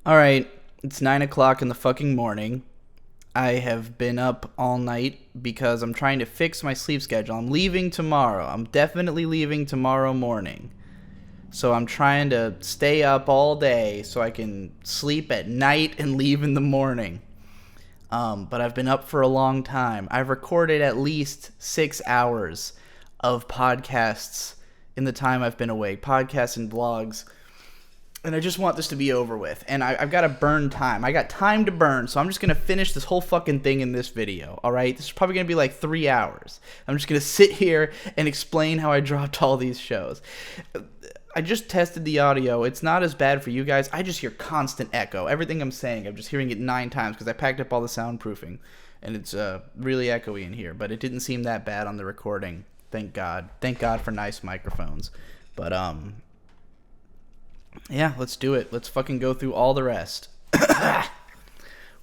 Alright, it's 9 o'clock in the fucking morning. I have been up all night because I'm trying to fix my sleep schedule. I'm leaving tomorrow. I'm definitely leaving tomorrow morning. So I'm trying to stay up all day so I can sleep at night and leave in the morning. But I've been up for a long time. I've recorded at least 6 hours of podcasts in the time I've been awake. Podcasts and vlogs. And I just want this to be over with. And I've got to burn time. I got time to burn, so I'm just going to finish this whole fucking thing in this video, alright? This is probably going to be like 3 hours. I'm just going to sit here and explain how I dropped all these shows. I just tested the audio. It's not as bad for you guys. I just hear constant echo. Everything I'm saying, I'm just hearing it 9 times because I packed up all the soundproofing. And it's really echoey in here. But it didn't seem that bad on the recording. Thank God. Thank God for nice microphones. But, yeah, let's do it. Let's fucking go through all the rest.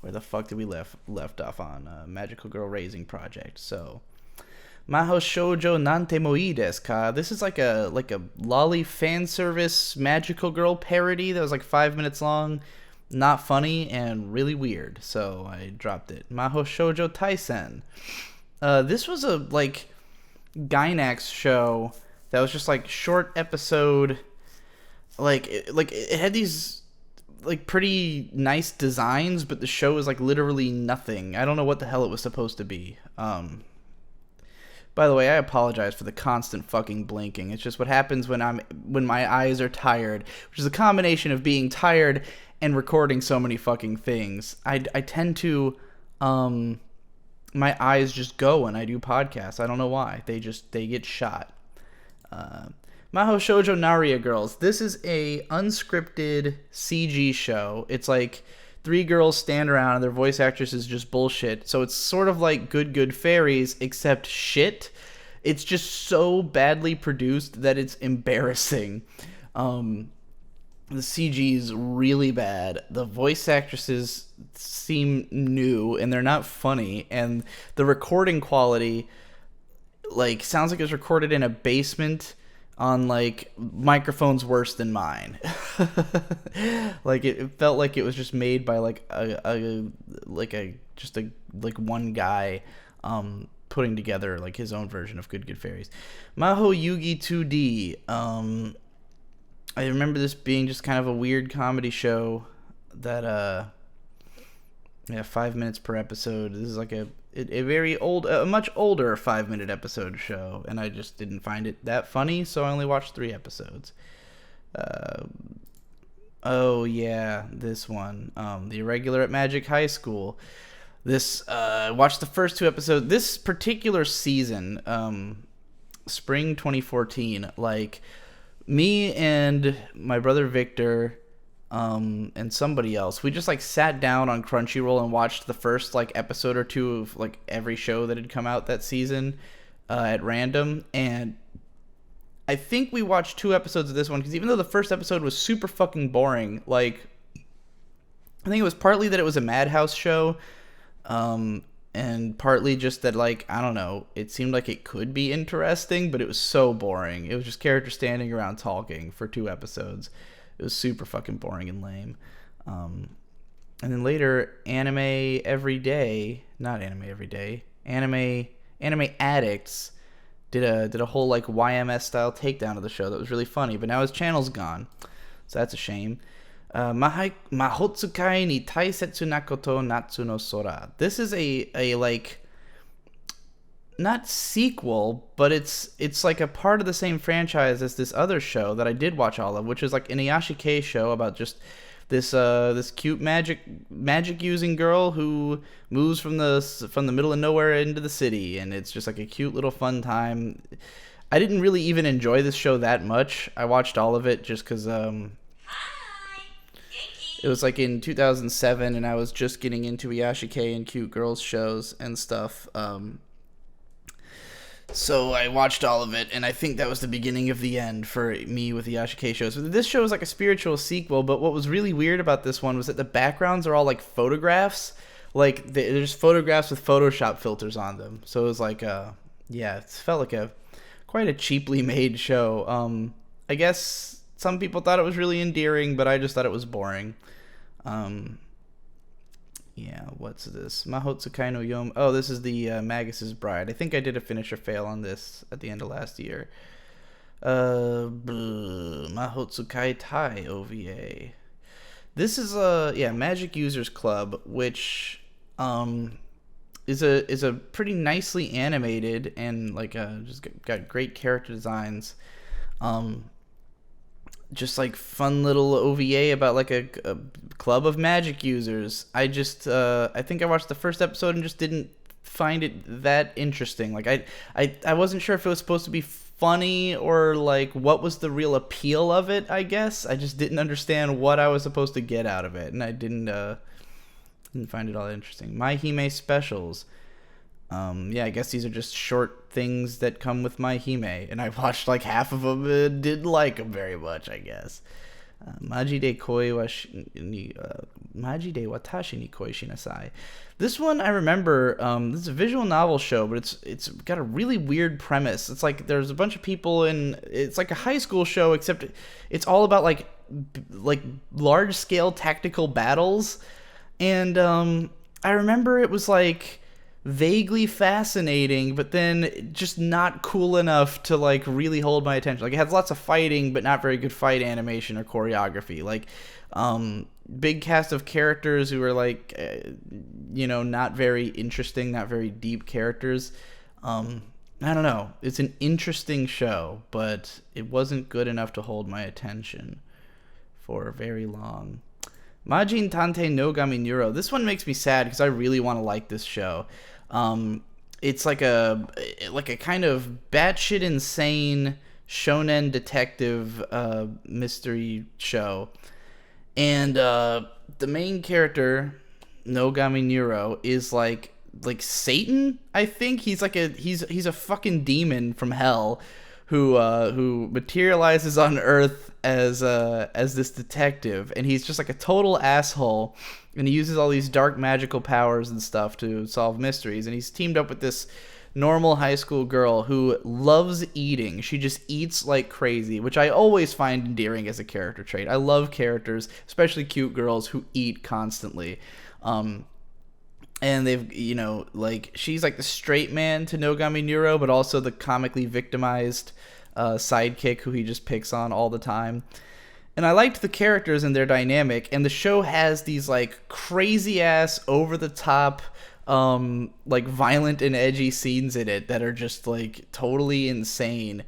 Where the fuck did we left off on? Magical Girl Raising Project. So, Maho Shoujo Nante Moi desu ka? This is like a lolly fan service Magical Girl parody that was like 5 minutes long. Not funny and really weird. So I dropped it. Maho Shoujo Taisen. This was a like Gainax show that was just like short episode. Like it had these like pretty nice designs, but the show is like literally nothing. I don't know what the hell it was supposed to be. By the way, I apologize for the constant fucking blinking. It's just what happens when my eyes are tired, which is a combination of being tired and recording so many fucking things. I tend to my eyes just go when I do podcasts. I don't know why. They get shot. Mahoshonaria Girls. This is a unscripted CG show. It's like 3 girls stand around and their voice actress is just bullshit. So it's sort of like Good Fairies, except shit. It's just so badly produced that it's embarrassing. The CG is really bad. The voice actresses seem new and they're not funny. And the recording quality like sounds like it was recorded in a basement on like microphones worse than mine. Like it felt like it was just made by like like one guy putting together like his own version of Good Fairies. Maho Yugi 2D. I remember this being just kind of a weird comedy show that 5 minutes per episode. This is like a very old, a much older 5-minute episode show, and I just didn't find it that funny, so I only watched 3 episodes. Oh yeah, this one, The Irregular at Magic High School. This, watched the first 2 episodes. This particular season, spring 2014, like, me and my brother Victor, and somebody else, we just like sat down on Crunchyroll and watched the first like episode or 2 of like every show that had come out that season at random. And I think we watched 2 episodes of this one because even though the first episode was super fucking boring, like I think it was partly that it was a Madhouse show, and partly just that like I don't know, it seemed like it could be interesting, but it was so boring. It was just characters standing around talking for 2 episodes. It was super fucking boring and lame. And then later, Anime Addicts did a whole like YMS style takedown of the show that was really funny, but now his channel's gone, so that's a shame. Mahotsukai ni Taisetsu Nakoto Natsu no Sora. This is a like not sequel, but it's like a part of the same franchise as this other show that I did watch all of, which is like an Iyashikei show about just this cute magic using girl who moves from the middle of nowhere into the city, and it's just like a cute little fun time. I didn't really even enjoy this show that much. I watched all of it just because it was like in 2007, and I was just getting into Iyashikei and cute girls shows and stuff. So I watched all of it, and I think that was the beginning of the end for me with the Iyashikei shows. This show is like a spiritual sequel, but what was really weird about this one was that the backgrounds are all like photographs. Like, they're just photographs with Photoshop filters on them. So it was like, yeah, it felt like quite a cheaply made show. I guess some people thought it was really endearing, but I just thought it was boring. Yeah, what's this? Mahotsukai no Yom. Oh, this is the Magus's Bride. I think I did a finish or fail on this at the end of last year. Mahotsukai Tai OVA. This is Magic Users Club, which is a pretty nicely animated and like just got great character designs. Just like fun little OVA about like a club of magic users. I think I watched the first episode and just didn't find it that interesting. Like I wasn't sure if it was supposed to be funny or like what was the real appeal of it. I guess I just didn't understand what I was supposed to get out of it, and I didn't find it all that interesting. My Hime specials. I guess these are just short things that come with My Hime, and I watched like half of them and didn't like them very much, I guess. Maji de Watashi ni Koi Shinasai. This one I remember, this is a visual novel show, but it's got a really weird premise. It's like there's a bunch of people it's like a high school show, except it's all about like large scale tactical battles. And I remember it was like vaguely fascinating, but then just not cool enough to like really hold my attention. Like it has lots of fighting, but not very good fight animation or choreography. Like big cast of characters who are like not very interesting, not very deep characters. I don't know. It's an interesting show, but it wasn't good enough to hold my attention for very long. Majin Tante no Gami Neuro. This one makes me sad because I really want to like this show. It's like a kind of batshit insane shonen detective mystery show, and the main character Nogami Neuro is like Satan. I think he's a fucking demon from hell who materializes on Earth as this detective, and he's just like a total asshole, and he uses all these dark magical powers and stuff to solve mysteries, and he's teamed up with this normal high school girl who loves eating. She just eats like crazy, which I always find endearing as a character trait. I love characters, especially cute girls, who eat constantly. And they've, she's like the straight man to Nogami Neuro, but also the comically victimized sidekick who he just picks on all the time. And I liked the characters and their dynamic, and the show has these like crazy ass over the top like violent and edgy scenes in it that are just like totally insane.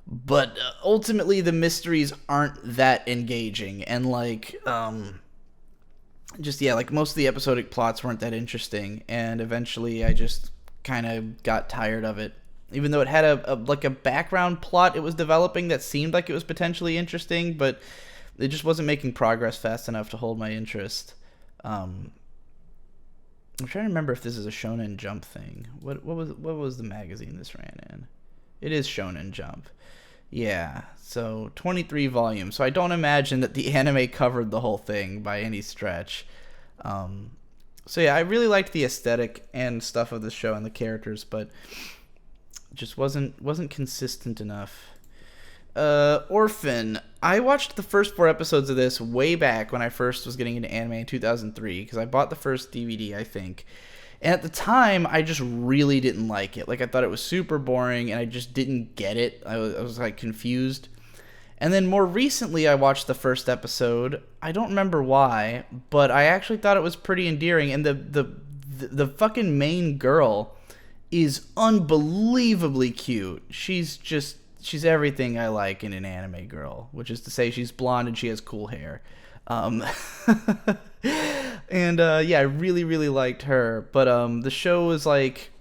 But ultimately the mysteries aren't that engaging, and like most of the episodic plots weren't that interesting, and eventually I just kind of got tired of it. Even though it had a background plot it was developing that seemed like it was potentially interesting, but it just wasn't making progress fast enough to hold my interest. I'm trying to remember if this is a Shonen Jump thing. What was the magazine this ran in? It is Shonen Jump. Yeah, so 23 volumes. So I don't imagine that the anime covered the whole thing by any stretch. So yeah, I really liked the aesthetic and stuff of the show and the characters, but just wasn't consistent enough. Orphan. I watched the first 4 episodes of this way back when I first was getting into anime in 2003, because I bought the first DVD, I think. And at the time, I just really didn't like it. Like, I thought it was super boring, and I just didn't get it. I was like, confused. And then more recently, I watched the first episode. I don't remember why, but I actually thought it was pretty endearing. And the fucking main girl is unbelievably cute. She's everything I like in an anime girl, which is to say she's blonde and she has cool hair. And I really, really liked her. But the show is like,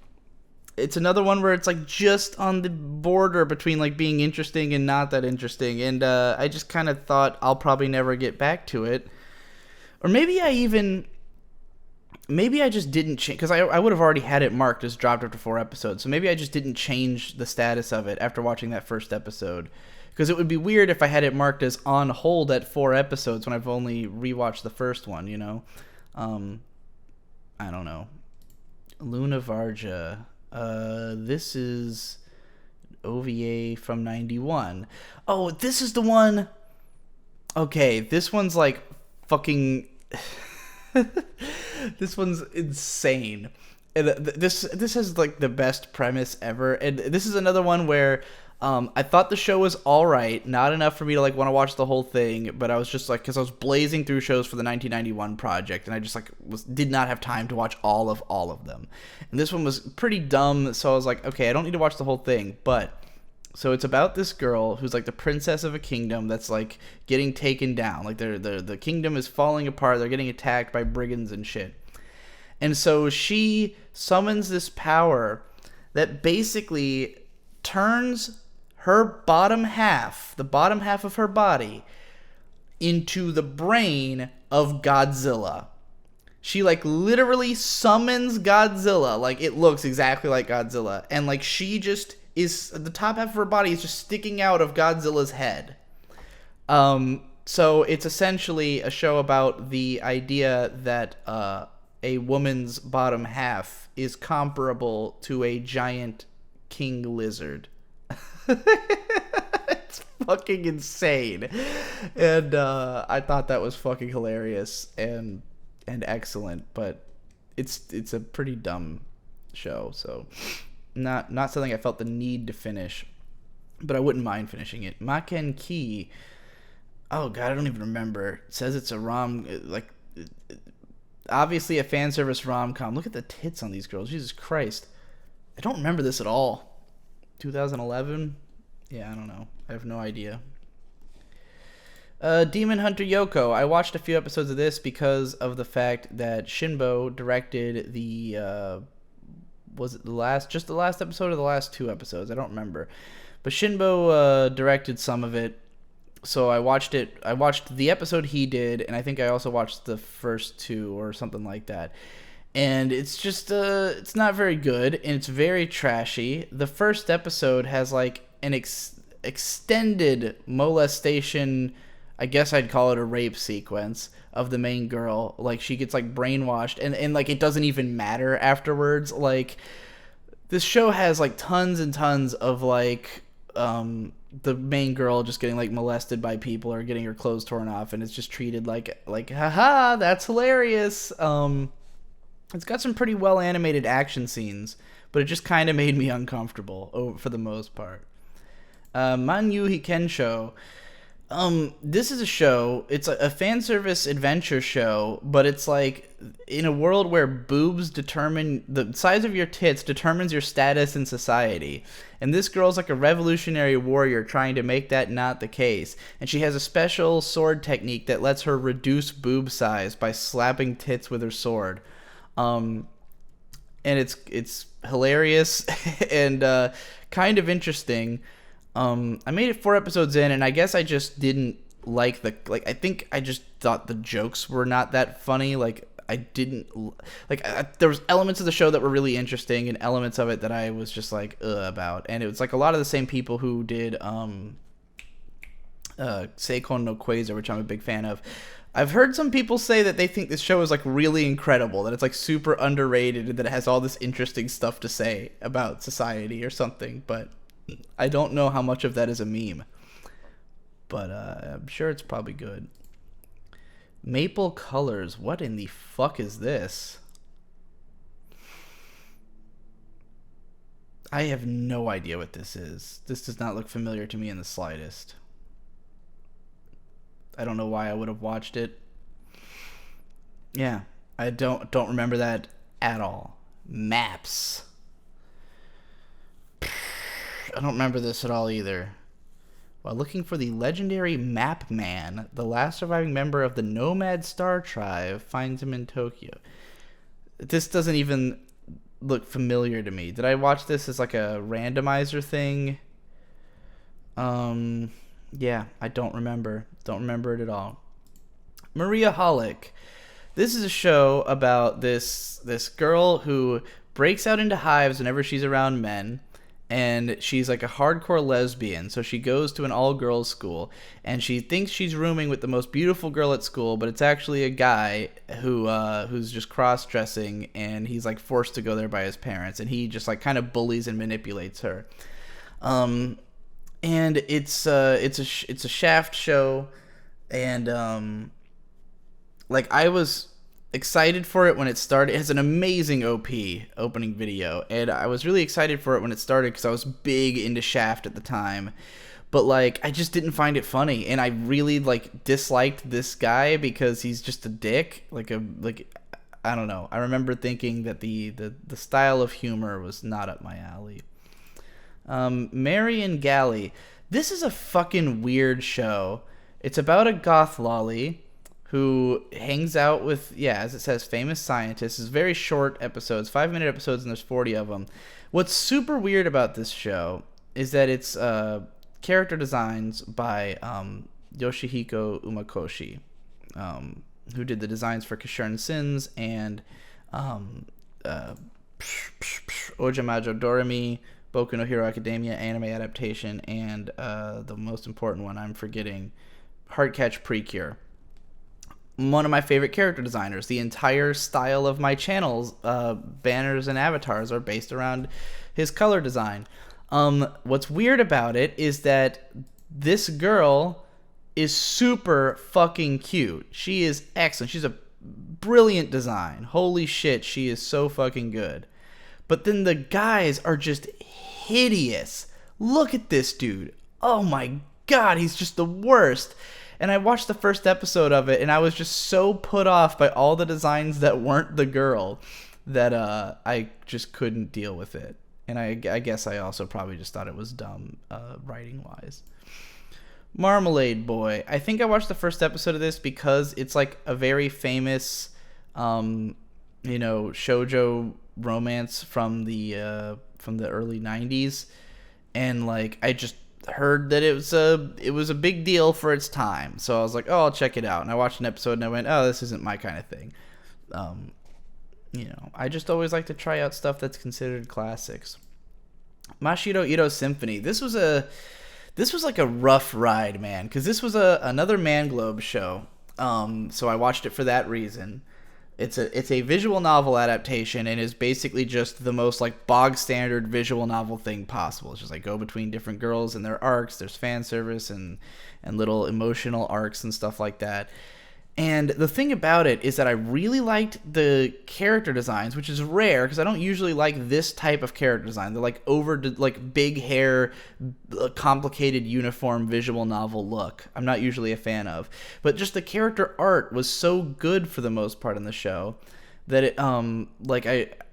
it's another one where it's like just on the border between like being interesting and not that interesting. And I just kind of thought I'll probably never get back to it. Or maybe I just didn't change, because I would have already had it marked as dropped after 4 episodes. So maybe I just didn't change the status of it after watching that first episode. Because it would be weird if I had it marked as on hold at 4 episodes when I've only rewatched the first one, you know? I don't know. Luna Varga. This is OVA from 91. Oh, this is the one. Okay, this one's like fucking... This one's insane. And this has like the best premise ever. And this is another one where I thought the show was all right, not enough for me to like want to watch the whole thing, but I was just like, because I was blazing through shows for the 1991 project, and I just like did not have time to watch all of them. And this one was pretty dumb, so I was like, okay, I don't need to watch the whole thing. But so it's about this girl who's like the princess of a kingdom that's like getting taken down, like the kingdom is falling apart, they're getting attacked by brigands and shit. And so she summons this power that basically turns her bottom half, the bottom half of her body, into the brain of Godzilla. She like literally summons Godzilla. Like it looks exactly like Godzilla. And like she just is, the top half of her body is just sticking out of Godzilla's head. So it's essentially a show about the idea that a woman's bottom half is comparable to a giant king lizard. It's fucking insane. And I thought that was fucking hilarious and excellent, but it's a pretty dumb show, so not something I felt the need to finish, but I wouldn't mind finishing it. Maken Ki, oh god, I don't even remember. It says it's a obviously a fan service rom-com. Look at the tits on these girls, Jesus Christ. I don't remember this at all. 2011? Yeah, I don't know. I have no idea. Demon Hunter Yoko. I watched a few episodes of this because of the fact that Shinbo directed the was it the last episode or the last two episodes? I don't remember. But Shinbo directed some of it. So I watched it. I watched the episode he did, and I think I also watched the first two or something like that. And it's just, it's not very good, and it's very trashy. The first episode has, like, an extended molestation, I guess I'd call it a rape sequence, of the main girl. Like, she gets, like, brainwashed, and like, it doesn't even matter afterwards. Like, this show has, like, tons and tons of, like, the main girl just getting, like, molested by people or getting her clothes torn off, and it's just treated like, haha, that's hilarious. It's got some pretty well-animated action scenes, but it just kind of made me uncomfortable for the most part. Manuhi Kensho. This is a show, it's a fan service adventure show, but it's like in a world where boobs determine, the size of your tits determines your status in society. And this girl's like a revolutionary warrior trying to make that not the case. And she has a special sword technique that lets her reduce boob size by slapping tits with her sword. And it's hilarious and kind of interesting. I made it 4 episodes in, and I guess I just didn't like I think I just thought the jokes were not that funny. Like, I didn't there was elements of the show that were really interesting and elements of it that I was just like about. And it was like a lot of the same people who did Seikon no Quasar, which I'm a big fan of. I've heard some people say that they think this show is like really incredible, that it's like super underrated, and that it has all this interesting stuff to say about society or something, but I don't know how much of that is a meme. But I'm sure it's probably good. Maple Colors. What in the fuck is this? I have no idea what this is. This does not look familiar to me in the slightest. I don't know why I would have watched it. Yeah, I don't remember that at all. Maps. I don't remember this at all either. While looking for the legendary Map Man, the last surviving member of the Nomad Star Tribe finds him in Tokyo. This doesn't even look familiar to me. Did I watch this as like a randomizer thing? Yeah, I don't remember. Don't remember it at all. Maria Holic. This is a show about this girl who breaks out into hives whenever she's around men. And she's like a hardcore lesbian, so she goes to an all-girls school, and she thinks she's rooming with the most beautiful girl at school, but it's actually a guy who's just cross-dressing, and he's like forced to go there by his parents, and he just like kind of bullies and manipulates her. And it's a Shaft show, and like I was excited for it when it started. It has an amazing opening video, and I was really excited for it when it started because I was big into Shaft at the time. But like, I just didn't find it funny, and I really like disliked this guy because he's just a dick. I don't know. I remember thinking that the style of humor was not up my alley. Mary and Galley. This is a fucking weird show. It's about a goth lolly who hangs out with, as it says, famous scientists. It's very short episodes, 5-minute episodes, and there's 40 of them. What's super weird about this show is that it's character designs by Yoshihiko Umakoshi, who did the designs for Kashurn Sins and Ojamajo Doremi, Boku no Hero Academia anime adaptation, and the most important one I'm forgetting, Heartcatch Precure. One of my favorite character designers. The entire style of my channel's banners and avatars are based around his color design. What's weird about it is that this girl is super fucking cute. She is excellent. She's a brilliant design. Holy shit, she is so fucking good. But then the guys are just hideous. Look at this dude. Oh my god, he's just the worst. And I watched the first episode of it, and I was just so put off by all the designs that weren't the girl that I just couldn't deal with it. And I guess I also probably just thought it was dumb writing-wise. Marmalade Boy. I think I watched the first episode of this because it's like a very famous, shoujo romance from the early 90s. And like, I just heard that it was a big deal for its time, so I was like, oh, I'll check it out. And I watched an episode and I went, oh, this isn't my kind of thing. I just always like to try out stuff that's considered classics. Mashiro Ito's Symphony. This was like a rough ride, man, because this was another Man Globe show. So I watched it for that reason. It's a visual novel adaptation and is basically just the most like bog standard visual novel thing possible. It's just like go between different girls and their arcs. There's fan service and little emotional arcs and stuff like that. And the thing about it is that I really liked the character designs, which is rare because I don't usually like this type of character design. They're like big hair, complicated uniform visual novel look. I'm not usually a fan of. But just the character art was so good for the most part in the show that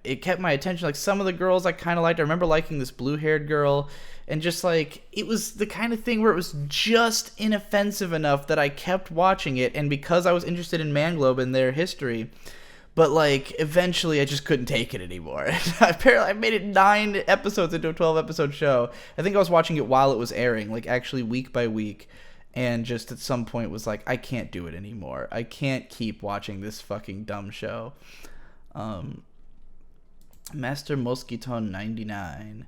it kept my attention. Like some of the girls I kind of liked. I remember liking this blue-haired girl. And just like, it was the kind of thing where it was just inoffensive enough that I kept watching it. And because I was interested in Manglobe and their history, but like, eventually I just couldn't take it anymore. Apparently I made it 9 episodes into a 12-episode show. I think I was watching it while it was airing, like actually week by week. And just at some point was like, I can't do it anymore. I can't keep watching this fucking dumb show. Master Mosquiton 99.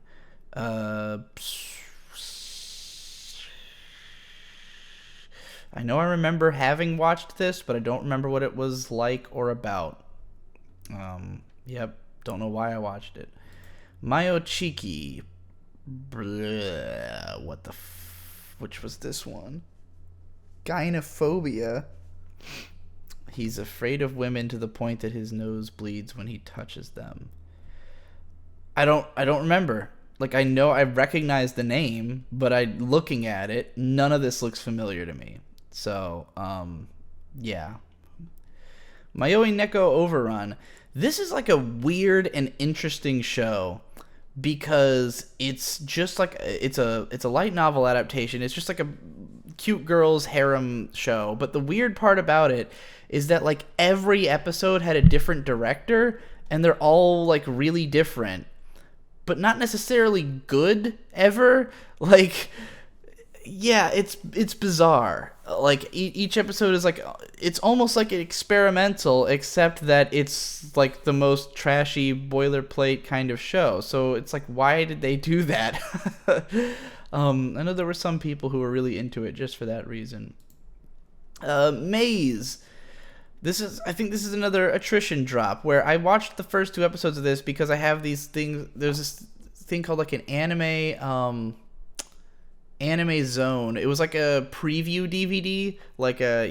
I know I remember having watched this, but I don't remember what it was like or about. Don't know why I watched it. Mayochiki. Which was this one? Gynophobia. He's afraid of women to the point that his nose bleeds when he touches them. I don't remember. Like, I know I recognize the name, but looking at it, none of this looks familiar to me. So, yeah. Mayoi Neko Overrun. This is like a weird and interesting show because it's just like it's a light novel adaptation. It's just like a cute girls harem show, but the weird part about it is that like every episode had a different director and they're all like really different, but not necessarily good ever. Like, yeah, it's bizarre. Like each episode is like, it's almost like an experimental, except that it's like the most trashy boilerplate kind of show. So it's like, why did they do that? I know there were some people who were really into it just for that reason. Maze. I think this is another attrition drop where I watched the first 2 episodes of this because I have these things. There's this thing called like an anime zone. It was like a preview DVD, like a,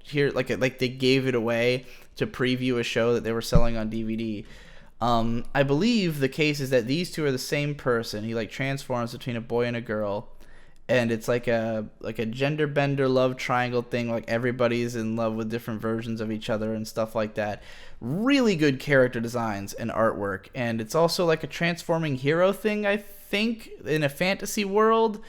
here, like they gave it away. to preview a show that they were selling on DVD. I believe the case is that these two are the same person. He like transforms between a boy and a girl, and it's like a gender bender love triangle thing. Like everybody's in love with different versions of each other and stuff like that. Really good character designs and artwork, and it's also like a transforming hero thing, I think, in a fantasy world.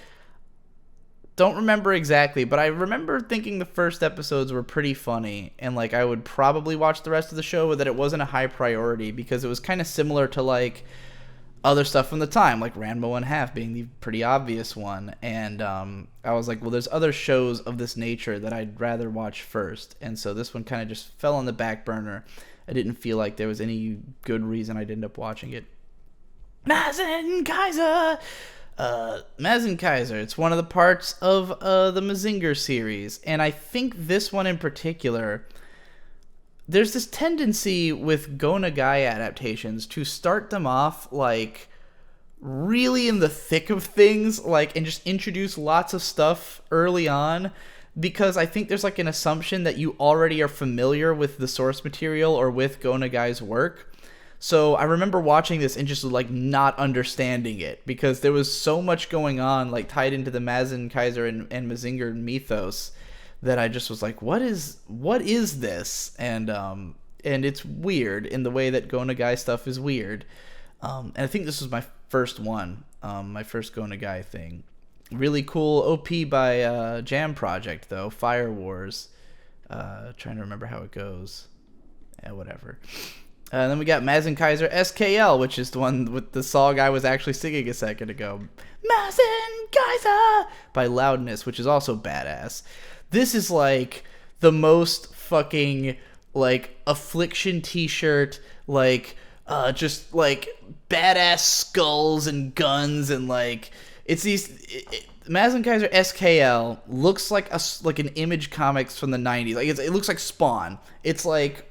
Don't remember exactly, but I remember thinking the first episodes were pretty funny, and like I would probably watch the rest of the show, but that it wasn't a high priority because it was kind of similar to like other stuff from the time, like Ranma 1/2 being the pretty obvious one. And I was like, well, there's other shows of this nature that I'd rather watch first, and so this one kind of just fell on the back burner. I didn't feel like there was any good reason I'd end up watching it. Mazen Kaiser! Mazen Kaiser, it's one of the parts of the Mazinger series, and I think this one in particular, there's this tendency with Go Nagai adaptations to start them off like really in the thick of things, like, and just introduce lots of stuff early on, because I think there's like an assumption that you already are familiar with the source material or with Go Nagai's work. So I remember watching this and just like not understanding it because there was so much going on like tied into the Mazen Kaiser and Mazinger mythos that I just was like, what is this? And it's weird in the way that Go Nagai stuff is weird. And I think this was my first one, my first Go Nagai thing. Really cool OP by Jam Project though, Fire Wars. Trying to remember how it goes. Whatever. And then we got Mazen Kaiser SKL, which is the one with the song I was actually singing a second ago. Mazen Kaiser by Loudness, which is also badass. This is like the most fucking like Affliction t-shirt, like just like badass skulls and guns, and like it's these Mazen Kaiser SKL looks like an Image Comics from the 90s. Like it looks like Spawn. It's like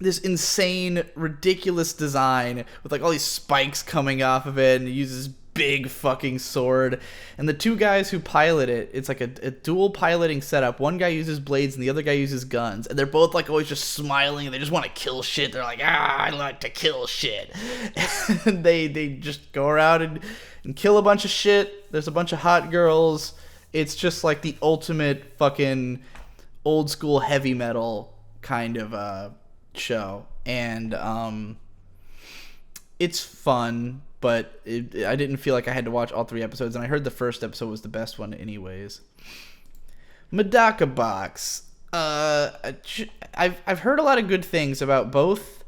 this insane, ridiculous design with like all these spikes coming off of it, and it uses big fucking sword. And the two guys who pilot it, it's like a dual piloting setup. One guy uses blades and the other guy uses guns, and they're both like always just smiling, and they just want to kill shit. They're like, I like to kill shit. And they just go around and kill a bunch of shit. There's a bunch of hot girls. It's just like the ultimate fucking old school heavy metal kind of show, and it's fun, but I didn't feel like I had to watch all 3 episodes, and I heard the first episode was the best one anyways. Medaka Box. I've heard a lot of good things about both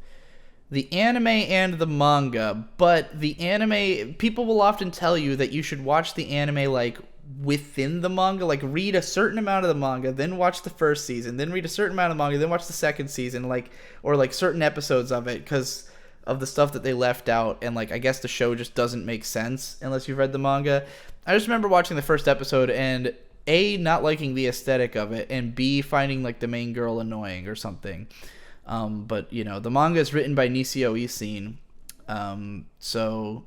the anime and the manga, but the anime, people will often tell you that you should watch the anime like within the manga, like read a certain amount of the manga, then watch the first season, then read a certain amount of manga, then watch the second season, like, or like certain episodes of it, because of the stuff that they left out, and like I guess the show just doesn't make sense unless you've read the manga. I just remember watching the first episode and A, not liking the aesthetic of it, and B, finding like the main girl annoying or something. But you know, the manga is written by Nisio Isin, so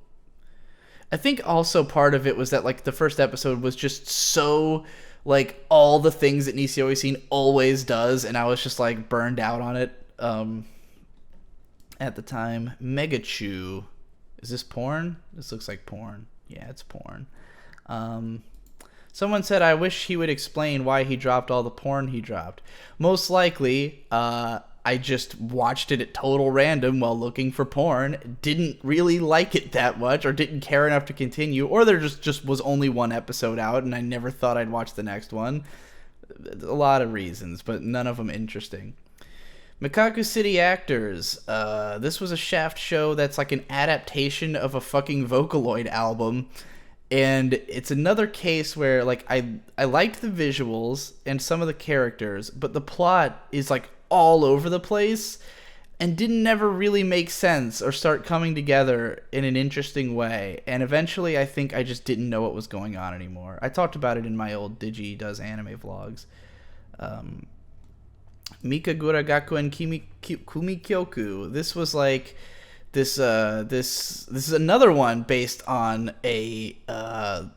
I think also part of it was that like the first episode was just so like all the things that Nisio Isin always does, and I was just like burned out on it at the time. Megachu. Is this porn? This looks like porn. Yeah, it's porn. Someone said, I wish he would explain why he dropped all the porn he dropped. Most likely, I just watched it at total random while looking for porn, didn't really like it that much, or didn't care enough to continue, or there just was only one episode out and I never thought I'd watch the next one. A lot of reasons, but none of them interesting. Mikaku City Actors. This was a Shaft show that's like an adaptation of a fucking Vocaloid album, and it's another case where like I liked the visuals and some of the characters, but the plot is like all over the place and didn't never really make sense or start coming together in an interesting way. And eventually I think I just didn't know what was going on anymore. I talked about it in my old Digi Does Anime vlogs. Mikagura Gaku and Kumikyoku. This was like this is another one based on a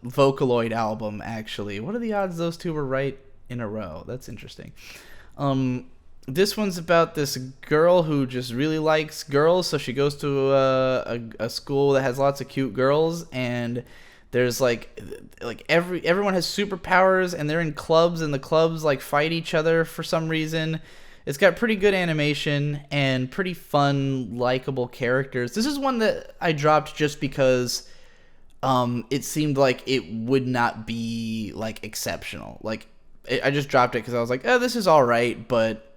Vocaloid album, actually. What are the odds those two were right in a row? That's interesting. This one's about this girl who just really likes girls, so she goes to a school that has lots of cute girls, and there's everyone has superpowers, and they're in clubs, and the clubs like fight each other for some reason. It's got pretty good animation and pretty fun, likable characters. This is one that I dropped just because it seemed like it would not be like exceptional. I just dropped it because I was like, oh, this is all right, but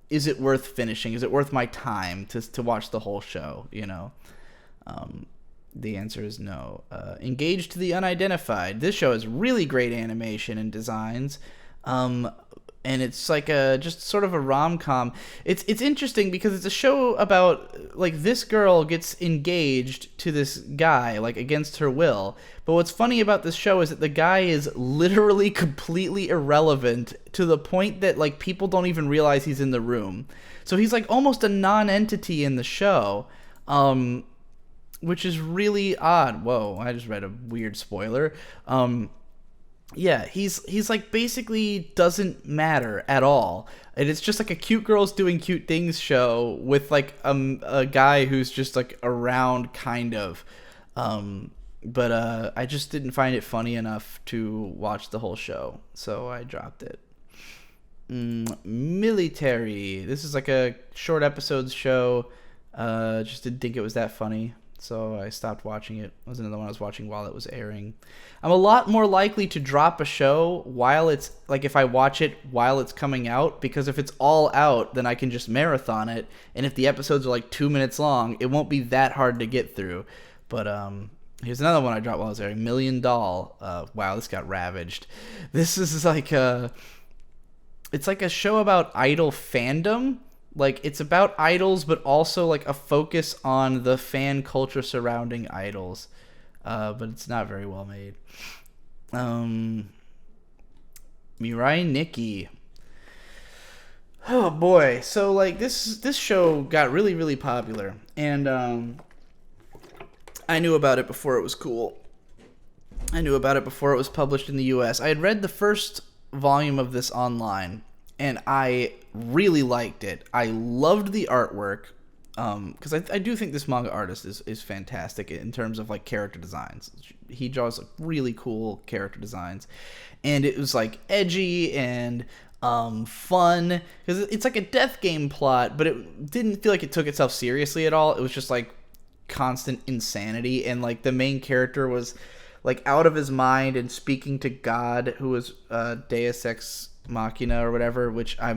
is it worth finishing? Is it worth my time to watch the whole show? The answer is no. Engaged to the Unidentified. This show has really great animation and designs. And it's like just sort of a rom-com. It's interesting because it's a show about like this girl gets engaged to this guy like against her will. But what's funny about this show is that the guy is literally completely irrelevant to the point that like people don't even realize he's in the room. So he's like almost a non-entity in the show. Which is really odd. Whoa, I just read a weird spoiler. Yeah, he's like basically doesn't matter at all. And it's just like a cute girls doing cute things show with like a guy who's just like around kind of. But I just didn't find it funny enough to watch the whole show, so I dropped it. Military. This is like a short episodes show. Just didn't think it was that funny, so I stopped watching it. It was another one I was watching while it was airing. I'm a lot more likely to drop a show while it's like if I watch it while it's coming out, because if it's all out, then I can just marathon it, and if the episodes are like 2 minutes long, it won't be that hard to get through. But here's another one I dropped while I was airing. Million Doll. Wow, this got ravaged. This is like it's like a show about idol fandom. Like, it's about idols, but also like a focus on the fan culture surrounding idols. But it's not very well made. Mirai Nikki. Oh boy. So like this show got really, really popular, and I knew about it before it was cool. I knew about it before it was published in the US. I had read the first volume of this online, and I really liked it. I loved the artwork. Because I do think this manga artist is fantastic in terms of like character designs. He draws really cool character designs, and it was like edgy and fun because it's like a death game plot, but it didn't feel like it took itself seriously at all. It was just like constant insanity, and like the main character was like out of his mind and speaking to God, who was Deus Ex Machina or whatever, which I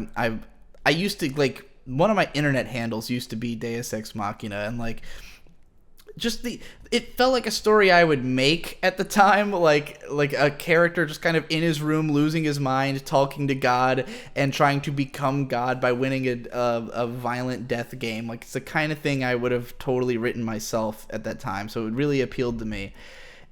used to like. One of my internet handles used to be Deus Ex Machina, and like just it felt like a story I would make at the time, like a character just kind of in his room losing his mind, talking to God and trying to become God by winning a violent death game. Like, it's the kind of thing I would have totally written myself at that time, so it really appealed to me.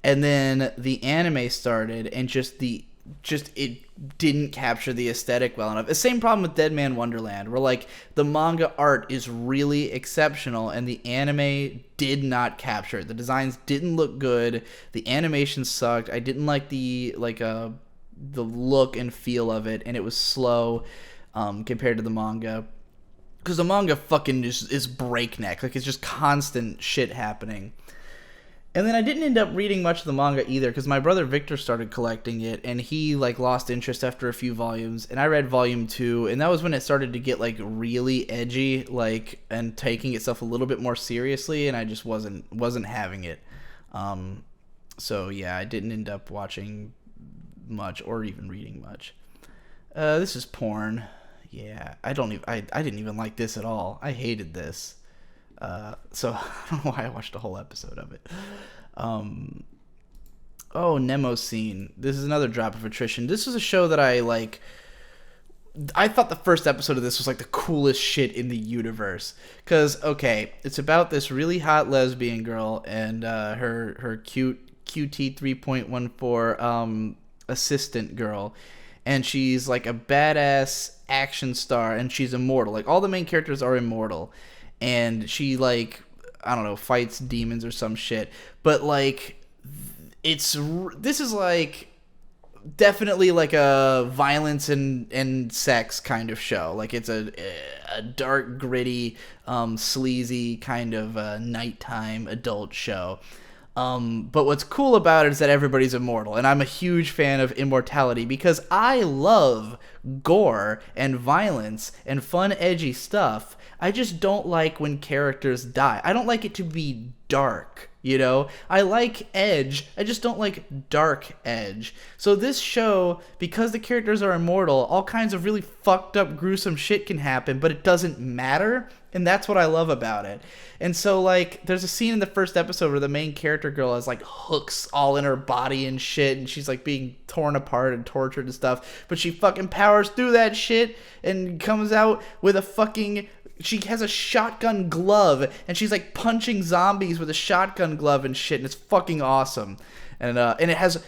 And then the anime started, and it didn't capture the aesthetic well enough. The same problem with Dead Man Wonderland, where like the manga art is really exceptional and the anime did not capture it. The designs didn't look good. The animation sucked. I didn't like the look and feel of it, and it was slow compared to the manga. Because the manga fucking is breakneck. Like, it's just constant shit happening. And then I didn't end up reading much of the manga either, because my brother Victor started collecting it, and he like lost interest after a few volumes, and I read volume 2, and that was when it started to get like really edgy, like, and taking itself a little bit more seriously, and I just wasn't having it. So yeah, I didn't end up watching much or even reading much. This is porn. Yeah, I didn't even like this at all. I hated this. So I don't know why I watched a whole episode of it. Nemo Scene. This is another drop of attrition. This is a show that I thought the first episode of this was like the coolest shit in the universe. Cause okay, it's about this really hot lesbian girl and her cute QT 3.14 assistant girl, and she's like a badass action star, and she's immortal. Like, all the main characters are immortal. And she, like, I don't know, fights demons or some shit. But, like, this is, like, definitely like a violence and sex kind of show. Like it's a dark, gritty, sleazy kind of nighttime adult show. But what's cool about it is that everybody's immortal, and I'm a huge fan of immortality because I love gore and violence and fun, edgy stuff. I just don't like when characters die. I don't like it to be dark, you know? I like edge, I just don't like dark edge. So this show, because the characters are immortal, all kinds of really fucked up, gruesome shit can happen, but it doesn't matter, and that's what I love about it. And so, like, there's a scene in the first episode where the main character girl has, like, hooks all in her body and shit, and she's, like, being torn apart and tortured and stuff, but she fucking powers through that shit and comes out with a fucking... She has a shotgun glove, and she's, like, punching zombies with a shotgun glove and shit, and it's fucking awesome. And it has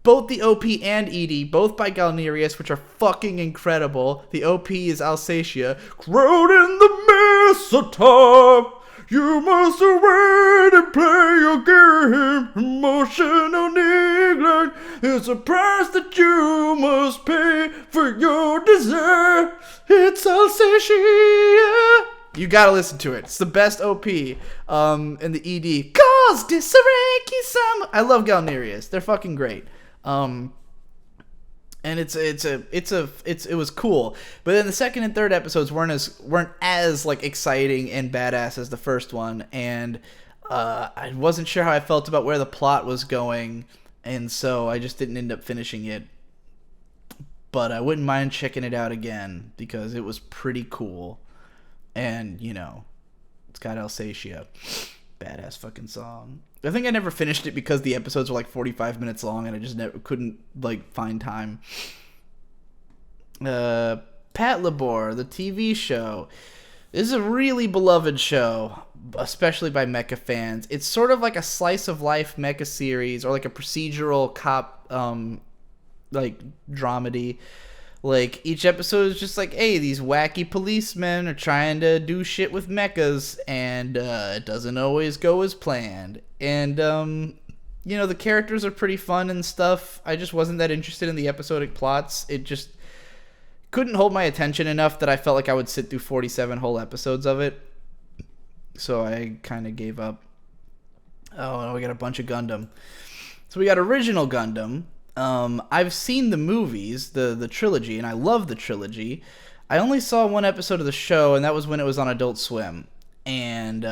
both the OP and ED, both by Galnerius, which are fucking incredible. The OP is Alsatia. Crowd in the mess atop. You must wait and play your game. Emotional neglect is a price that you must pay for your desire. It's Alsatia. You gotta listen to it. It's the best OP. And the ED. Cause disarray kisama. I love Galnerius. They're fucking great. And it was cool. But then the second and third episodes weren't as like exciting and badass as the first one, and I wasn't sure how I felt about where the plot was going, and so I just didn't end up finishing it. But I wouldn't mind checking it out again because it was pretty cool. And, you know, it's got Alsatia. Badass fucking song. I think I never finished it because the episodes were like 45 minutes long and I just couldn't like find time. Pat Labor, the TV show. This is a really beloved show, especially by mecha fans. It's sort of like a slice of life mecha series or like a procedural cop like dramedy. Like, each episode is just like, hey, these wacky policemen are trying to do shit with mechas, and it doesn't always go as planned. And, you know, the characters are pretty fun and stuff. I just wasn't that interested in the episodic plots. It just couldn't hold my attention enough that I felt like I would sit through 47 whole episodes of it. So I kind of gave up. Oh, we got a bunch of Gundam. So we got original Gundam. I've seen the movies, the trilogy, and I love the trilogy. I only saw one episode of the show, and that was when it was on Adult Swim. And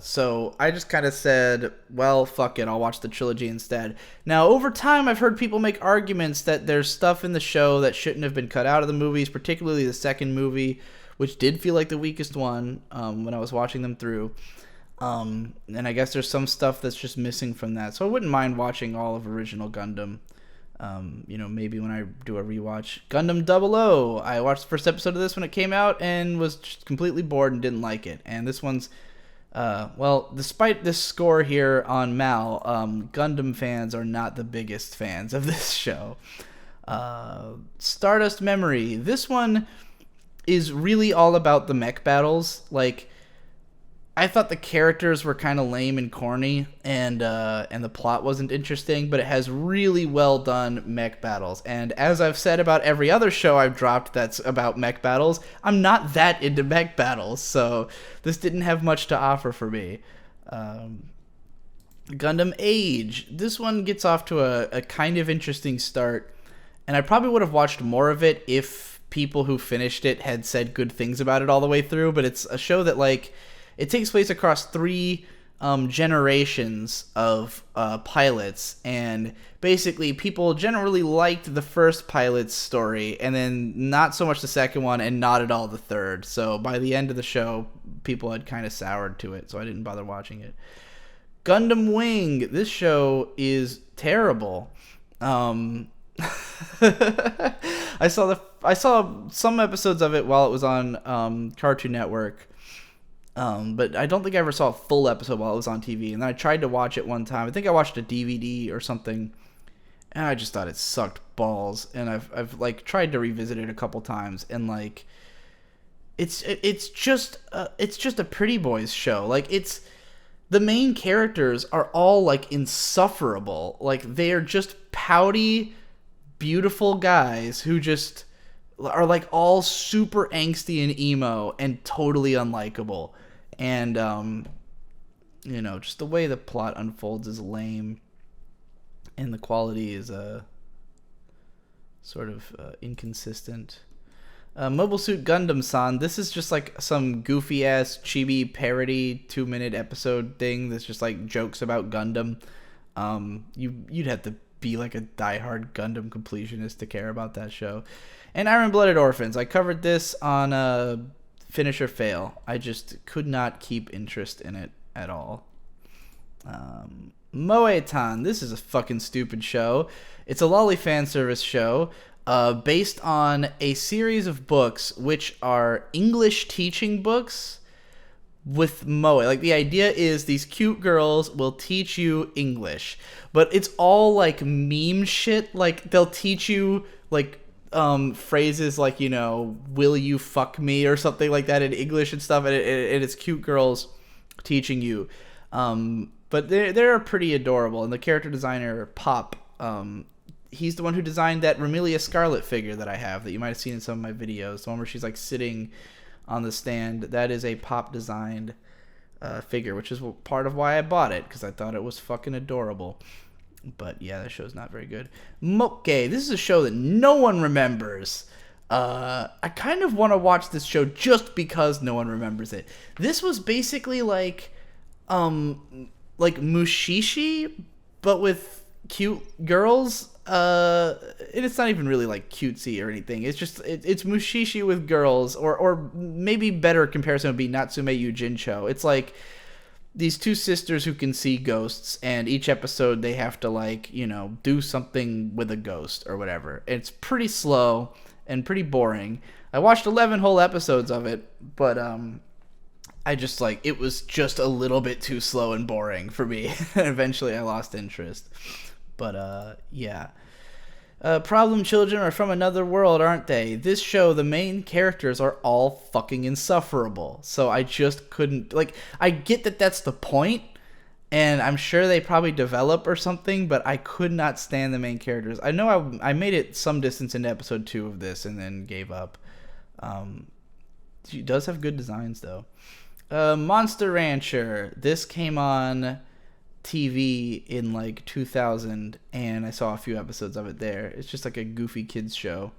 so I just kind of said, well, fuck it, I'll watch the trilogy instead. Now, over time, I've heard people make arguments that there's stuff in the show that shouldn't have been cut out of the movies, particularly the second movie, which did feel like the weakest one when I was watching them through. And I guess there's some stuff that's just missing from that. So I wouldn't mind watching all of original Gundam. You know, maybe when I do a rewatch. Gundam 00. I watched the first episode of this when it came out and was just completely bored and didn't like it. And this one's, well, despite this score here on Mal, Gundam fans are not the biggest fans of this show. Stardust Memory. This one is really all about the mech battles. Like, I thought the characters were kind of lame and corny, and the plot wasn't interesting, but it has really well done mech battles. And as I've said about every other show I've dropped that's about mech battles, I'm not that into mech battles, so this didn't have much to offer for me. Gundam Age. This one gets off to a kind of interesting start, and I probably would have watched more of it if people who finished it had said good things about it all the way through, but it's a show that, like, it takes place across 3 generations of pilots, and basically people generally liked the first pilot's story, and then not so much the second one, and not at all the third. So by the end of the show, people had kind of soured to it, so I didn't bother watching it. Gundam Wing. This show is terrible. I saw some episodes of it while it was on Cartoon Network. But I don't think I ever saw a full episode while it was on TV. And then I tried to watch it one time. I think I watched a DVD or something, and I just thought it sucked balls. And I've like tried to revisit it a couple times, and like it's just a pretty boys show. Like, it's the main characters are all like insufferable. Like, they are just pouty, beautiful guys who just are like all super angsty and emo and totally unlikable. And just the way the plot unfolds is lame, and the quality is sort of inconsistent. Mobile Suit Gundam-san, this is just like some goofy ass chibi parody 2-minute episode thing that's just like jokes about Gundam. You'd have to be like a diehard Gundam completionist to care about that show. And Iron Blooded Orphans, I covered this on Finish or Fail. I just could not keep interest in it at all. Moe-tan, this is a fucking stupid show. It's a lolly fan service show based on a series of books which are English teaching books with moe. Like, the idea is these cute girls will teach you English, but it's all like meme shit. Like, they'll teach you like phrases like, will you fuck me or something like that in English and stuff, and it's cute girls teaching you. But they're pretty adorable, and the character designer Pop, he's the one who designed that Romelia Scarlet figure that I have that you might have seen in some of my videos, the one where she's like sitting on the stand. That is a Pop designed figure, which is part of why I bought it, because I thought it was fucking adorable. But yeah, that show's not very good. Moke, this is a show that no one remembers. I kind of want to watch this show just because no one remembers it. This was basically like Mushishi, but with cute girls. And it's not even really like cutesy or anything. It's just it's Mushishi with girls, or maybe better comparison would be Natsume Yujincho. It's like these two sisters who can see ghosts, and each episode they have to like do something with a ghost or whatever. It's pretty slow and pretty boring. I watched 11 whole episodes of it, but I just it was just a little bit too slow and boring for me. And eventually I lost interest. But yeah. Problem children are from another world, aren't they? This show, the main characters are all fucking insufferable. So I just couldn't, I get that that's the point, and I'm sure they probably develop or something, but I could not stand the main characters. I know I made it some distance into episode 2 of this and then gave up. She does have good designs, though. Monster Rancher. This came on TV in 2000, and I saw a few episodes of it there. It's just like a goofy kids show.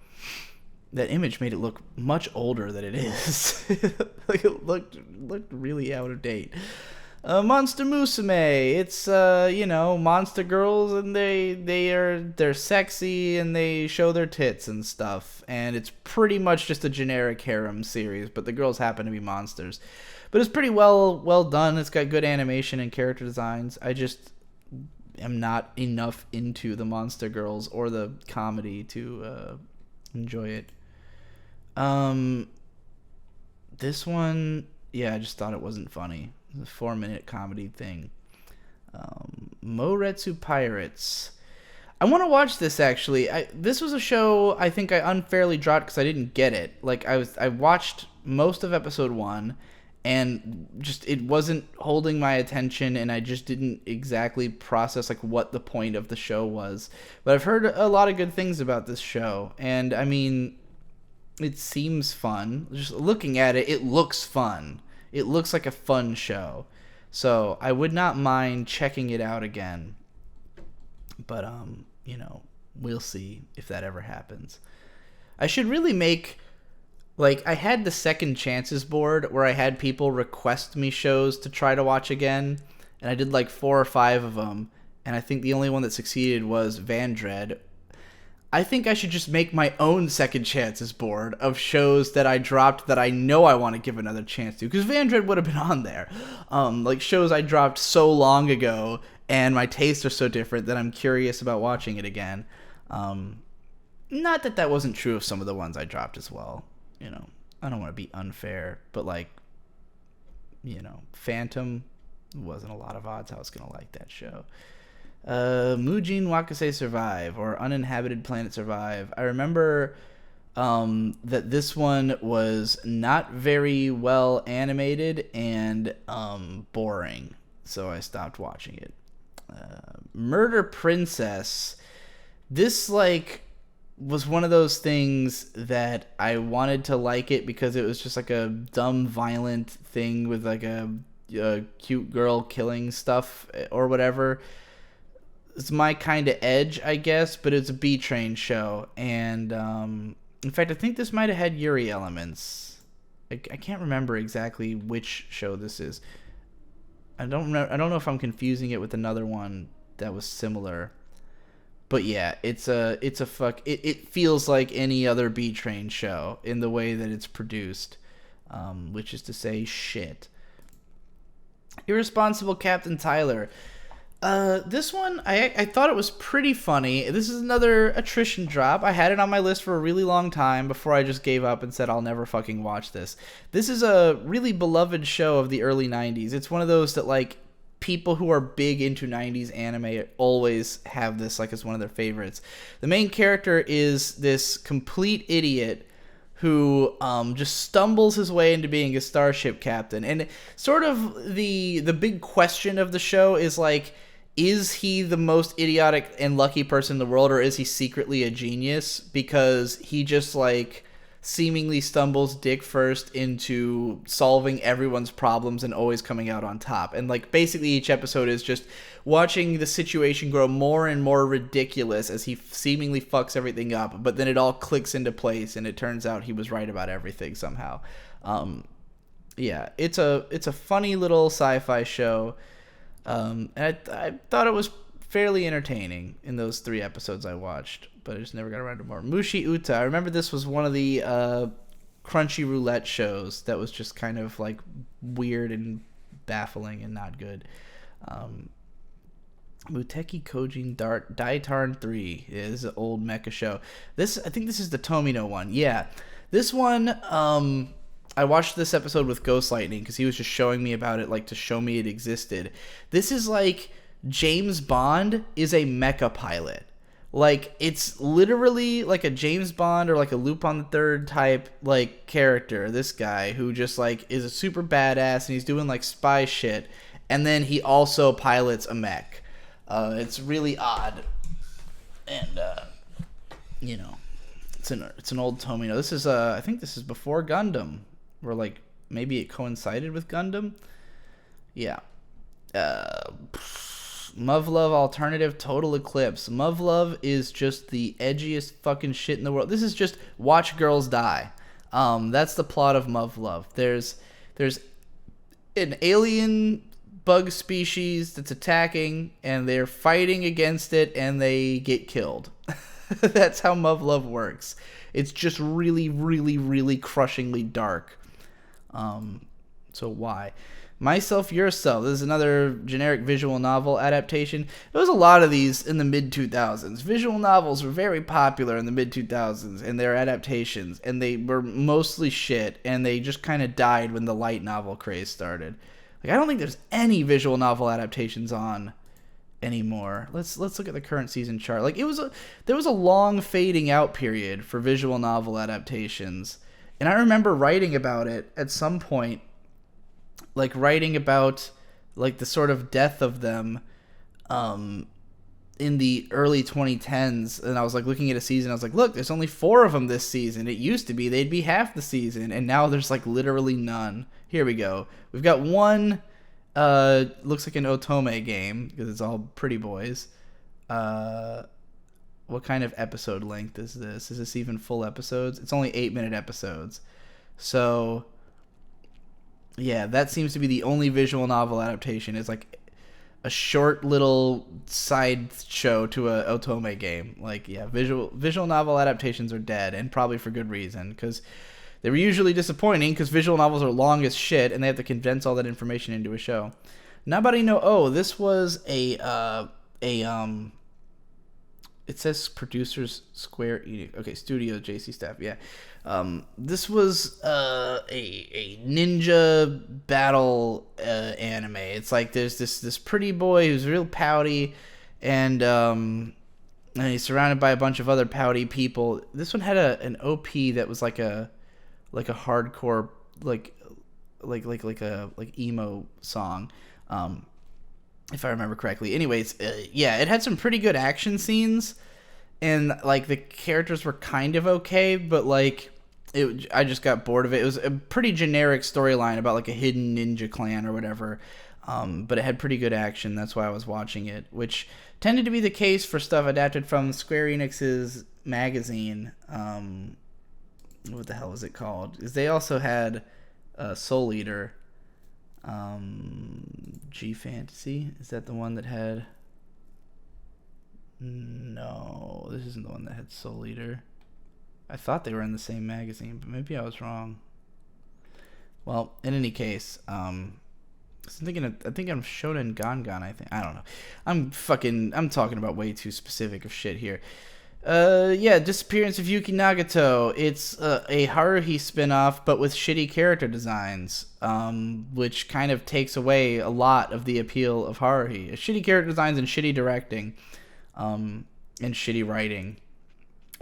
That image made it look much older than it is. It looked really out of date. Monster Musume. It's monster girls, and they're sexy, and they show their tits and stuff, and it's pretty much just a generic harem series, but the girls happen to be monsters. But it's pretty well done. It's got good animation and character designs. I just am not enough into the Monster Girls or the comedy to enjoy it. This one, I just thought it wasn't funny. It was a 4-minute comedy thing. Moeretsu Pirates. I want to watch this, actually. This was a show I think I unfairly dropped because I didn't get it. I watched most of episode 1, and just it wasn't holding my attention, and I just didn't exactly process what the point of the show was. But I've heard a lot of good things about this show, and I mean, it seems fun. Just looking at it, it looks fun. It looks like a fun show. So I would not mind checking it out again. But we'll see if that ever happens. I should really make I had the Second Chances board where I had people request me shows to try to watch again, and I did 4 or 5 of them, and I think the only one that succeeded was Vandred. I think I should just make my own Second Chances board of shows that I dropped that I know I want to give another chance to, because Vandred would have been on there. Shows I dropped so long ago, and my tastes are so different that I'm curious about watching it again. Not that wasn't true of some of the ones I dropped as well. I don't want to be unfair, but Phantom wasn't a lot of odds I was going to like that show. Mujin Wakase Survive, or Uninhabited Planet Survive. I remember that this one was not very well animated and boring, so I stopped watching it. Murder Princess. This was one of those things that I wanted to like it because it was just like a dumb, violent thing with like a cute girl killing stuff or whatever. It's my kind of edge, I guess, but it's a B Train show. And in fact, I think this might have had Yuri elements. I can't remember exactly which show this is. I don't know if I'm confusing it with another one that was similar. But yeah, it feels like any other B Train show in the way that it's produced, which is to say, shit. Irresponsible Captain Tyler. This one, I thought it was pretty funny. This is another attrition drop. I had it on my list for a really long time before I just gave up and said I'll never fucking watch this. This is a really beloved show of the early 90s. It's one of those that, like, people who are big into 90s anime always have this, like, as one of their favorites. The main character is this complete idiot who just stumbles his way into being a starship captain. And sort of the big question of the show is, like, is he the most idiotic and lucky person in the world, or is he secretly a genius? Because he just, like, seemingly stumbles dick first into solving everyone's problems and always coming out on top. And, like, basically each episode is just watching the situation grow more and more ridiculous as he seemingly fucks everything up, but then it all clicks into place and it turns out he was right about everything somehow. Yeah, it's a funny little sci-fi show. And I thought it was fairly entertaining in those 3 episodes I watched, but I just never got around to more. Mushi Uta. I remember this was one of the Crunchy Roulette shows that was just kind of like weird and baffling and not good. Muteki Kojin Daitarn 3 is an old mecha show. I think this is the Tomino one. Yeah. This one, I watched this episode with Ghost Lightning because he was just showing me about it, like, to show me it existed. This is like James Bond is a mecha pilot. Like, it's literally like a James Bond or like a Lupin the Third type, like, character. This guy who just, like, is a super badass and he's doing, like, spy shit. And then he also pilots a mech. It's really odd. And, you know, it's an old Tomino. This is, I think this is before Gundam. Or, like, maybe it coincided with Gundam. Yeah. Muv-Luv Alternative Total Eclipse. Muv-Luv is just the edgiest fucking shit in the world. This is just watch girls die. That's the plot of Muv-Luv. There's an alien bug species that's attacking, and they're fighting against it, and they get killed. That's how Muv-Luv works. It's just really, really, really crushingly dark. So why? Myself, Yourself. This is another generic visual novel adaptation. There was a lot of these in the mid-2000s. Visual novels were very popular in the mid-2000s, and their adaptations, and they were mostly shit, and they just kind of died when the light novel craze started. Like, I don't think there's any visual novel adaptations on anymore. Let's look at the current season chart. Like, there was a long fading out period for visual novel adaptations. And I remember writing about it at some point, like writing about like the sort of death of them in the early 2010s. And I was like looking at a season. I was like, look, there's only 4 of them this season. It used to be they'd be half the season. And now there's like literally none. Here we go. We've got one, looks like an Otome game because it's all pretty boys. What kind of episode length is this? Is this even full episodes? It's only 8-minute episodes. So, yeah, that seems to be the only visual novel adaptation. It's like a short little side show to a Otome game. Like, yeah, visual novel adaptations are dead, and probably for good reason, because they were usually disappointing, because visual novels are long as shit, and they have to condense all that information into a show. Nobody know. Oh, this was it says producers Square Enix. Okay, Studio JC staff. Yeah, this was a ninja battle anime. It's like there's this pretty boy who's real pouty, and he's surrounded by a bunch of other pouty people. This one had an OP that was like a hardcore like emo song. If I remember correctly. Anyways, yeah, it had some pretty good action scenes, and like the characters were kind of okay, but like I just got bored of it. It was a pretty generic storyline about like a hidden ninja clan or whatever, but it had pretty good action. That's why I was watching it, which tended to be the case for stuff adapted from Square Enix's magazine. What the hell was it called? Because they also had Soul Eater. G Fantasy, is that the one that had? No, this isn't the one that had Soul Eater. I thought they were in the same magazine, but maybe I was wrong. Well, in any case, I think I'm Shonen Gangan, I don't know. I'm talking about way too specific of shit here. Disappearance of Yuki Nagato. It's a Haruhi spinoff, but with shitty character designs, which kind of takes away a lot of the appeal of Haruhi. Shitty character designs and shitty directing, and shitty writing.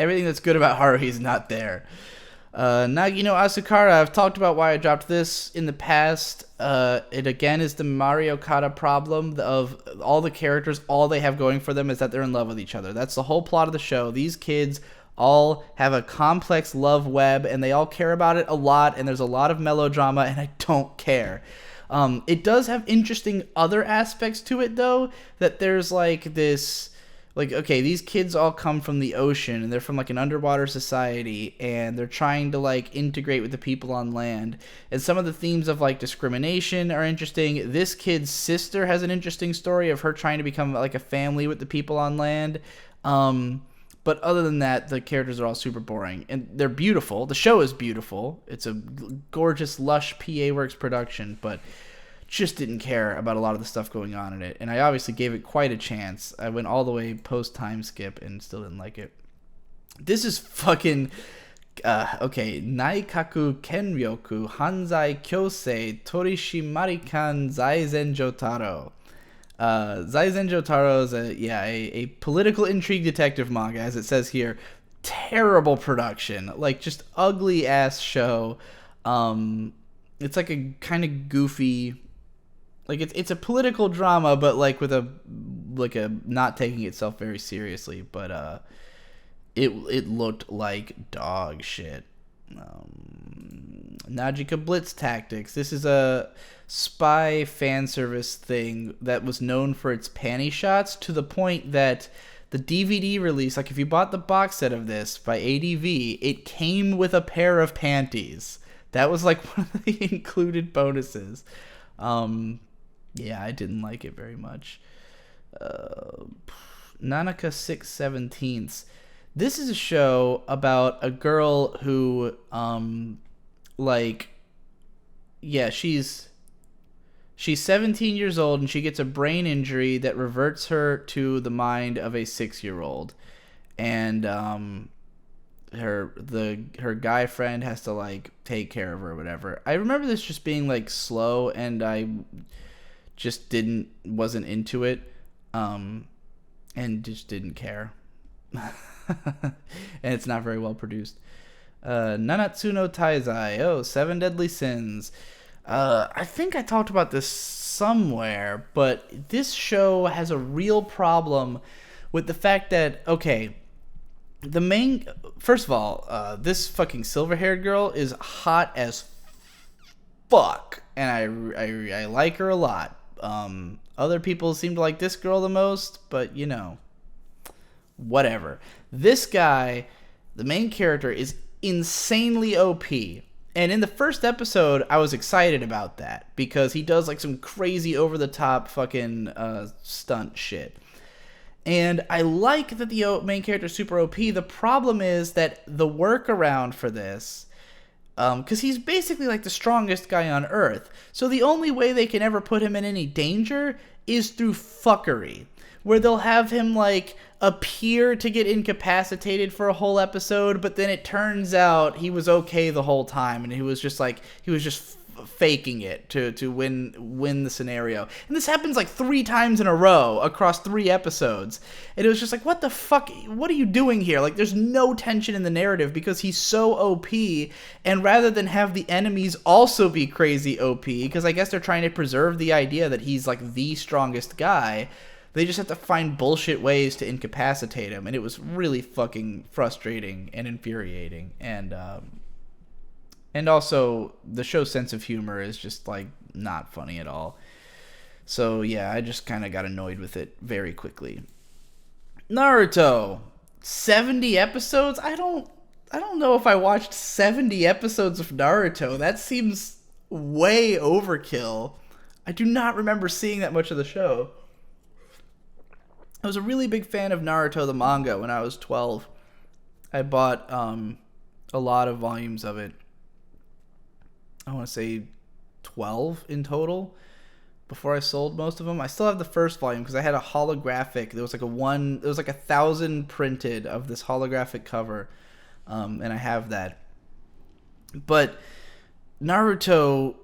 Everything that's good about Haruhi is not there. Nagi no Asukara, I've talked about why I dropped this in the past. It again is the Mario Kata problem of all the characters, all they have going for them is that they're in love with each other. That's the whole plot of the show. These kids all have a complex love web, and they all care about it a lot, and there's a lot of melodrama, and I don't care. It does have interesting other aspects to it, though, that there's like this... Like, okay, these kids all come from the ocean, and they're from, like, an underwater society, and they're trying to, like, integrate with the people on land. And some of the themes of, like, discrimination are interesting. This kid's sister has an interesting story of her trying to become, like, a family with the people on land. But other than that, the characters are all super boring. And they're beautiful. The show is beautiful. It's a gorgeous, lush PA Works production, but... just didn't care about a lot of the stuff going on in it. And I obviously gave it quite a chance. I went all the way post-time skip and still didn't like it. This is fucking... okay. Naikaku Kenryoku Hanzai Kyosei Torishimarikan Zaizen Jotaro. Zaizen Jotaro is a political intrigue detective manga, as it says here. Terrible production. Like, just ugly-ass show. It's like a kind of goofy... Like, it's a political drama, but, like, with a not taking itself very seriously. But, it looked like dog shit. Nagica Blitz Tactics. This is a spy fan service thing that was known for its panty shots, to the point that the DVD release, like, if you bought the box set of this by ADV, it came with a pair of panties. That was, like, one of the included bonuses. Yeah, I didn't like it very much. Nanaka 6/17. This is a show about a girl who, she's 17 years old, and she gets a brain injury that reverts her to the mind of a 6-year-old. And, her guy friend has to, like, take care of her or whatever. I remember this just being, like, slow, and I just wasn't into it, and just didn't care. And it's not very well produced. Nanatsu no Taizai, 7 Deadly Sins. I think I talked about this somewhere, but this show has a real problem with the fact that, okay, first of all, this fucking silver-haired girl is hot as fuck, and I like her a lot. Other people seem to like this girl the most, but you know, whatever. This guy, the main character, is insanely OP. And in the first episode, I was excited about that because he does like some crazy over-the-top fucking stunt shit. And I like that the main character is super OP. The problem is that the workaround for this, because he's basically like the strongest guy on Earth. So the only way they can ever put him in any danger is through fuckery, where they'll have him like appear to get incapacitated for a whole episode, but then it turns out he was okay the whole time, and he was just faking it to win the scenario. And this happens like 3 times in a row across 3 episodes. And it was just like, what the fuck? What are you doing here? Like, there's no tension in the narrative because he's so OP. And rather than have the enemies also be crazy OP, because I guess they're trying to preserve the idea that he's like the strongest guy, they just have to find bullshit ways to incapacitate him, and it was really fucking frustrating and infuriating. And also, the show's sense of humor is just, like, not funny at all. So, yeah, I just kind of got annoyed with it very quickly. Naruto. 70 episodes? I don't know if I watched 70 episodes of Naruto. That seems way overkill. I do not remember seeing that much of the show. I was a really big fan of Naruto the manga when I was 12. I bought a lot of volumes of it. I want to say 12 in total before I sold most of them. I still have the first volume because I had a holographic. There was like 1,000 printed of this holographic cover, and I have that. But Naruto,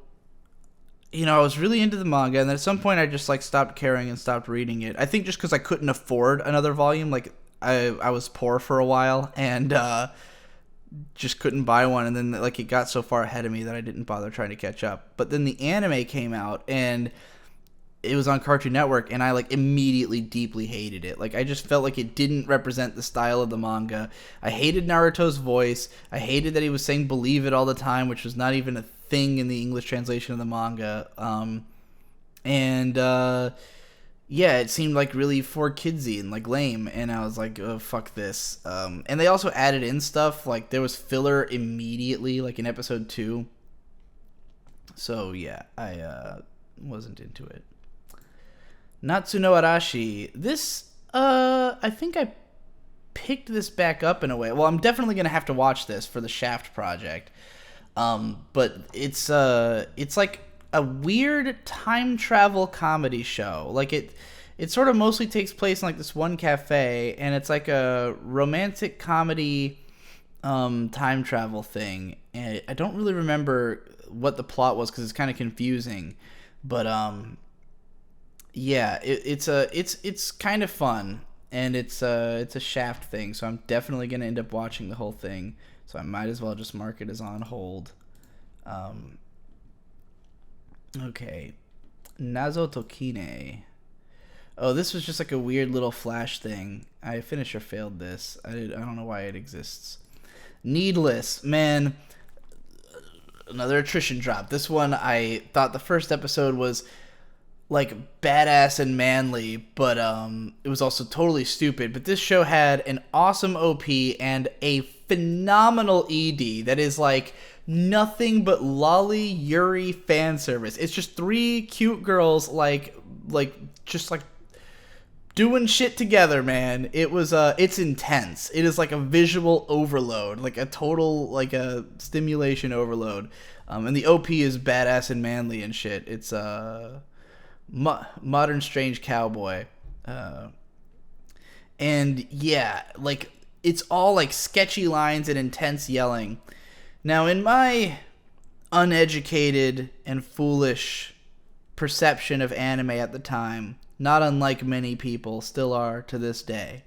you know, I was really into the manga, and then at some point I just like stopped caring and stopped reading it. I think just because I couldn't afford another volume. Like I was poor for a while, and just couldn't buy one, and then like it got so far ahead of me that I didn't bother trying to catch up. But then the anime came out, and it was on Cartoon Network, and I like immediately deeply hated it. Like I just felt like it didn't represent the style of the manga. I hated Naruto's voice. I hated that he was saying "believe it" all the time, which was not even a thing in the English translation of the manga. Yeah, it seemed like really for kidsy and like lame, and I was like, oh, fuck this. And they also added in stuff, like there was filler immediately, like in episode 2. So yeah, I wasn't into it. Natsu no Arashi. This, I think I picked this back up in a way. Well, I'm definitely going to have to watch this for the Shaft project. But it's like a weird time travel comedy show. Like it sort of mostly takes place in like this one cafe, and it's like a romantic comedy time travel thing. And I don't really remember what the plot was because it's kind of confusing. But yeah, it's kind of fun, and it's a Shaft thing, so I'm definitely gonna end up watching the whole thing. So I might as well just mark it as on hold. Okay. Nazo Tokine. Oh, this was just like a weird little flash thing. I finished or failed this. I don't know why it exists. Needless. Man, another attrition drop. This one, I thought the first episode was like badass and manly, but it was also totally stupid. But this show had an awesome OP and a phenomenal ED that is like nothing but lolly Yuri fan service. It's just 3 cute girls like just like doing shit together, man. It was it's intense. It is like a visual overload, like a total like a stimulation overload. And the OP is badass and manly and shit. It's Modern Strange Cowboy. And yeah, like it's all like sketchy lines and intense yelling. Now, in my uneducated and foolish perception of anime at the time, not unlike many people still are to this day,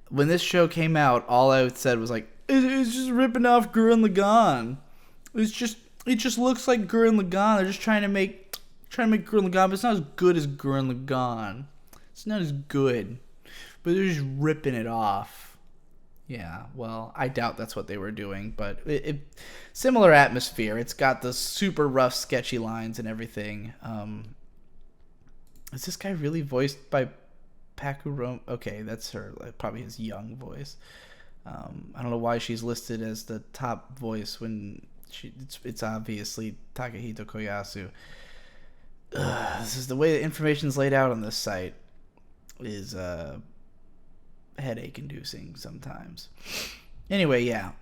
when this show came out, all I said was like, it's just ripping off Gurren Lagann. It just looks like Gurren Lagann. They're just trying to make Gurren Lagann, but it's not as good as Gurren Lagann. It's not as good, but they're just ripping it off. Yeah, well, I doubt that's what they were doing, but it similar atmosphere. It's got the super rough, sketchy lines and everything. Is this guy really voiced by Paku? Okay, that's her, probably his young voice. I don't know why she's listed as the top voice when it's obviously Takahito Koyasu. This is the way the information's laid out on this site is headache inducing sometimes. Anyway, yeah,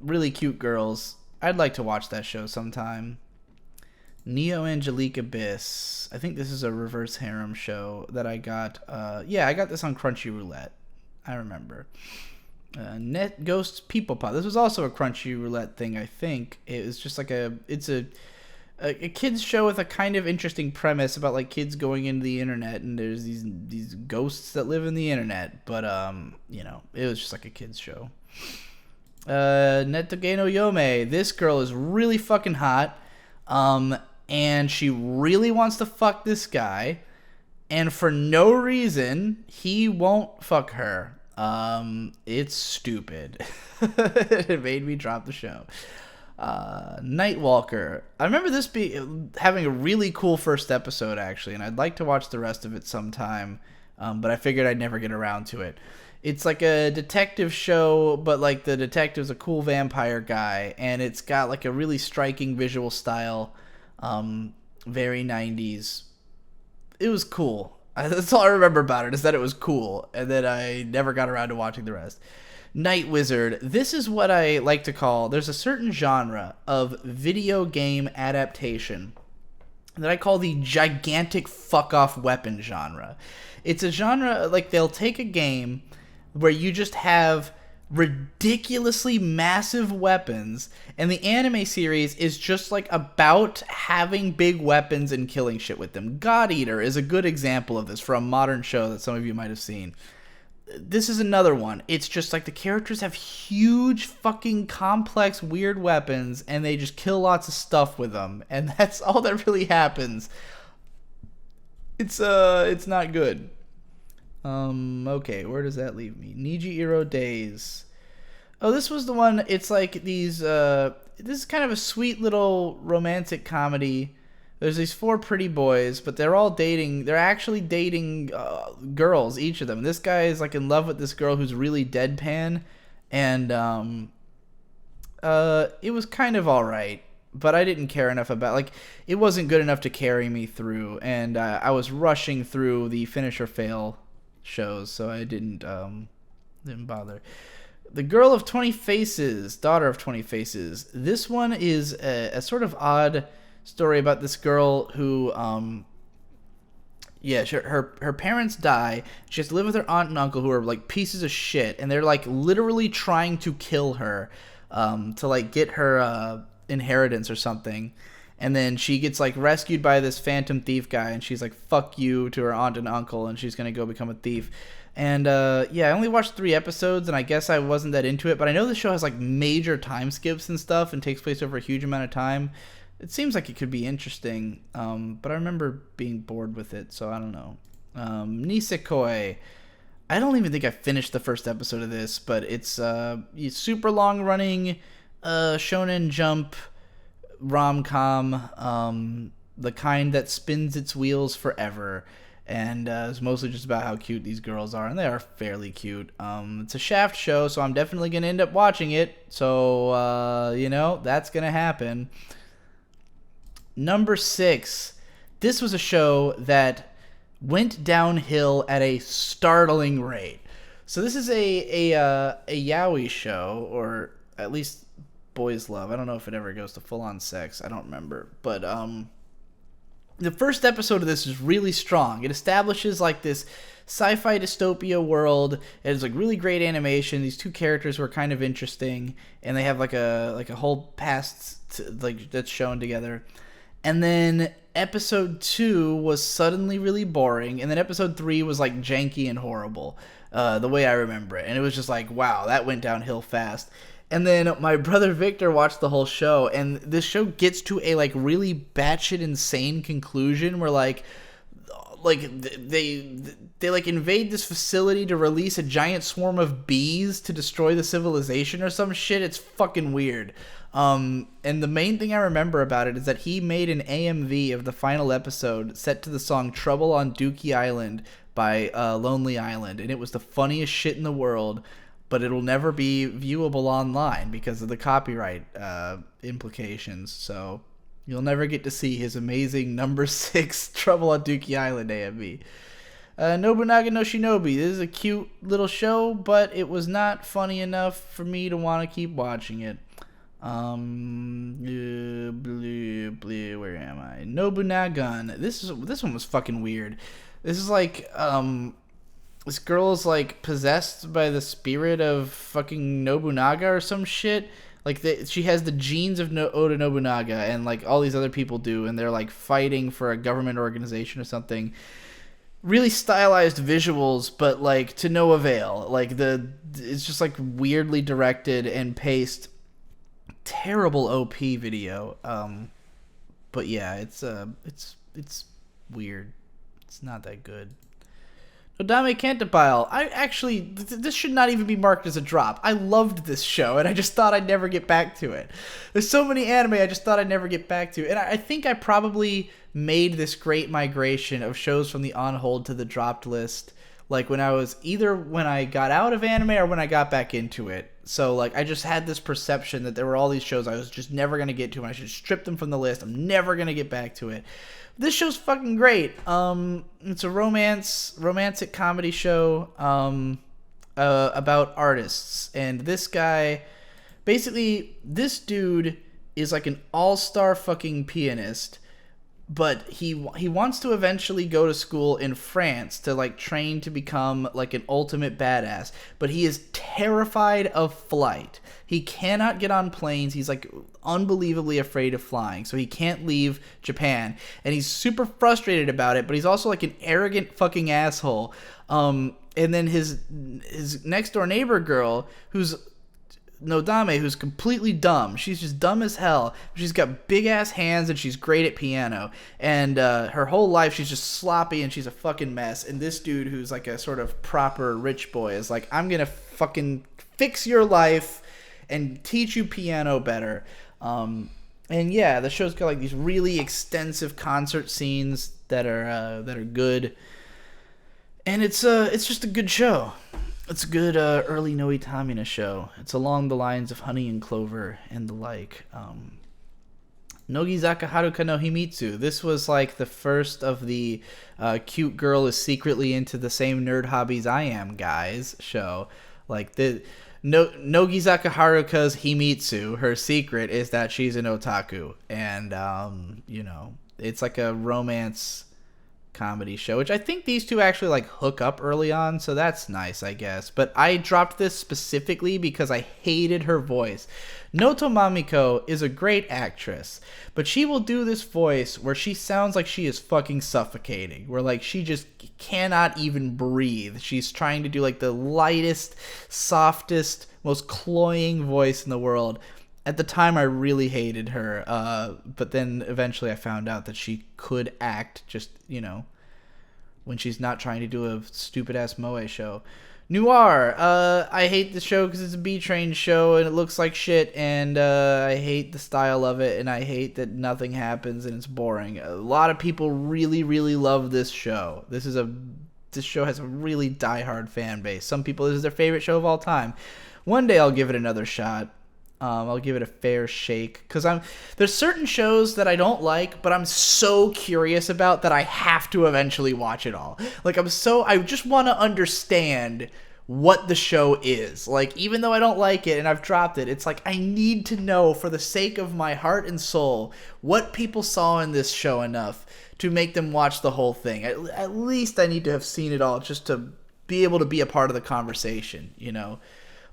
really cute girls. I'd like to watch that show sometime. Neo Angelique Abyss. I think this is a reverse harem show that I got. Yeah, I got this on Crunchy Roulette. I remember. Net Ghosts People Pop. This was also a Crunchy Roulette thing, I think. It was just like it's a kids show with a kind of interesting premise about like kids going into the internet, and there's these ghosts that live in the internet. But you know, it was just like a kids show. Nettoge no Yome. This girl is really fucking hot. And she really wants to fuck this guy. and for no reason, he won't fuck her. It's stupid. It made me drop the show. Nightwalker. I remember this having a really cool first episode, actually, and I'd like to watch the rest of it sometime, but I figured I'd never get around to it. It's like a detective show, but like the detective's a cool vampire guy, and it's got like a really striking visual style, very 90s. It was cool. That's all I remember about it, is that it was cool, and then I never got around to watching the rest. Night Wizard. This is what I like to call, there's a certain genre of video game adaptation that I call the gigantic fuck-off weapon genre. It's a genre, like, they'll take a game where you just have ridiculously massive weapons, and the anime series is just like about having big weapons and killing shit with them. God Eater is a good example of this, for a modern show that some of you might have seen. This is another one. It's just like the characters have huge fucking complex weird weapons, and they just kill lots of stuff with them, and that's all that really happens. It's not good. Okay, where does that leave me? Nijiro Days. Oh, this was the one. It's like these, this is kind of a sweet little romantic comedy. There's these 4 pretty boys, but they're all dating. They're actually dating girls, each of them. This guy is like in love with this girl who's really deadpan, and it was kind of all right, but I didn't care enough about, like, it wasn't good enough to carry me through, and I was rushing through the finish or fail shows, so I didn't bother. The Girl of 20 Faces, Daughter of 20 Faces. This one is a sort of odd story about this girl who, her parents die. She has to live with her aunt and uncle, who are like pieces of shit, and they're like literally trying to kill her, to like get her inheritance or something. And then she gets like rescued by this phantom thief guy, and she's like, fuck you to her aunt and uncle, and she's gonna go become a thief. And I only watched 3 episodes, and I guess I wasn't that into it, but I know the show has like major time skips and stuff and takes place over a huge amount of time. It seems like it could be interesting, but I remember being bored with it, so I don't know. Nisikoi. I don't even think I finished the first episode of this, but it's super long-running Shonen Jump rom-com, the kind that spins its wheels forever, and it's mostly just about how cute these girls are, and they are fairly cute. It's a Shaft show, so I'm definitely going to end up watching it, so, that's going to happen. Number 6. This was a show that went downhill at a startling rate. So this is a yaoi show, or at least boys love. I don't know if it ever goes to full-on sex. I don't remember. But the first episode of this is really strong. It establishes like this sci-fi dystopia world. It has like really great animation. These 2 characters who are kind of interesting, and they have like a whole past that's shown together. And then episode 2 was suddenly really boring, and then episode 3 was like janky and horrible, the way I remember it. And it was just like, wow, that went downhill fast. And then my brother Victor watched the whole show, and this show gets to a like really batshit insane conclusion where like they like invade this facility to release a giant swarm of bees to destroy the civilization or some shit. It's fucking weird. And the main thing I remember about it is that he made an AMV of the final episode set to the song Trouble on Dookie Island by Lonely Island, and it was the funniest shit in the world, but it'll never be viewable online because of the copyright implications, so you'll never get to see his amazing number 6 Trouble on Dookie Island AMV. Nobunaga no Shinobi. This is a cute little show, but it was not funny enough for me to want to keep watching it. Where am I? Nobunagun. This one was fucking weird. This is like this girl is like possessed by the spirit of fucking Nobunaga or some shit. Like she has the genes of Oda Nobunaga, and like all these other people do, and they're like fighting for a government organization or something. Really stylized visuals, but like to no avail. Like it's just like weirdly directed and paced. Terrible OP video. But yeah, it's weird. It's not that good. Nodame Cantabile. I actually, this should not even be marked as a drop. I loved this show, and I just thought I'd never get back to it. There's so many anime I just thought I'd never get back to. And I think I probably made this great migration of shows from the on hold to the dropped list, like when I got out of anime or when I got back into it. So, like, I just had this perception that there were all these shows I was just never going to get to, and I should strip them from the list. I'm never going to get back to it. This show's fucking great. It's a romantic comedy show about artists. And this guy, basically, this dude is like an all-star fucking pianist, but he wants to eventually go to school in France to like train to become like an ultimate badass, but he is terrified of flight. He cannot get on planes. He's like unbelievably afraid of flying, so he can't leave Japan, and he's super frustrated about it, but he's also like an arrogant fucking asshole. And then his next door neighbor girl, who's Nodame, who's completely dumb. She's just dumb as hell. She's got big ass hands and she's great at piano. And her whole life she's just sloppy and she's a fucking mess. And this dude, who's like a sort of proper rich boy, is like, I'm gonna fucking fix your life and teach you piano better. And yeah, the show's got like these really extensive concert scenes that are good. And it's just a good show. It's a good early Noe Tamina show. It's along the lines of Honey and Clover and the like. Nogizaka Haruka no Himitsu. This was like the first of the cute girl is secretly into the same nerd hobbies I am, guys show. Like the Nogizaka Haruka's Himitsu, her secret is that she's an otaku. And, it's like a romance comedy show, which I think these two actually like hook up early on, so that's nice, I guess. But I dropped this specifically because I hated her voice. Noto Mamiko is a great actress, but she will do this voice where she sounds like she is fucking suffocating, where like she just cannot even breathe. She's trying to do like the lightest, softest, most cloying voice in the world. At the time, I really hated her, but then eventually I found out that she could act just, when she's not trying to do a stupid-ass moe show. Noir, I hate the show because it's a B-Train show and it looks like shit, and I hate the style of it, and I hate that nothing happens and it's boring. A lot of people really, really love this show. This show has a really diehard fan base. Some people, this is their favorite show of all time. One day I'll give it another shot. I'll give it a fair shake, because there's certain shows that I don't like, but I'm so curious about that I have to eventually watch it all. Like, I just want to understand what the show is. Like, even though I don't like it and I've dropped it, it's like I need to know, for the sake of my heart and soul, what people saw in this show enough to make them watch the whole thing. At least I need to have seen it all just to be able to be a part of the conversation,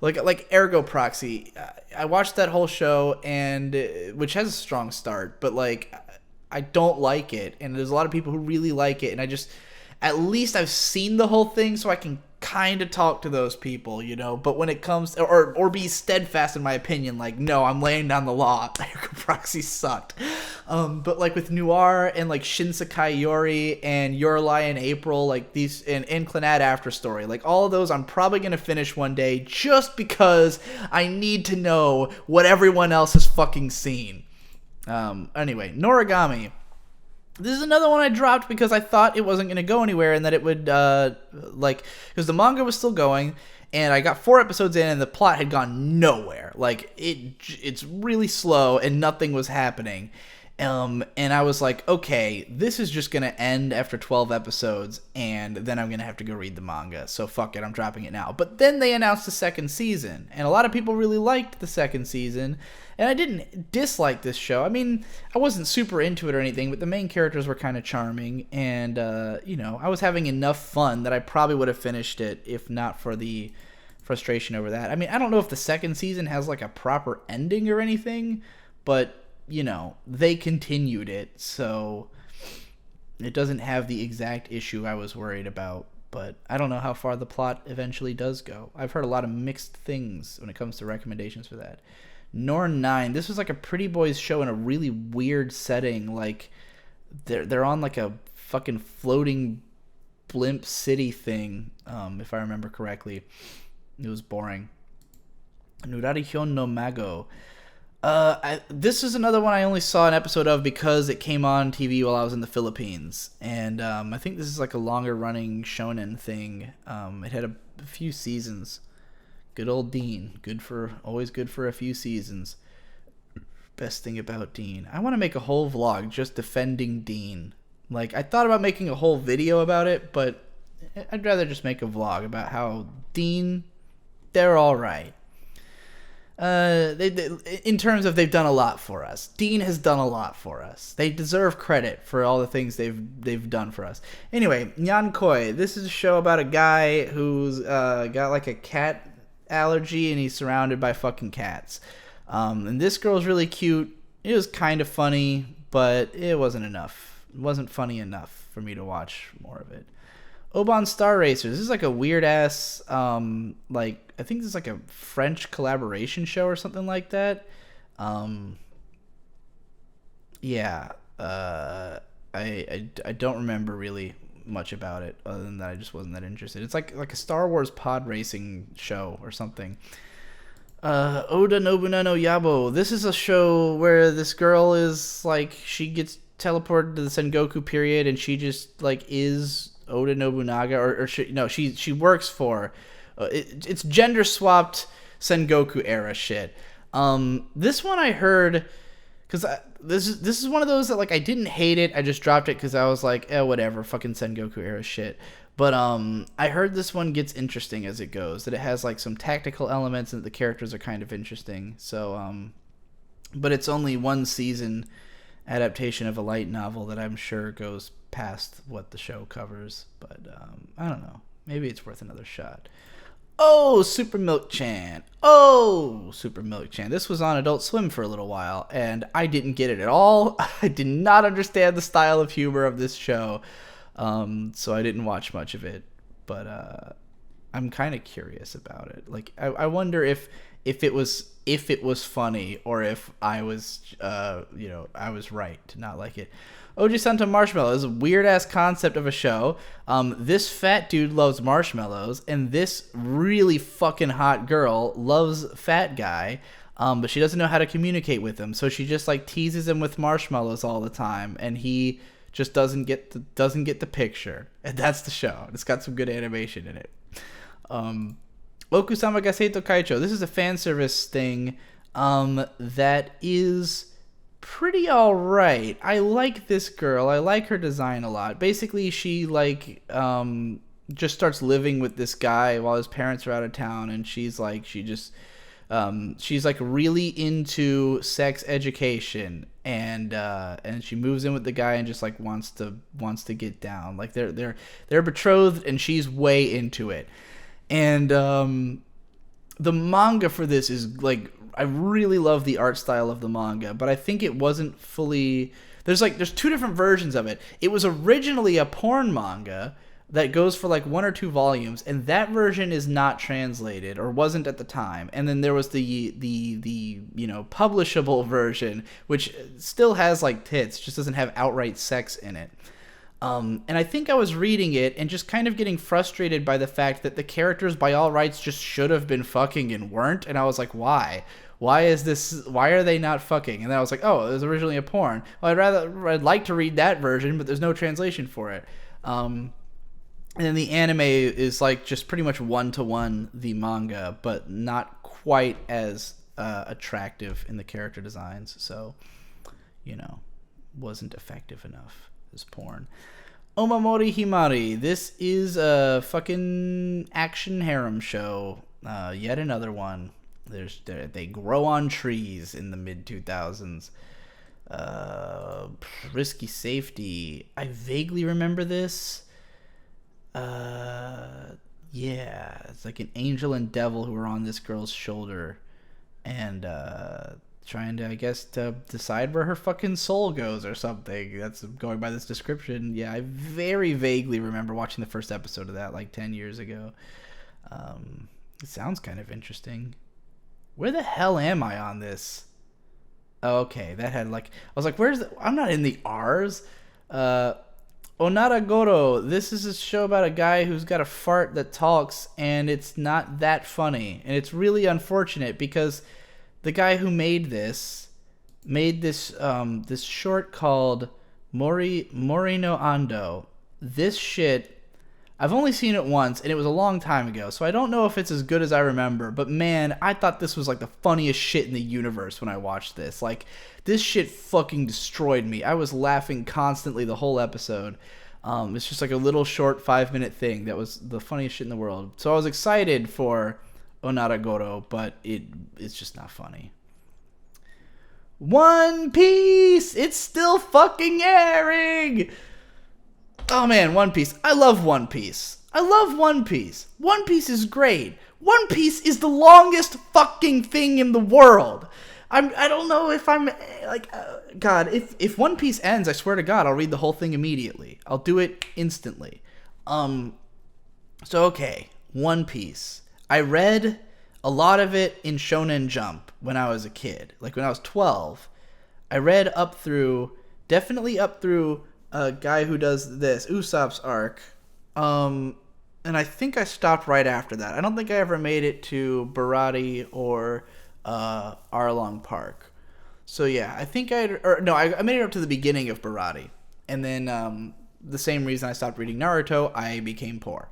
Like Ergo Proxy, I watched that whole show, and which has a strong start, but like I don't like it, and there's a lot of people who really like it, and at least I've seen the whole thing, so I can kind of talk to those people, But when it comes, or be steadfast in my opinion, like, no, I'm laying down the law. Ergo Proxy sucked. But like with Noir and like Shinsekai Yori and Yorelai in April, like these, and Inclinat After Story, like all of those I'm probably going to finish one day just because I need to know what everyone else has fucking seen. Anyway, Noragami. This is another one I dropped because I thought it wasn't going to go anywhere, and that it would, because the manga was still going, and I got 4 episodes in, and the plot had gone nowhere. Like, it's really slow, and nothing was happening. And I was like, okay, this is just going to end after 12 episodes, and then I'm going to have to go read the manga. So fuck it, I'm dropping it now. But then they announced the second season, and a lot of people really liked the second season, and I didn't dislike this show. I mean, I wasn't super into it or anything, but the main characters were kind of charming, and, I was having enough fun that I probably would have finished it if not for the frustration over that. I mean, I don't know if the second season has, like, a proper ending or anything, but they continued it, so it doesn't have the exact issue I was worried about, but I don't know how far the plot eventually does go. I've heard a lot of mixed things when it comes to recommendations for that. Norn 9, this was like a pretty boys show in a really weird setting, like they're on like a fucking floating blimp city thing, if I remember correctly. It was boring. Nurarihyon no Mago. This is another one I only saw an episode of because it came on TV while I was in the Philippines. And I think this is like a longer running shonen thing. It had a few seasons. Good old Dean. Always good for a few seasons. Best thing about Dean. I want to make a whole vlog just defending Dean. Like, I thought about making a whole video about it, but I'd rather just make a vlog about how Dean, they're all right. In terms of they've done a lot for us. Dean has done a lot for us. They deserve credit for all the things they've done for us. Anyway, Nyan Koi. This is a show about a guy who's got like a cat allergy and he's surrounded by fucking cats. And this girl's really cute. It was kind of funny, but it wasn't enough. It wasn't funny enough for me to watch more of it. Oban Star Racers. This is like a weird ass, like, I think this is like a French collaboration show or something like that. Yeah. I don't remember really much about it other than that I just wasn't that interested. It's like a Star Wars pod racing show or something. Oda Nobunaga no Yabo. This is a show where this girl is like, she gets teleported to the Sengoku period and she just like is Oda Nobunaga or she works for it's gender swapped Sengoku era shit. This one I heard because this is one of those that like I didn't hate it, I just dropped it because I was like, whatever, fucking Sengoku era shit. But I heard this one gets interesting as it goes, that it has like some tactical elements and that the characters are kind of interesting. So but it's only one season adaptation of a light novel that I'm sure goes past what the show covers, but I don't know, maybe it's worth another shot. Super Milk Chan. This was on Adult Swim for a little while and I didn't get it at all. I did not understand the style of humor of this show, so I didn't watch much of it, but I'm kind of curious about it. Like I wonder if it was funny or if I was I was right to not like it. Oji Santa Marshmallow is a weird ass concept of a show. This fat dude loves marshmallows and this really fucking hot girl loves fat guy, but she doesn't know how to communicate with him, so she just like teases him with marshmallows all the time and he just doesn't get the picture. And that's the show. It's got some good animation in it. Okusama Gaseto Kaicho. This is a fan service thing that is pretty alright. I like this girl. I like her design a lot. Basically, she like just starts living with this guy while his parents are out of town, and she's like she's like really into sex education, and she moves in with the guy and just like wants to get down. Like they're betrothed and she's way into it. And the manga for this is like, I really love the art style of the manga, but I think it wasn't fully, there's two different versions of it. It was originally a porn manga that goes for like 1 or 2 volumes, and that version is not translated or wasn't at the time. And then there was the publishable version, which still has like tits, just doesn't have outright sex in it. And I think I was reading it and just kind of getting frustrated by the fact that the characters by all rights just should have been fucking and weren't. And I was like, why? Why are they not fucking? And then I was like, oh, it was originally a porn. Well, I'd like to read that version, but there's no translation for it. And then the anime is like just pretty much 1-to-1 the manga, but not quite as attractive in the character designs. So, wasn't effective enough as porn. Omamori Himari. This is a fucking action harem show. Yet another one. They grow on trees in the mid-2000s. Risky Safety. I vaguely remember this. Yeah, it's like an angel and devil who are on this girl's shoulder and trying to, I guess, to decide where her fucking soul goes or something. That's going by this description. Yeah, I very vaguely remember watching the first episode of that like 10 years ago. It sounds kind of interesting. Where the hell am I on this? Oh, okay, that had like, I was like, I'm not in the R's. Onaragoro, this is a show about a guy who's got a fart that talks, and it's not that funny. And it's really unfortunate because the guy who made this this short called Mori no Ando. This shit, I've only seen it once, and it was a long time ago, so I don't know if it's as good as I remember, but man, I thought this was like the funniest shit in the universe when I watched this. Like, this shit fucking destroyed me. I was laughing constantly the whole episode. It's just like a little short 5-minute thing that was the funniest shit in the world. So I was excited for Onaragoro, but it's just not funny. One Piece! It's still fucking airing! Oh man, One Piece. I love One Piece. I love One Piece. One Piece is great. One Piece is the longest fucking thing in the world. I don't know if I'm like God, if One Piece ends, I swear to God, I'll read the whole thing immediately. I'll do it instantly. So okay, One Piece. I read a lot of it in Shonen Jump when I was a kid. Like when I was 12, I read definitely up through a guy who does this, Usopp's arc. And I think I stopped right after that. I don't think I ever made it to Barati or Arlong Park. So yeah, I think I made it up to the beginning of Barati. And then the same reason I stopped reading Naruto, I became poor.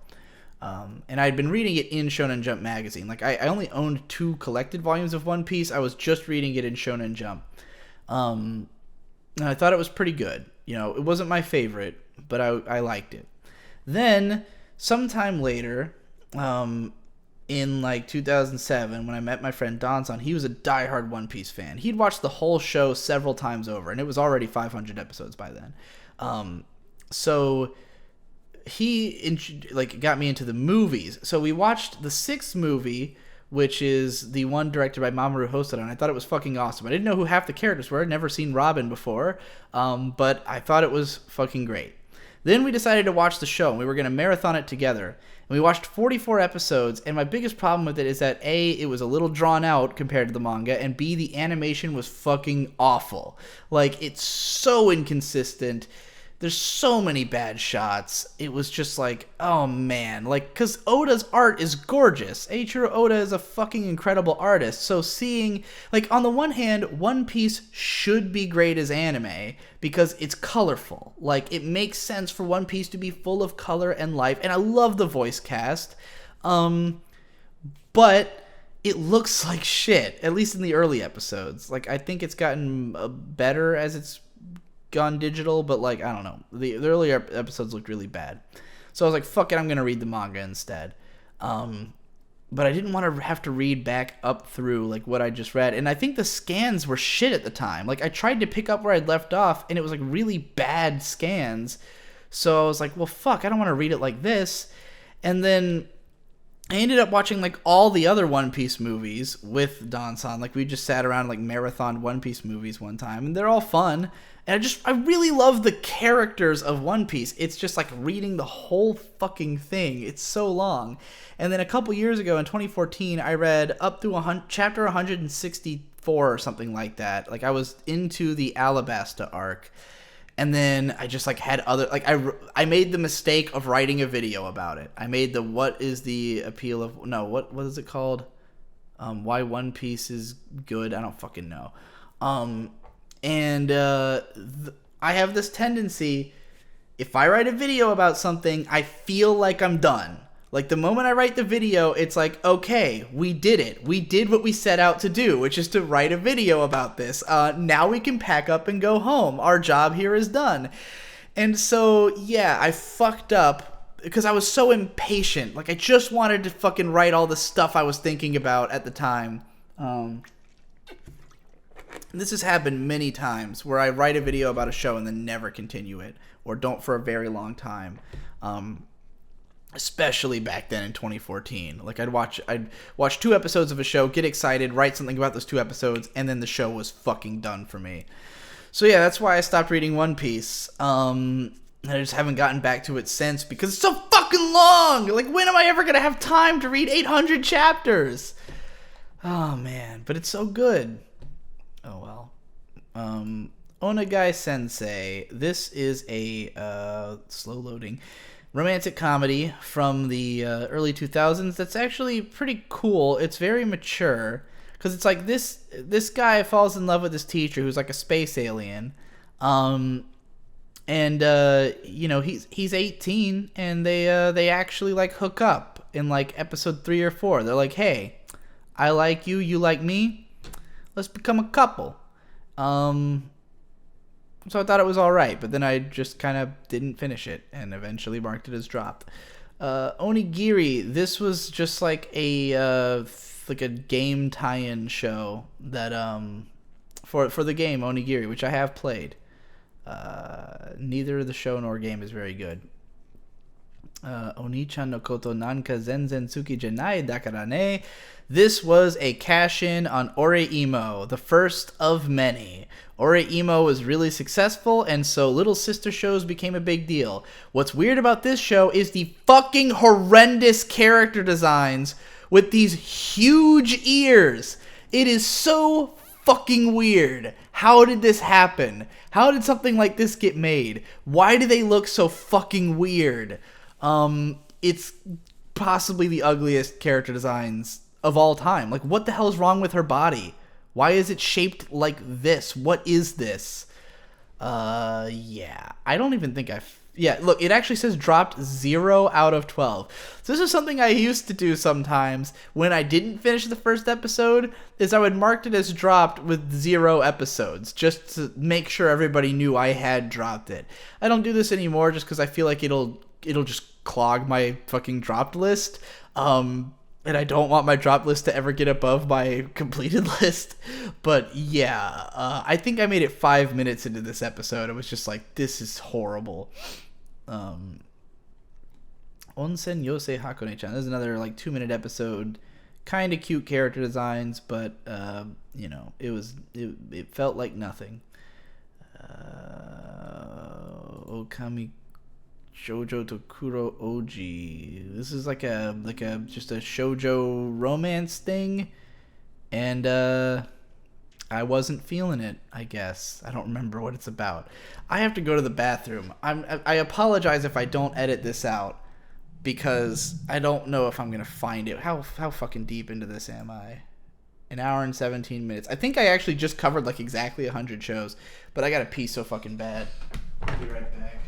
And I'd been reading it in Shonen Jump magazine. Like I only owned 2 collected volumes of One Piece. I was just reading it in Shonen Jump. And I thought it was pretty good. You know, it wasn't my favorite, but I liked it. Then, sometime later, in like 2007, when I met my friend Donson, he was a diehard One Piece fan. He'd watched the whole show several times over, and it was already 500 episodes by then. So he got me into the movies. So we watched the 6th movie, which is the one directed by Mamoru Hosoda, and I thought it was fucking awesome. I didn't know who half the characters were. I'd never seen Robin before, but I thought it was fucking great. Then we decided to watch the show, and we were going to marathon it together. And we watched 44 episodes, and my biggest problem with it is that A, it was a little drawn out compared to the manga, and B, the animation was fucking awful. Like, it's so inconsistent. There's so many bad shots. It was just like, oh man. Like, because Oda's art is gorgeous. Eiichiro Oda is a fucking incredible artist. So seeing, like, on the one hand, One Piece should be great as anime because it's colorful. Like, it makes sense for One Piece to be full of color and life. And I love the voice cast. But it looks like shit, at least in the early episodes. Like, I think it's gotten better as it's gone digital, but like, I don't know, the earlier episodes looked really bad, so I was like, fuck it, I'm gonna read the manga instead. But I didn't want to have to read back up through like what I just read, and I think the scans were shit at the time. Like, I tried to pick up where I'd left off, and it was like really bad scans, so I was like, well fuck, I don't want to read it like this. And then I ended up watching like all the other One Piece movies with Don-san. Like, we just sat around like marathon One Piece movies one time, and they're all fun. And I really love the characters of One Piece. It's just like reading the whole fucking thing. It's so long. And then a couple years ago in 2014, I read up through chapter 164 or something like that. Like, I was into the Alabasta arc. And then I just like had other, like, I made the mistake of writing a video about it. I made what is the appeal of, no, what is it called? Why One Piece is good? I don't fucking know. I have this tendency, if I write a video about something, I feel like I'm done. Like, the moment I write the video, it's like, okay, we did it. We did what we set out to do, which is to write a video about this. Now we can pack up and go home. Our job here is done. And so, yeah, I fucked up because I was so impatient. Like, I just wanted to fucking write all the stuff I was thinking about at the time. This has happened many times where I write a video about a show and then never continue it, or don't for a very long time. Especially back then in 2014. Like, I'd watch 2 episodes of a show, get excited, write something about those 2 episodes, and then the show was fucking done for me. So yeah, that's why I stopped reading One Piece. I just haven't gotten back to it since because it's so fucking long! Like, when am I ever gonna have time to read 800 chapters? Oh man, but it's so good. Oh well. Onogai Sensei. This is a slow loading romantic comedy from the early 2000s that's actually pretty cool. It's very mature because it's like this guy falls in love with this teacher who's like a space alien. And he's 18 and they actually like hook up in like episode 3 or 4. They're like, "Hey, I like you, you like me. Let's become a couple." So I thought it was all right, but then I just kind of didn't finish it and eventually marked it as dropped. Onigiri, this was just like a game tie-in show that for the game Onigiri, which I have played. Neither the show nor game is very good. Oni-chan no koto nanka zenzen tsuki janai dakara ne. This was a cash-in on Oreimo, the first of many. Oreimo was really successful, and so little sister shows became a big deal. What's weird about this show is the fucking horrendous character designs with these huge ears. It is so fucking weird. How did this happen? How did something like this get made? Why do they look so fucking weird? It's possibly the ugliest character designs of all time. Like, what the hell is wrong with her body? Why is it shaped like this? What is this? Yeah. I don't even think yeah, look, it actually says dropped 0 out of 12. So this is something I used to do sometimes when I didn't finish the first episode, is I would mark it as dropped with 0 episodes, just to make sure everybody knew I had dropped it. I don't do this anymore just because I feel like it'll just clog my fucking dropped list. And I don't want my drop list to ever get above my completed list. But yeah, I think I made it 5 minutes into this episode. I was just like, this is horrible. Onsen Yosei Hakone-chan. This is another like 2-minute episode. Kind of cute character designs, but it felt like nothing. Okami Shoujo Tokuro Oji. This is like a just a shoujo romance thing, and I wasn't feeling it. I guess I don't remember what it's about. I have to go to the bathroom. I apologize if I don't edit this out because I don't know if I'm gonna find it. How fucking deep into this am I? An hour and 17 minutes. I think I actually just covered like exactly 100 shows, but I gotta pee so fucking bad. I'll be right back.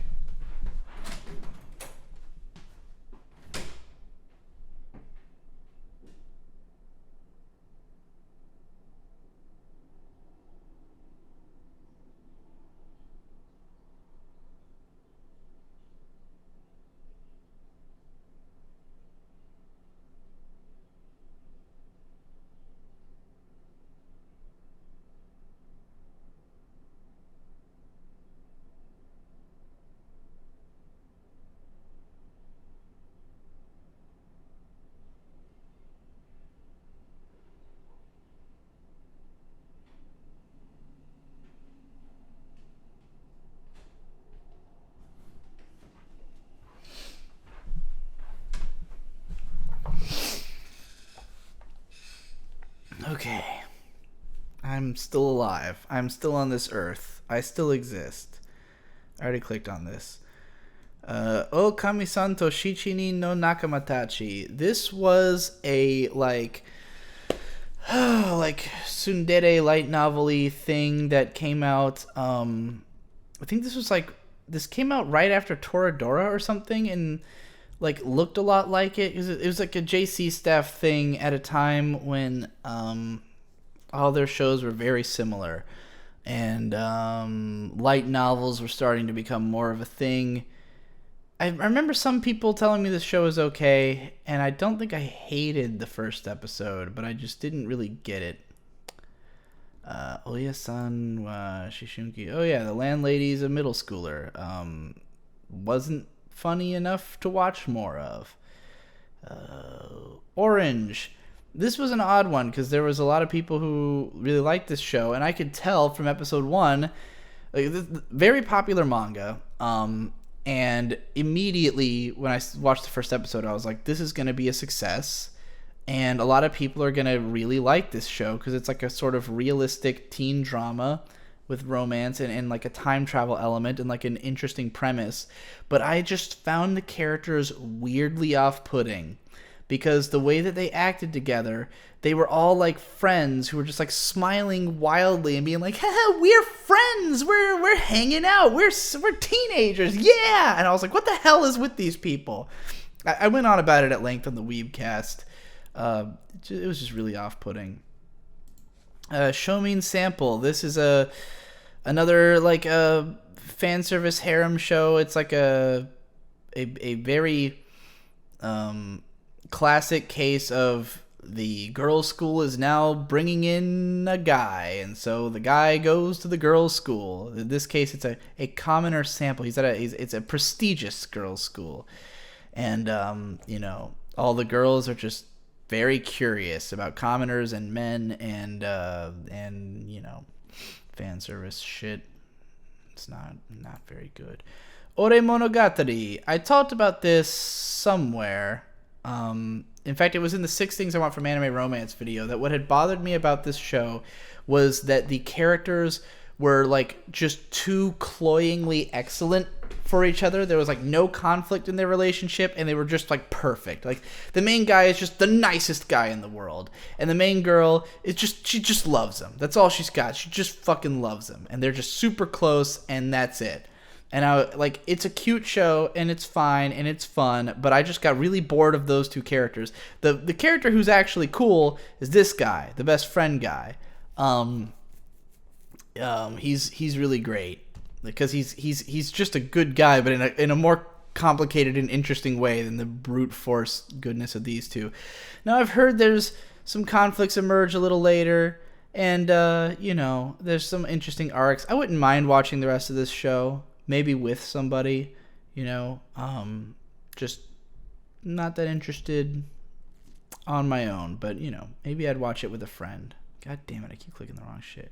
Okay. I'm still alive. I'm still on this earth. I still exist. I already clicked on this. O Kami-san to Shichini no Nakamatachi. This was a like tsundere light novel-y thing that came out. I think this came out right after Toradora or something, and like looked a lot like it. It was like a JC staff thing at a time when all their shows were very similar, and light novels were starting to become more of a thing. I remember some people telling me this show is okay, and I don't think I hated the first episode, but I just didn't really get it. Oya-san wa Shishunki. Oh yeah, the landlady's a middle schooler. Wasn't funny enough to watch more of. Orange. This was an odd one because there was a lot of people who really liked this show, and I could tell from episode 1, like, very popular manga. And immediately when I watched the first episode, I was like, this is going to be a success. And a lot of people are going to really like this show because it's like a sort of realistic teen drama. with romance and like a time travel element and like an interesting premise, but I just found the characters weirdly off-putting because the way that they acted together, they were all like friends who were just like smiling wildly and being like, "Haha, we're friends, we're hanging out, we're teenagers, yeah!" And I was like, what the hell is with these people? I went on about it at length on the Weebcast. It was just really off-putting. Shomin Sample. This is another like a fan service harem show. It's like a very classic case of the girls' school is now bringing in a guy, and so the guy goes to the girls' school. In this case, it's a commoner sample. It's a prestigious girls' school, and all the girls are just very curious about commoners and men and fan service shit. It's not very good. Ore Monogatari. I talked about this somewhere. In fact, it was in the 6 Things I Want from Anime Romance video that what had bothered me about this show was that the characters were like just too cloyingly excellent for each other. There was like no conflict in their relationship, and they were just like perfect. Like the main guy is just the nicest guy in the world, and the main girl is she just loves him. That's all she's got. She just fucking loves him, and they're just super close, and that's it. And it's a cute show, and it's fine, and it's fun, but I just got really bored of those two characters. The character who's actually cool is this guy, the best friend guy. He's really great because he's just a good guy, but in a more complicated and interesting way than the brute force goodness of these two. Now I've heard there's some conflicts emerge a little later, and there's some interesting arcs. I wouldn't mind watching the rest of this show, maybe with somebody, just not that interested on my own, but maybe I'd watch it with a friend. God damn it, I keep clicking the wrong shit.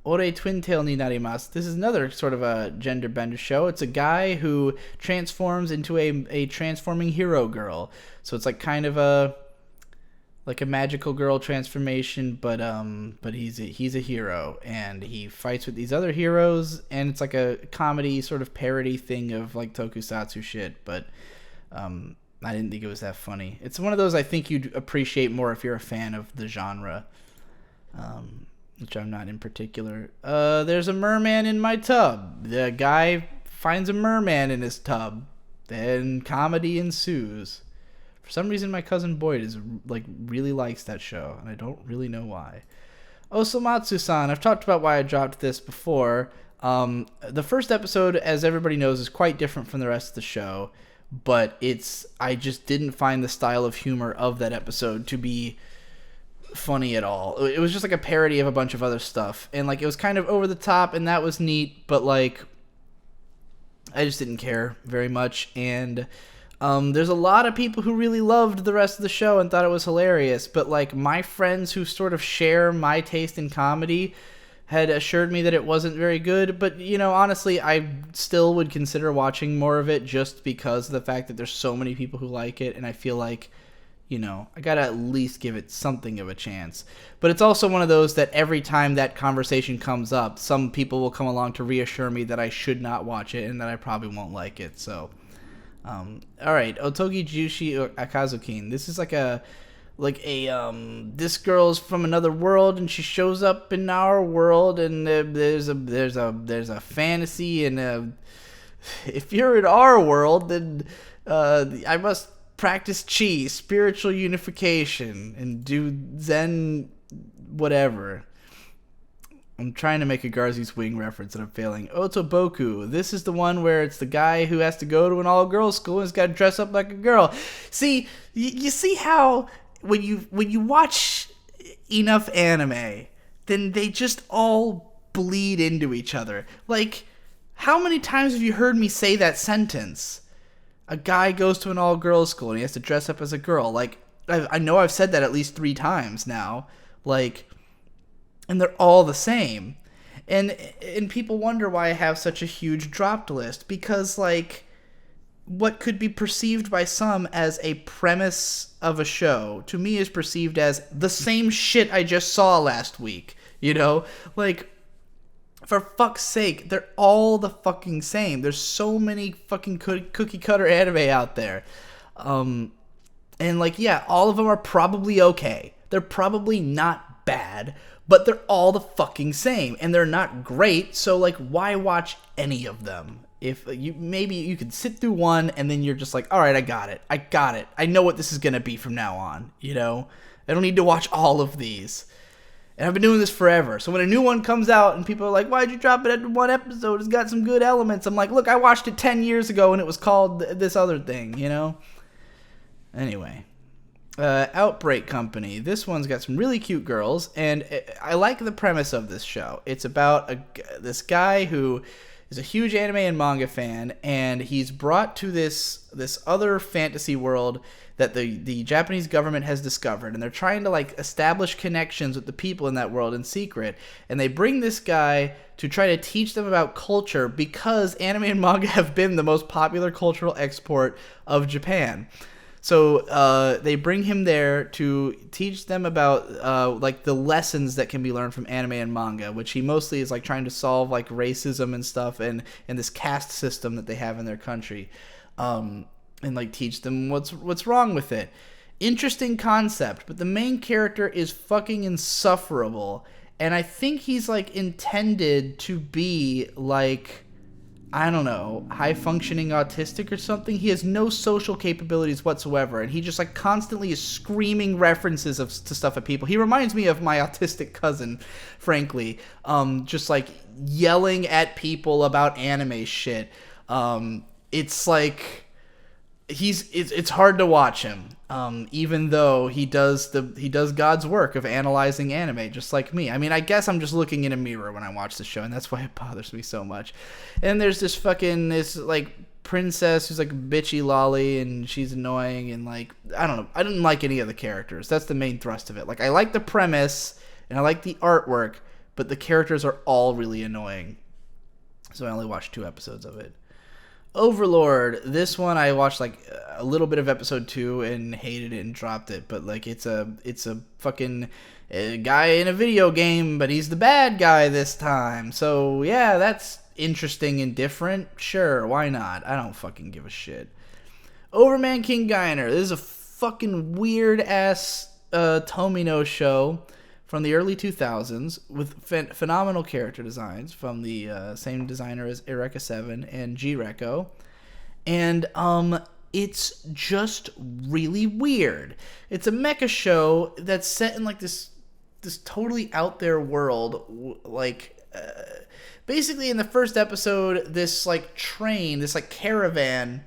Ore Twin Tail ni narimasu. This is another sort of a gender bender show. It's a guy who transforms into a transforming hero girl. So it's like kind of a magical girl transformation, but he's a hero, and he fights with these other heroes, and it's like a comedy sort of parody thing of like tokusatsu shit, but I didn't think it was that funny. It's one of those I think you'd appreciate more if you're a fan of the genre. Which I'm not in particular. There's a merman in my tub. The guy finds a merman in his tub. Then comedy ensues. For some reason, my cousin Boyd really likes that show, and I don't really know why. Osomatsu-san. I've talked about why I dropped this before. The first episode, as everybody knows, is quite different from the rest of the show, but I just didn't find the style of humor of that episode to be funny at all. It was just like a parody of a bunch of other stuff, and like it was kind of over the top, and that was neat, but like I just didn't care very much. And there's a lot of people who really loved the rest of the show and thought it was hilarious, but like my friends who sort of share my taste in comedy had assured me that it wasn't very good. But honestly, I still would consider watching more of it just because of the fact that there's so many people who like it, and I feel like I gotta at least give it something of a chance. But it's also one of those that every time that conversation comes up, some people will come along to reassure me that I should not watch it and that I probably won't like it. So, alright, Otogi Jushi Akazukin. This is this girl's from another world, and she shows up in our world, and there's a fantasy, and if you're in our world, then I must practice chi, spiritual unification, and do Zen whatever. I'm trying to make a Garzy's Wing reference and I'm failing. Otoboku. This is the one where it's the guy who has to go to an all-girls school and has got to dress up like a girl. See, you see how when you watch enough anime, then they just all bleed into each other. Like, how many times have you heard me say that sentence? A guy goes to an all-girls school and he has to dress up as a girl. Like, I know I've said that at least 3 times now. Like, and they're all the same. And people wonder why I have such a huge dropped list. Because, like, what could be perceived by some as a premise of a show, to me is perceived as the same shit I just saw last week. You know? Like, for fuck's sake, they're all the fucking same. There's so many fucking cookie cutter anime out there. And like, yeah, all of them are probably okay. They're probably not bad, but they're all the fucking same, and they're not great, so like, why watch any of them? If you, maybe you could sit through one, and then you're just like, alright, I got it. I know what this is gonna be from now on, you know? I don't need to watch all of these. And I've been doing this forever, so when a new one comes out, and people are like, why'd you drop it at one episode? It's got some good elements. I'm like, look, I watched it 10 years ago, and it was called this other thing, you know? Anyway. Outbreak Company. This one's got some really cute girls, and I like the premise of this show. It's about this guy who is a huge anime and manga fan, and he's brought to this other fantasy world that the Japanese government has discovered, and they're trying to like establish connections with the people in that world in secret, and they bring this guy to try to teach them about culture because anime and manga have been the most popular cultural export of Japan. So they bring him there to teach them about like the lessons that can be learned from anime and manga, which he mostly is like trying to solve like racism and stuff, and this caste system that they have in their country, and like teach them what's wrong with it. Interesting concept, but the main character is fucking insufferable, and I think he's like intended to be like, I don't know, high-functioning autistic or something. He has no social capabilities whatsoever, and he just, like, constantly is screaming references to stuff at people. He reminds me of my autistic cousin, frankly. Just, like, yelling at people about anime shit. It's, like, it's hard to watch him, even though he does God's work of analyzing anime, just like me. I mean, I guess I'm just looking in a mirror when I watch the show, and that's why it bothers me so much. And there's this like princess who's like bitchy lolly, and she's annoying, and like, I don't know, I didn't like any of the characters. That's the main thrust of it. Like, I like the premise and I like the artwork, but the characters are all really annoying. So I only watched 2 episodes of it. Overlord, this one I watched like a little bit of episode 2 and hated it and dropped it, but like it's a fucking guy in a video game, but he's the bad guy this time. So yeah, that's interesting and different. Sure, why not? I don't fucking give a shit. Overman King Gainer. This is a fucking weird ass Tomino show from the early 2000s with phenomenal character designs from the same designer as Eureka 7 and G-Reco. And it's just really weird. It's a mecha show that's set in like this totally out there world. Like basically in the first episode, this like train, this like caravan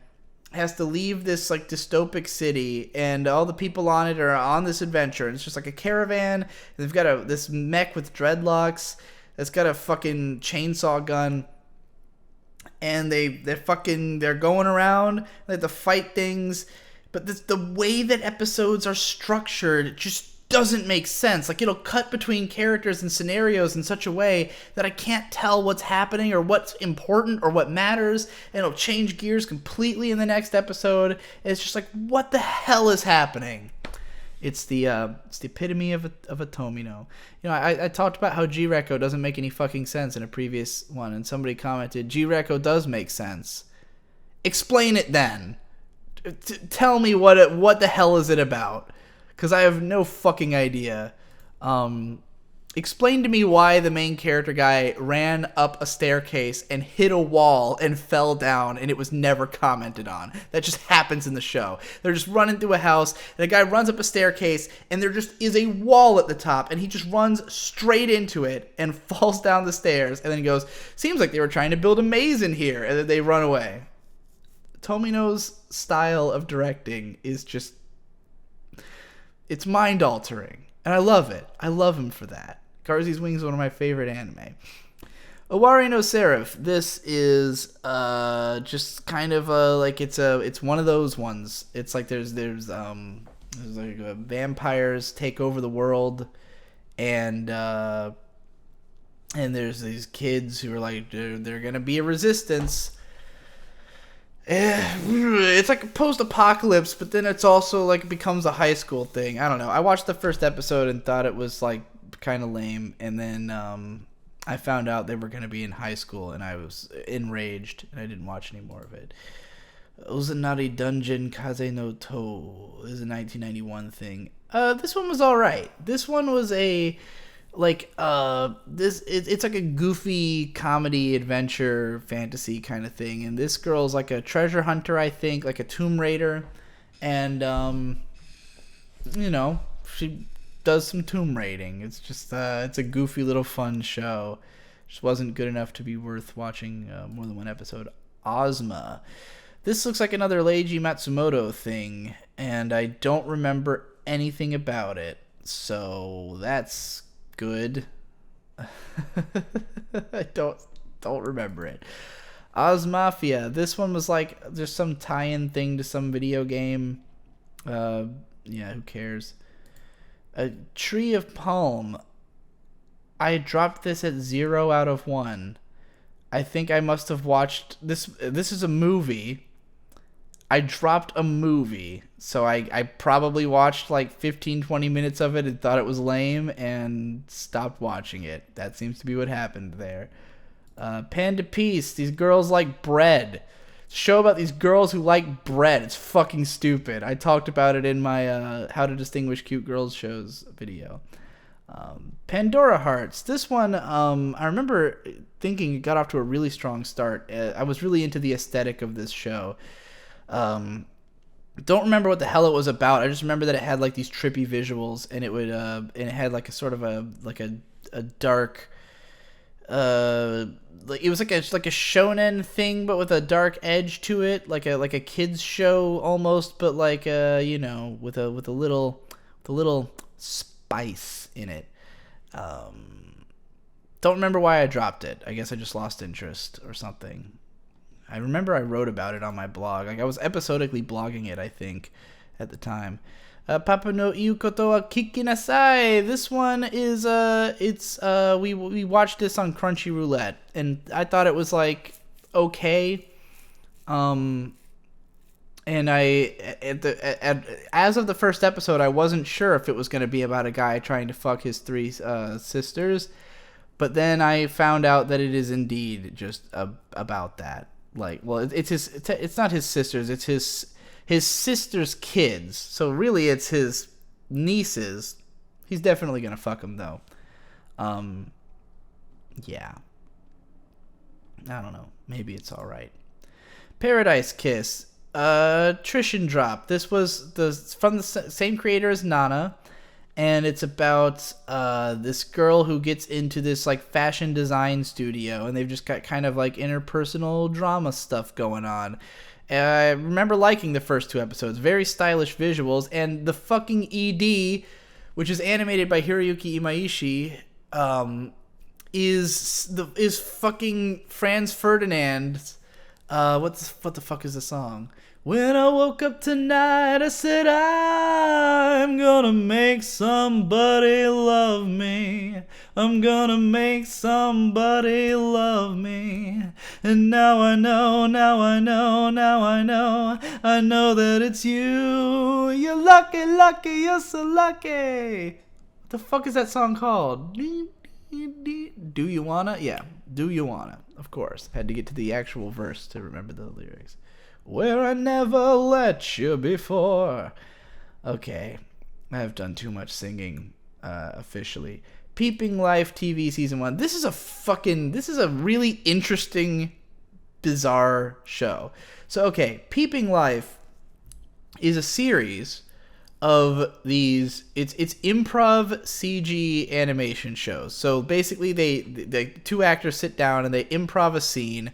has to leave this like dystopic city, and all the people on it are on this adventure, and it's just like a caravan, and they've got this mech with dreadlocks that's got a fucking chainsaw gun, and they're going around, they have to fight things, but the way that episodes are structured just doesn't make sense. Like, it'll cut between characters and scenarios in such a way that I can't tell what's happening or what's important or what matters, and it'll change gears completely in the next episode. And it's just like, what the hell is happening? It's the epitome of a Tomino. You know, I talked about how G-Reco doesn't make any fucking sense in a previous one, and somebody commented, G-Reco does make sense. Explain it then. Tell me what the hell is it about? Because I have no fucking idea. Explain to me why the main character guy ran up a staircase and hit a wall and fell down, and it was never commented on. That just happens in the show. They're just running through a house, and a guy runs up a staircase, and there just is a wall at the top, and he just runs straight into it and falls down the stairs, and then he goes, seems like they were trying to build a maze in here, and then they run away. Tomino's style of directing is just... it's mind-altering, and I love it. I love him for that. Garzy's Wing is one of my favorite anime. Owari no Seraph. This is just kind of like it's one of those ones. It's like there's like vampires take over the world, and there's these kids who are like they're gonna be a resistance. It's like a post-apocalypse, but then it's also like it becomes a high school thing. I don't know. I watched the first episode and thought it was like kind of lame. And then I found out they were going to be in high school, and I was enraged, and I didn't watch any more of it. Ozanari Dungeon Kaze no To is a 1991 thing. This one was alright. This one was it's like a goofy comedy adventure fantasy kind of thing, and this girl's like a treasure hunter, I think, like a Tomb Raider, and she does some tomb raiding. It's just it's a goofy little fun show. Just wasn't good enough to be worth watching more than one episode. Ozma. This looks like another Leiji Matsumoto thing, and I don't remember anything about it, so that's good. I don't remember it. Oz Mafia. This one was like just some tie-in thing to some video game. Yeah, who cares? A Tree of Palm. I dropped this at 0 out of 1. I think I must have watched this. This is a movie. I dropped a movie, so I probably watched like 15-20 minutes of it and thought it was lame and stopped watching it. That seems to be what happened there. Panda Peace. These girls like bread. Show about these girls who like bread. It's fucking stupid. I talked about it in my How to Distinguish Cute Girls shows video. Pandora Hearts. This one, I remember thinking it got off to a really strong start. I was really into the aesthetic of this show. Don't remember what the hell it was about. I just remember that it had like these trippy visuals, and and it had like a sort of a dark, like it was like a shonen thing, but with a dark edge to it, like a kids show almost, but like with a little spice in it. Don't remember why I dropped it. I guess I just lost interest or something. I remember I wrote about it on my blog. Like I was episodically blogging it, I think, at the time. Papa no Yukoto wa Kikinasai. This one is we watched this on Crunchy Roulette, and I thought it was like okay. And as of the first episode, I wasn't sure if it was going to be about a guy trying to fuck his 3 sisters, but then I found out that it is indeed just about that. Like, well, it's not his sisters, it's his sister's kids. So really, it's his nieces. He's definitely gonna fuck them though. Yeah. I don't know. Maybe it's all right. Paradise Kiss. Trishan Drop. This was from the same creator as Nana, and it's about this girl who gets into this like fashion design studio, and they've just got kind of like interpersonal drama stuff going on. I remember liking the first 2 episodes. Very stylish visuals, and the fucking ED, which is animated by Hiroyuki Imaishi, is fucking Franz Ferdinand. What the fuck is the song? When I woke up tonight, I said, I'm gonna make somebody love me. I'm gonna make somebody love me. And now I know that it's you. You're lucky, you're so lucky. What the fuck is that song called? Do you wanna? Yeah, do you wanna? Of course. Had to get to the actual verse to remember the lyrics. Where I never let you before. Okay, I've done too much singing officially. Peeping Life TV Season 1. This is a really interesting, bizarre show. So, okay, Peeping Life is a series of these, it's improv CG animation shows. So basically the 2 actors sit down and they improv a scene,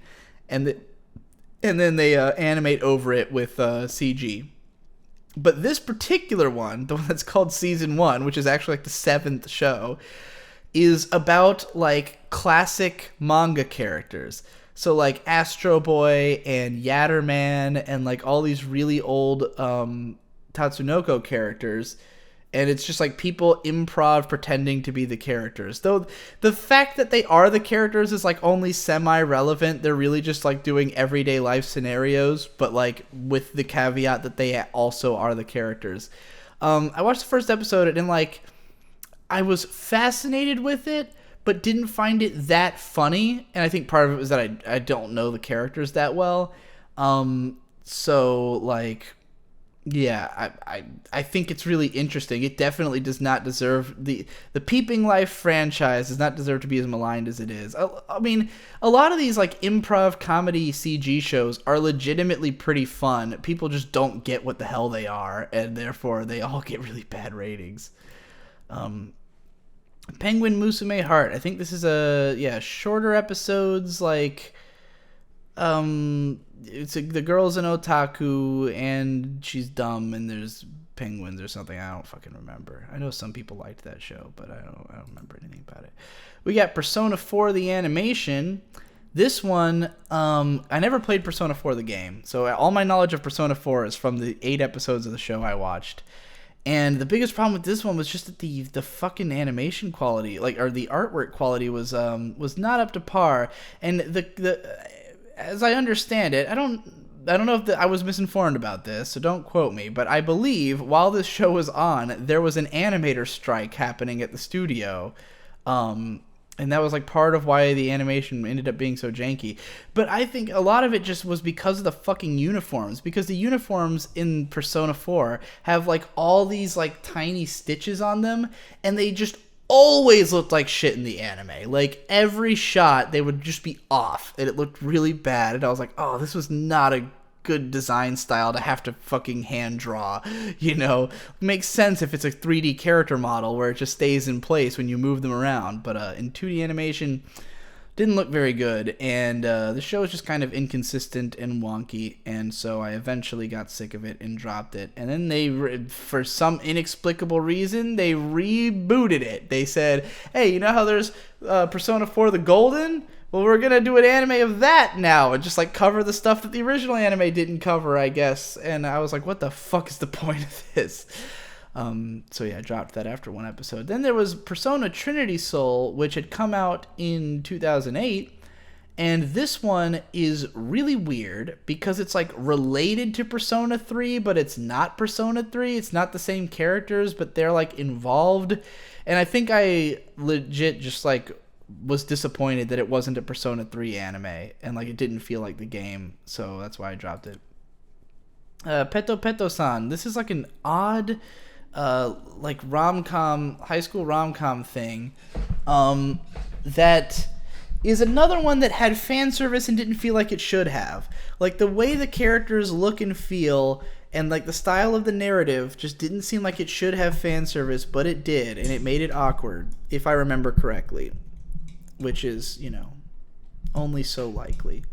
and then they animate over it with CG. But this particular one, the one that's called Season 1, which is actually like the 7th show, is about like classic manga characters. So like Astro Boy and Yatterman and like all these really old Tatsunoko characters. And it's just like people improv pretending to be the characters. Though the fact that they are the characters is like only semi-relevant. They're really just like doing everyday life scenarios, but like with the caveat that they also are the characters. I watched the first episode and like I was fascinated with it, but didn't find it that funny. And I think part of it was that I don't know the characters that well. So, like, yeah, I think it's really interesting. It definitely does not deserve the Peeping Life franchise does not deserve to be as maligned as it is. I mean, a lot of these like improv comedy CG shows are legitimately pretty fun. People just don't get what the hell they are, and therefore they all get really bad ratings. Penguin Musume Heart. I think this is shorter episodes like the girl's an otaku and she's dumb and there's penguins or something. I don't fucking remember. I know some people liked that show, but I don't remember anything about it. We got Persona 4 the animation. This one, I never played Persona 4 the game, so all my knowledge of Persona 4 is from the 8 episodes of the show I watched. And the biggest problem with this one was just that the fucking animation quality, or the artwork quality was not up to par. And the as I understand it, I don't know if I was misinformed about this, so don't quote me, but I believe while this show was on, there was an animator strike happening at the studio. And that was like part of why the animation ended up being so janky. But I think a lot of it just was because of the fucking uniforms. Because the uniforms in Persona 4 have like all these like tiny stitches on them, and they just always looked like shit in the anime. Like every shot, they would just be off, and it looked really bad. And I was like, oh, this was not a good design style to have to fucking hand draw, makes sense if it's a 3D character model where it just stays in place when you move them around, but in 2D animation didn't look very good, and the show is just kind of inconsistent and wonky, and so I eventually got sick of it and dropped it. And then they, for some inexplicable reason, they rebooted it. They said, hey, you know how there's Persona 4 the Golden? Well, we're going to do an anime of that now and just, like, cover the stuff that the original anime didn't cover, I guess. And I was like, what the fuck is the point of this? So, yeah, I dropped that after one episode. Then there was Persona Trinity Soul, which had come out in 2008. And this one is really weird because it's, like, related to Persona 3, but it's not Persona 3. It's not the same characters, but they're, like, involved. And I think I legit just, like, was disappointed that it wasn't a Persona 3 anime, and like it didn't feel like the game, so that's why I dropped it. Peto Peto-san. This is like an odd like rom-com, high school rom-com thing that is another one that had fan service and didn't feel like it should have. Like the way the characters look and feel and like the style of the narrative just didn't seem like it should have fan service, but it did, and it made it awkward, if I remember correctly. Which is, only so likely.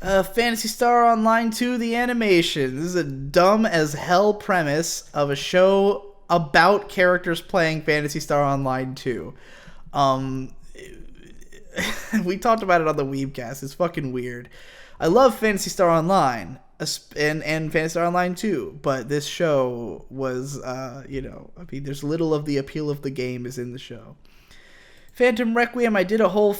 Phantasy Star Online 2, the animation. This is a dumb as hell premise of a show about characters playing Phantasy Star Online 2. We talked about it on the Weebcast. It's fucking weird. I love Phantasy Star Online and Phantasy Star Online 2, but this show was, there's little of the appeal of the game is in the show. Phantom Requiem, I did a whole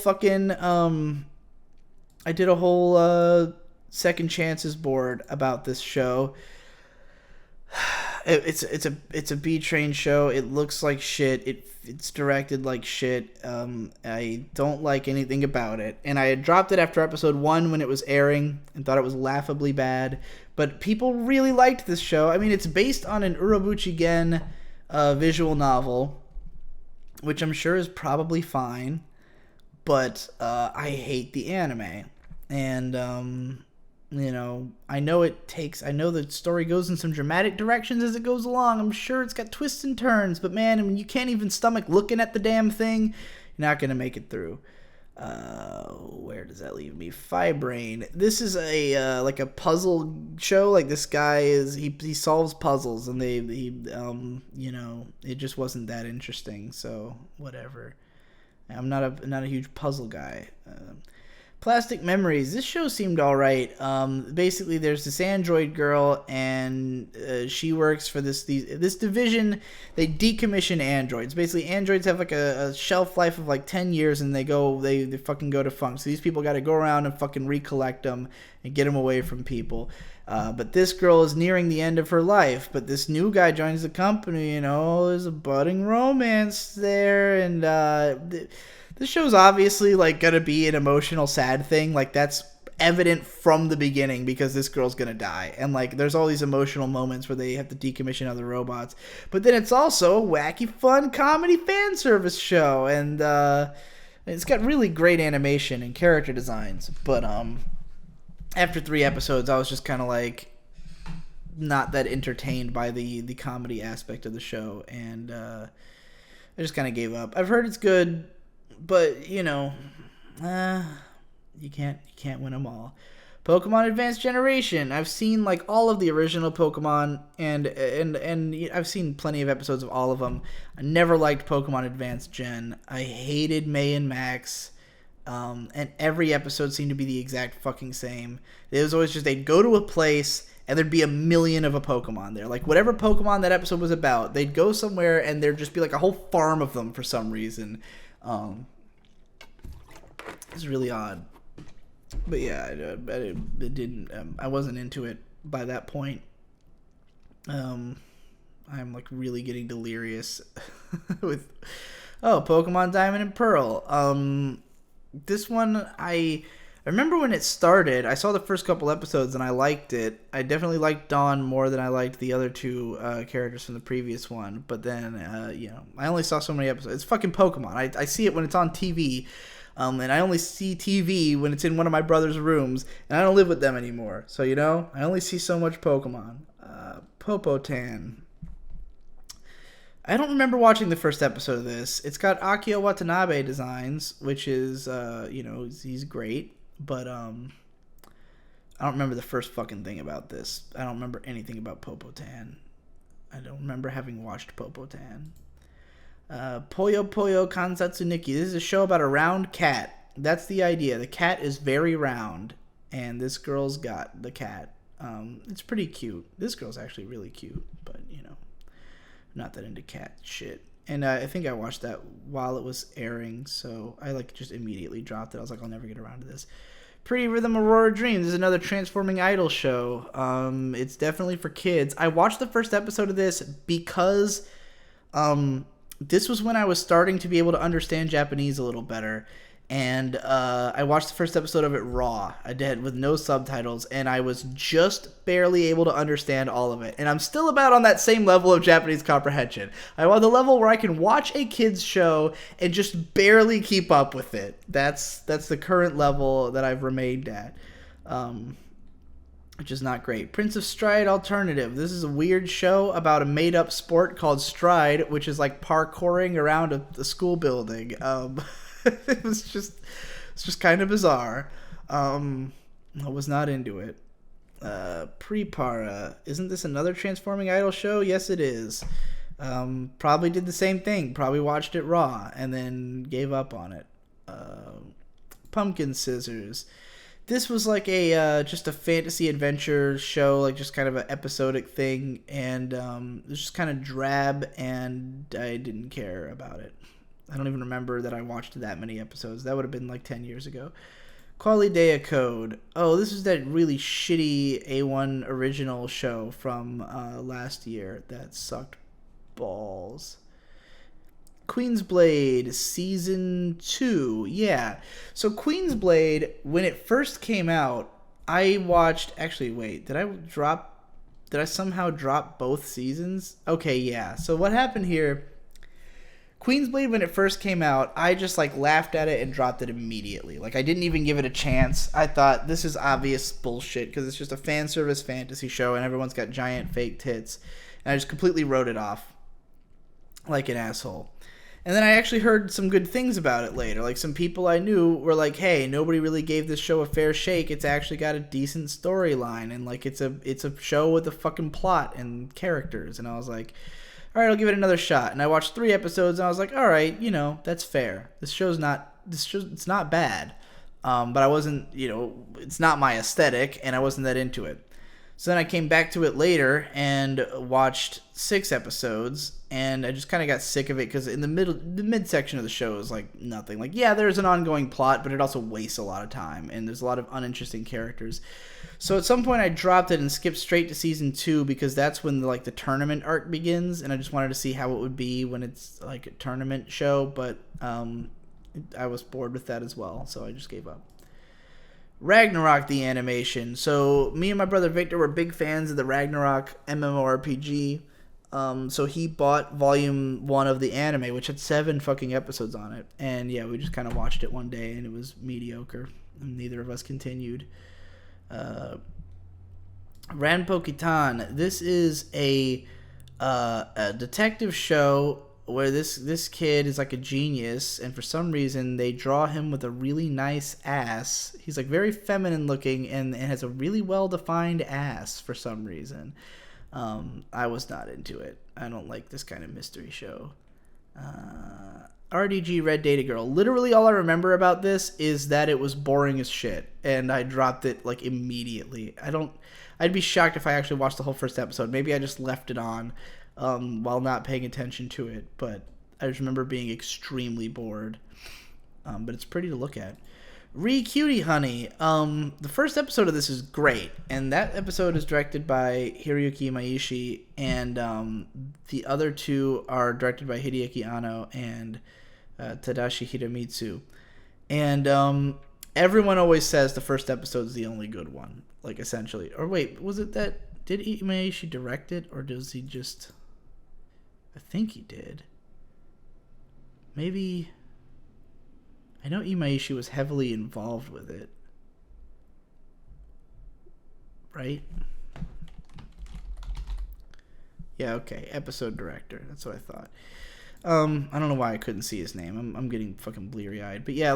second chances board about this show. It's a B-Train show. It looks like shit. It's directed like shit. I don't like anything about it. And I had dropped it after episode 1 when it was airing and thought it was laughably bad. But people really liked this show. I mean, it's based on an Urobuchi Gen visual novel, which I'm sure is probably fine, but I hate the anime. And, I know the story goes in some dramatic directions as it goes along. I'm sure it's got twists and turns, but man, when you can't even stomach looking at the damn thing, you're not going to make it through. Where does that leave me? Fibrain. This is a like a puzzle show. Like this guy he solves puzzles, and it just wasn't that interesting. So whatever. I'm not a huge puzzle guy. Plastic Memories. This show seemed alright. Basically, there's this android girl, and she works for this division. They decommission androids. Basically, androids have like a shelf life of like 10 years, and they fucking go defunct. So these people got to go around and fucking recollect them and get them away from people. But this girl is nearing the end of her life. But this new guy joins the company. There's a budding romance there, and this show's obviously, like, gonna be an emotional, sad thing. Like, that's evident from the beginning because this girl's gonna die. And, like, there's all these emotional moments where they have to decommission other robots. But then it's also a wacky, fun comedy fan service show. And it's got really great animation and character designs. But after 3 episodes, I was just kind of, like, not that entertained by the comedy aspect of the show. And I just kind of gave up. I've heard it's good. But, you can't win them all. Pokemon Advanced Generation. I've seen, like, all of the original Pokemon, and I've seen plenty of episodes of all of them. I never liked Pokemon Advanced Gen. I hated May and Max, and every episode seemed to be the exact fucking same. It was always just they'd go to a place, and there'd be a million of a Pokemon there. Like, whatever Pokemon that episode was about, they'd go somewhere, and there'd just be, like, a whole farm of them for some reason. It's really odd, but yeah, it didn't. I wasn't into it by that point. I'm like really getting delirious with Pokemon Diamond and Pearl. This one I remember when it started. I saw the first couple episodes and I liked it. I definitely liked Dawn more than I liked the other 2 characters from the previous one. But then I only saw so many episodes. It's fucking Pokemon. I see it when it's on TV. And I only see TV when it's in one of my brother's rooms, and I don't live with them anymore. So, I only see so much Pokemon. Popotan. I don't remember watching the first episode of this. It's got Akio Watanabe designs, which is, he's great. But, I don't remember the first fucking thing about this. I don't remember anything about Popotan. I don't remember having watched Popotan. Puyo Puyo Kansatsu Nikki. This is a show about a round cat. That's the idea. The cat is very round, and this girl's got the cat. It's pretty cute. This girl's actually really cute, but, not that into cat shit. And I think I watched that while it was airing, so I, like, just immediately dropped it. I was like, I'll never get around to this. Pretty Rhythm Aurora Dream. This is another transforming idol show. It's definitely for kids. I watched the first episode of this because, this was when I was starting to be able to understand Japanese a little better, and I watched the first episode of it raw. I did, with no subtitles, and I was just barely able to understand all of it. And I'm still about on that same level of Japanese comprehension. I'm on the level where I can watch a kid's show and just barely keep up with it. That's the current level that I've remained at. Which is not great. Prince of Stride Alternative. This is a weird show about a made-up sport called Stride, which is like parkouring around a school building. It's just kind of bizarre. I was not into it. Prepara. Isn't this another Transforming Idol show? Yes, it is. Probably did the same thing. Probably watched it raw and then gave up on it. Pumpkin Scissors. This was like just a fantasy adventure show, like just kind of an episodic thing, and it was just kind of drab, and I didn't care about it. I don't even remember that I watched that many episodes. That would have been like 10 years ago. Qualidea Code. Oh, this is that really shitty A1 original show from last year that sucked balls. Queen's Blade Season 2. Yeah. So Queen's Blade, when it first came out, I watched... Actually, wait. Did I somehow drop both seasons? Okay, yeah. So what happened here... Queen's Blade, when it first came out, I just, like, laughed at it and dropped it immediately. Like, I didn't even give it a chance. I thought, this is obvious bullshit, because it's just a fan service fantasy show, and everyone's got giant fake tits. And I just completely wrote it off like an asshole. And then I actually heard some good things about it later. Like, some people I knew were like, hey, nobody really gave this show a fair shake. It's actually got a decent storyline, and, like, it's a show with a fucking plot and characters. And I was like... all right, I'll give it another shot. And I watched 3 episodes, and I was like, all right, that's fair. It's not bad. But I wasn't, it's not my aesthetic, and I wasn't that into it. So then I came back to it later and watched 6 episodes, and I just kind of got sick of it because in the midsection of the show is like nothing. Like, yeah, there's an ongoing plot, but it also wastes a lot of time, and there's a lot of uninteresting characters. So at some point I dropped it and skipped straight to season 2 because that's when the tournament arc begins, and I just wanted to see how it would be when it's like a tournament show, but I was bored with that as well, so I just gave up. Ragnarok, the animation. So me and my brother Victor were big fans of the Ragnarok MMORPG. So he bought volume 1 of the anime, which had 7 fucking episodes on it. And yeah, we just kind of watched it one day, and it was mediocre. And neither of us continued. Ranpo-Kitan. This is a detective show where this kid is like a genius, and for some reason they draw him with a really nice ass. He's like very feminine looking and has a really well defined ass for some reason. I was not into it. I don't like this kind of mystery show. RDG Red Data Girl. Literally all I remember about this is that it was boring as shit, and I dropped it like immediately. I'd be shocked if I actually watched the whole first episode. Maybe I just left it on while not paying attention to it, but I just remember being extremely bored. But it's pretty to look at. Cutie Honey. The first episode of this is great, and that episode is directed by Hiroyuki Imaishi, and the other 2 are directed by Hideaki Anno and Tadashi Hidemitsu. And everyone always says the first episode is the only good one, like essentially. Or wait, was it that? Did Imaishi direct it, or does he just? I think he did. Maybe. I know Imaishi was heavily involved with it. Right? Yeah, okay. Episode director. That's what I thought. I don't know why I couldn't see his name. I'm getting fucking bleary-eyed. But yeah,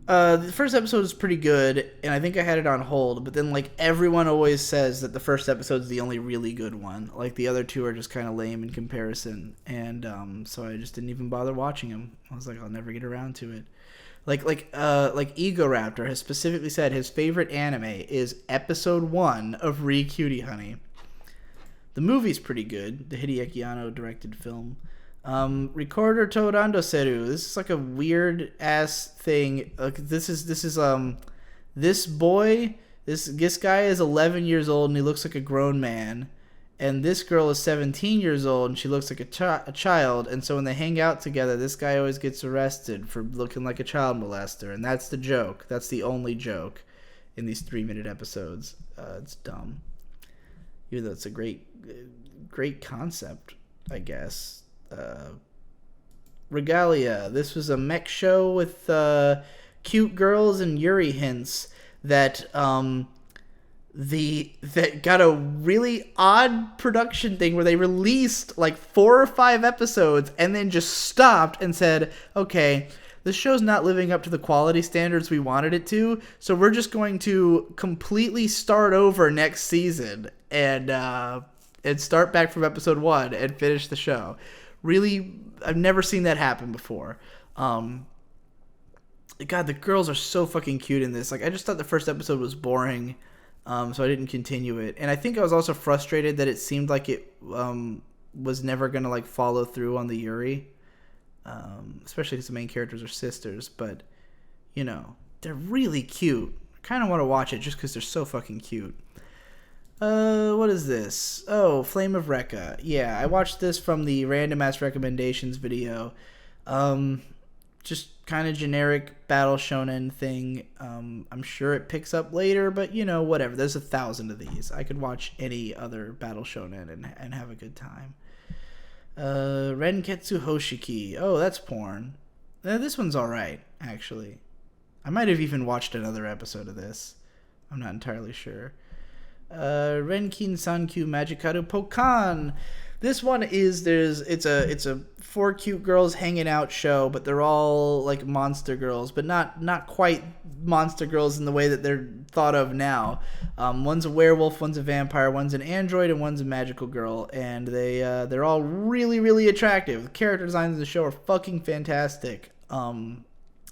the first episode is pretty good, and I think I had it on hold, but then, everyone always says that the first episode is the only really good one. The other 2 are just kind of lame in comparison, and so I just didn't even bother watching them. I was like, I'll never get around to it. Ego Raptor has specifically said his favorite anime is episode 1 of Cutie Honey. The movie's pretty good, the Hideaki Anno directed film. Recorder to Randoseru. This is a weird ass thing. This guy is 11 years old and he looks like a grown man, and this girl is 17 years old and she looks like a child. And so when they hang out together, this guy always gets arrested for looking like a child molester, and that's the joke. That's the only joke in these 3-minute episodes. It's dumb, even though it's a great concept, I guess. Regalia. This was a mech show with cute girls and Yuri hints that got a really odd production thing where they released 4 or 5 episodes and then just stopped and said, okay, this show's not living up to the quality standards we wanted it to, so we're just going to completely start over next season and start back from episode 1 and finish the show. Really, I've never seen that happen before. God, the girls are so fucking cute in this. I just thought the first episode was boring, so I didn't continue it. And I think I was also frustrated that it seemed like it was never going to follow through on the Yuri, especially because the main characters are sisters. But, they're really cute. I kind of want to watch it just because they're so fucking cute. What is this? Oh, Flame of Rekka. Yeah, I watched this from the random ass recommendations video. Just kind of generic battle shonen thing. I'm sure it picks up later, but whatever. There's 1,000 of these. I could watch any other battle shonen and have a good time. Renketsu Hoshiki. Oh, that's porn. This one's alright, actually. I might have even watched another episode of this. I'm not entirely sure. Renkin Sankyu Magikaru Pokan. This one is it's a 4 cute girls hanging out show, but they're all monster girls, but not quite monster girls in the way that they're thought of now. One's a werewolf, one's a vampire, one's an android, and one's a magical girl, and they're all really, really attractive. The character designs in the show are fucking fantastic.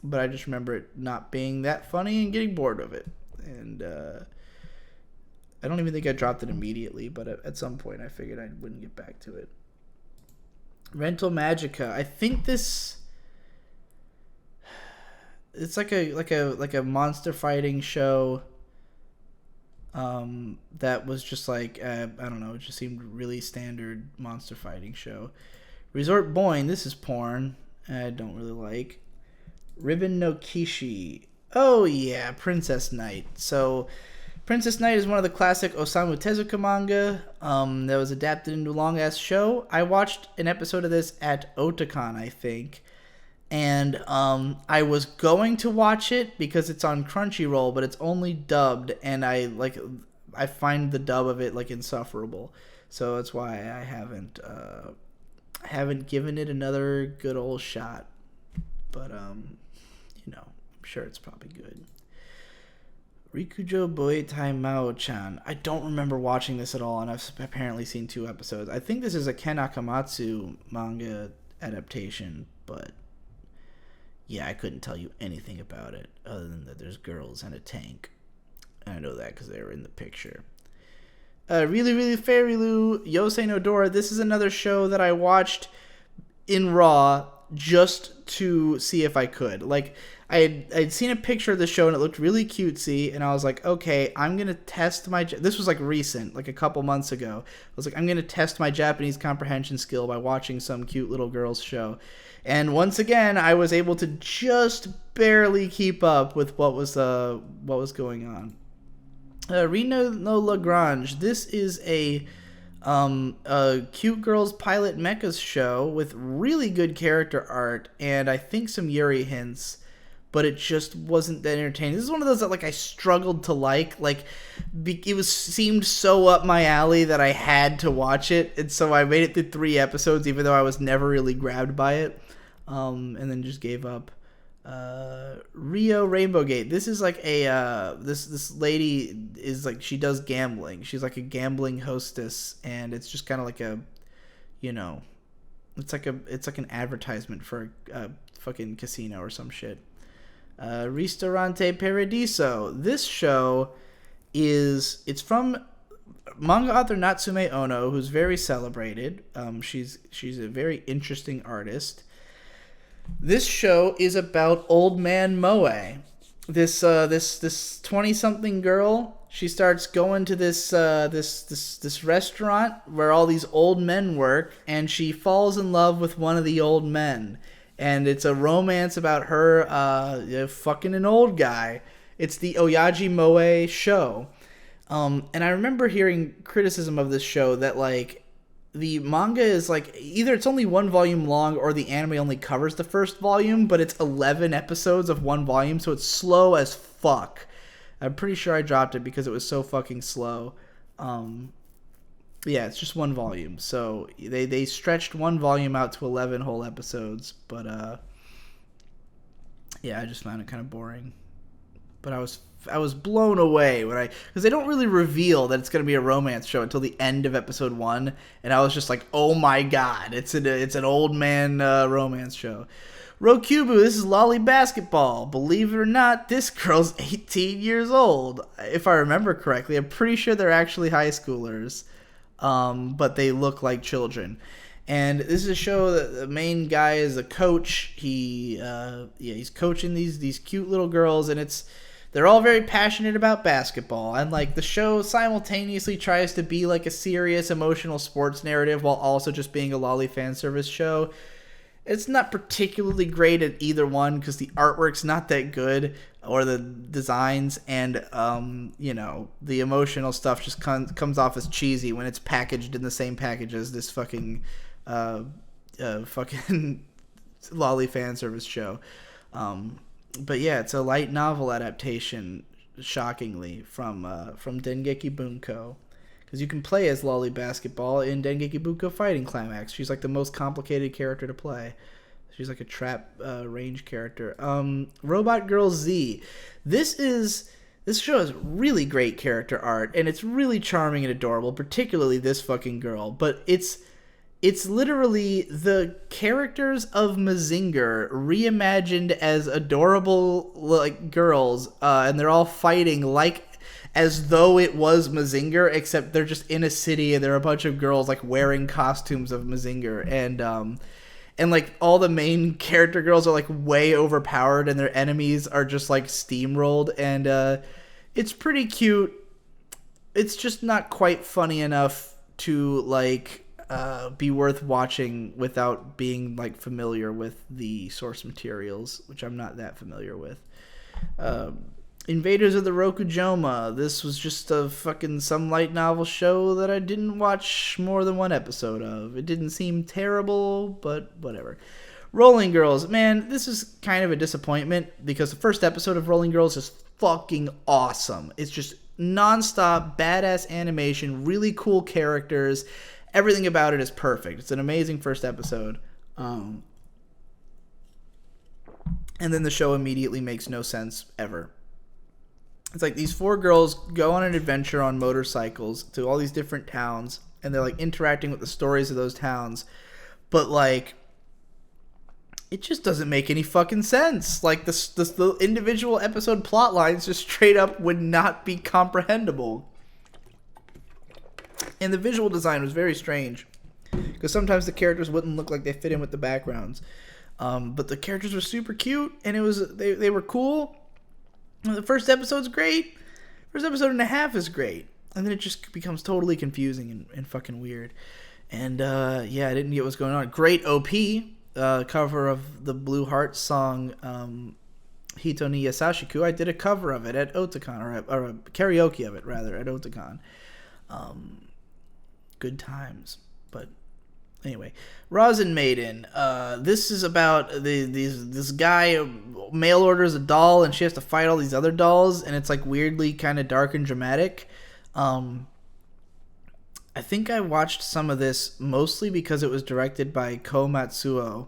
but I just remember it not being that funny and getting bored of it. And I don't even think I dropped it immediately, but at some point I figured I wouldn't get back to it. Rental Magica. I think it's like a monster fighting show. That was just like I don't know. It just seemed really standard monster fighting show. Resort Boing. This is porn. I don't really like. Ribbon no Kishi. Oh yeah, Princess Knight. So Princess Knight is one of the classic Osamu Tezuka manga that was adapted into a long-ass show. I watched an episode of this at Otakon, I think. And I was going to watch it because it's on Crunchyroll, but it's only dubbed, and I find the dub of it like insufferable. So that's why I haven't given it another good old shot. But you know, I'm sure it's probably good. Rikujo Boitai Mao-chan. I don't remember watching this at all, and I've apparently seen 2 episodes. I think this is a Ken Akamatsu manga adaptation, but yeah, I couldn't tell you anything about it other than that there's girls and a tank. And I know that because they were in the picture. Really, really Fairy Lou, Yosei no Dora. This is another show that I watched in Raw just to see if I could. Like, I'd seen a picture of the show and it looked really cutesy, and I was like, okay, I'm going to test my... This was like recent, like a couple months ago. I was like, I'm going to test my Japanese comprehension skill by watching some cute little girls show. And once again, I was able to just barely keep up with what was going on. Reno no Lagrange. This is a cute girls pilot mechas show with really good character art and I think some Yuri hints, but it just wasn't that entertaining. This is one of those that like I struggled to like it seemed so up my alley that I had to watch it, and so I made it through 3 episodes even though I was never really grabbed by it, and then just gave up. Rio Rainbow Gate. This is like a this lady is like, she does gambling. She's like a gambling hostess, and it's just kind of like a, you know, it's like an advertisement for a fucking casino or some shit. Ristorante Paradiso. This show it's from manga author Natsume Ono, who's very celebrated. She's a very interesting artist. This show is about old man Moe. This 20-something girl. She starts going to this restaurant where all these old men work, and she falls in love with one of the old men. And it's a romance about her fucking an old guy. It's the Oyaji Moe show. And I remember hearing criticism of this show that like the manga is like either it's only 1 volume long or the anime only covers the first volume, but it's 11 episodes of 1 volume, so it's slow as fuck. I'm pretty sure I dropped it because it was so fucking slow. Yeah, it's just 1 volume. So they stretched 1 volume out to 11 whole episodes, but yeah, I just found it kind of boring. But I was blown away because they don't really reveal that it's going to be a romance show until the end of episode 1, and I was just like, oh my god, it's an old man romance show. Rokubu, this is Lolly Basketball. Believe it or not, this girl's 18 years old. If I remember correctly, I'm pretty sure they're actually high schoolers, but they look like children. And this is a show that the main guy is a coach. He's coaching these cute little girls, and they're all very passionate about basketball. And like the show simultaneously tries to be like a serious emotional sports narrative while also just being a lolly fan service show. It's not particularly great at either one because the artwork's not that good or the designs, and you know, the emotional stuff just comes off as cheesy when it's packaged in the same package as this fucking lolly fan service show. But yeah, it's a light novel adaptation, shockingly, from Dengeki Bunko. Because you can play as Lolly Basketball in Dengeki Bunko Fighting Climax. She's like the most complicated character to play. She's like a trap range character. Robot Girl Z. This show has really great character art, and it's really charming and adorable, particularly this fucking girl. But it's it's literally the characters of Mazinger reimagined as adorable like girls, and they're all fighting like as though it was Mazinger, except they're just in a city and there are a bunch of girls like wearing costumes of Mazinger, and like all the main character girls are like way overpowered and their enemies are just like steamrolled, and it's pretty cute. It's just not quite funny enough to like be worth watching without being like familiar with the source materials, which I'm not that familiar with. Invaders of the Rokujoma. This was just a fucking some light novel show that I didn't watch more than one episode of. It didn't seem terrible, but whatever. Rolling Girls. Man, this is kind of a disappointment because the first episode of Rolling Girls is fucking awesome. It's just nonstop, badass animation, really cool characters. Everything about it is perfect. It's an amazing first episode. And then the show immediately makes no sense ever. It's like these 4 girls go on an adventure on motorcycles to all these different towns, and they're like interacting with the stories of those towns. But like, it just doesn't make any fucking sense. Like the individual episode plot lines just straight up would not be comprehensible. And the visual design was very strange, because sometimes the characters wouldn't look like they fit in with the backgrounds. But the characters were super cute, and it was they were cool. The first episode's great. First episode and a half is great. And then it just becomes totally confusing and fucking weird. And yeah, I didn't get what's going on. Great OP. Cover of the Blue Heart song Hito ni Yasashiku. I did a cover of it at Otakon, or a karaoke of it rather at Otakon. Good times. But anyway, Rosin Maiden. This is about this guy mail orders a doll and she has to fight all these other dolls, and it's like weirdly kind of dark and dramatic. I think I watched some of this mostly because it was directed by Ko Matsuo,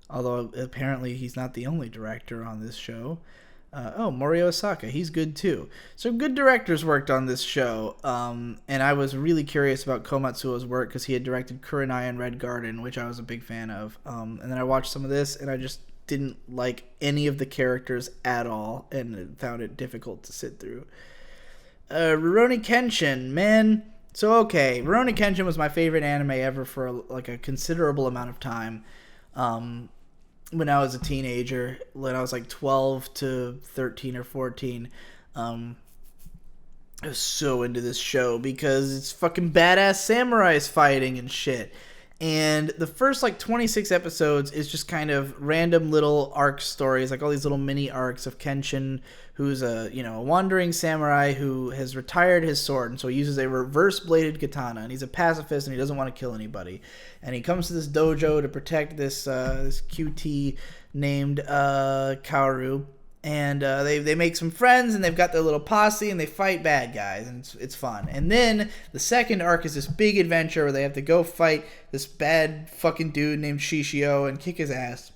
although apparently he's not the only director on this show. Morio Osaka, he's good too. So good directors worked on this show, and I was really curious about Ko Matsuo's work because he had directed Kurenai and Red Garden, which I was a big fan of. And then I watched some of this, and I just didn't like any of the characters at all, and found it difficult to sit through. Rurouni Kenshin, man. So okay, Rurouni Kenshin was my favorite anime ever for like a considerable amount of time. When I was a teenager, when I was like 12 to 13 or 14, I was so into this show because it's fucking badass samurais fighting and shit. And the first like 26 episodes is just kind of random little arc stories, like all these little mini arcs of Kenshin, who's a wandering samurai who has retired his sword, and so he uses a reverse bladed katana, and he's a pacifist and he doesn't want to kill anybody. And he comes to this dojo to protect this QT named Kaoru. And they make some friends, and they've got their little posse, and they fight bad guys, and it's fun. And then the second arc is this big adventure where they have to go fight this bad fucking dude named Shishio and kick his ass.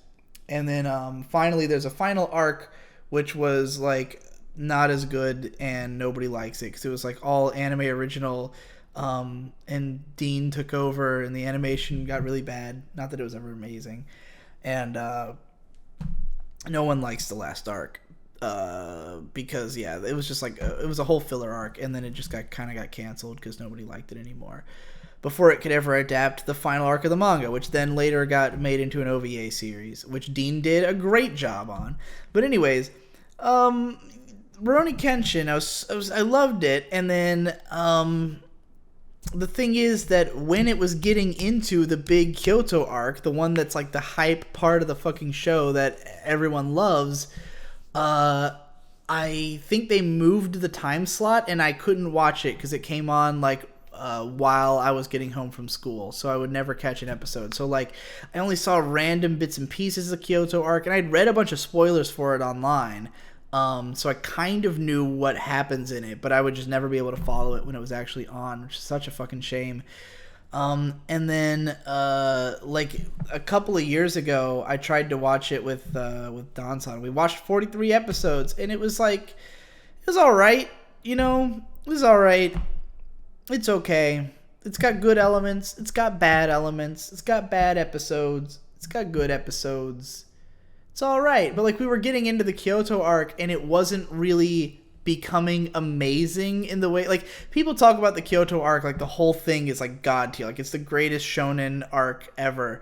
And then finally there's a final arc, which was like not as good, and nobody likes it because it was like all anime original. And Dean took over, and the animation got really bad. Not that it was ever amazing. And no one likes the last arc because it was just like it was a whole filler arc, and then it just got canceled because nobody liked it anymore before it could ever adapt the final arc of the manga, which then later got made into an OVA series, which Dean did a great job on. But anyways, Rurouni Kenshin, I loved it, and then the thing is that when it was getting into the big Kyoto arc, the one that's like the hype part of the fucking show that everyone loves, I think they moved the time slot, and I couldn't watch it because it came on like while I was getting home from school, so I would never catch an episode. So like I only saw random bits and pieces of the Kyoto arc, and I'd read a bunch of spoilers for it online. So I kind of knew what happens in it, but I would just never be able to follow it when it was actually on, which is such a fucking shame. And then, like a couple of years ago, I tried to watch it with Don-san. We watched 43 episodes, and it was like, it was alright, it was alright. It's okay. It's got good elements. It's got bad elements. It's got bad episodes. It's got good episodes. It's all right. But like we were getting into the Kyoto arc, and it wasn't really becoming amazing in the way like people talk about the Kyoto arc like the whole thing is like god tier, like it's the greatest shonen arc ever.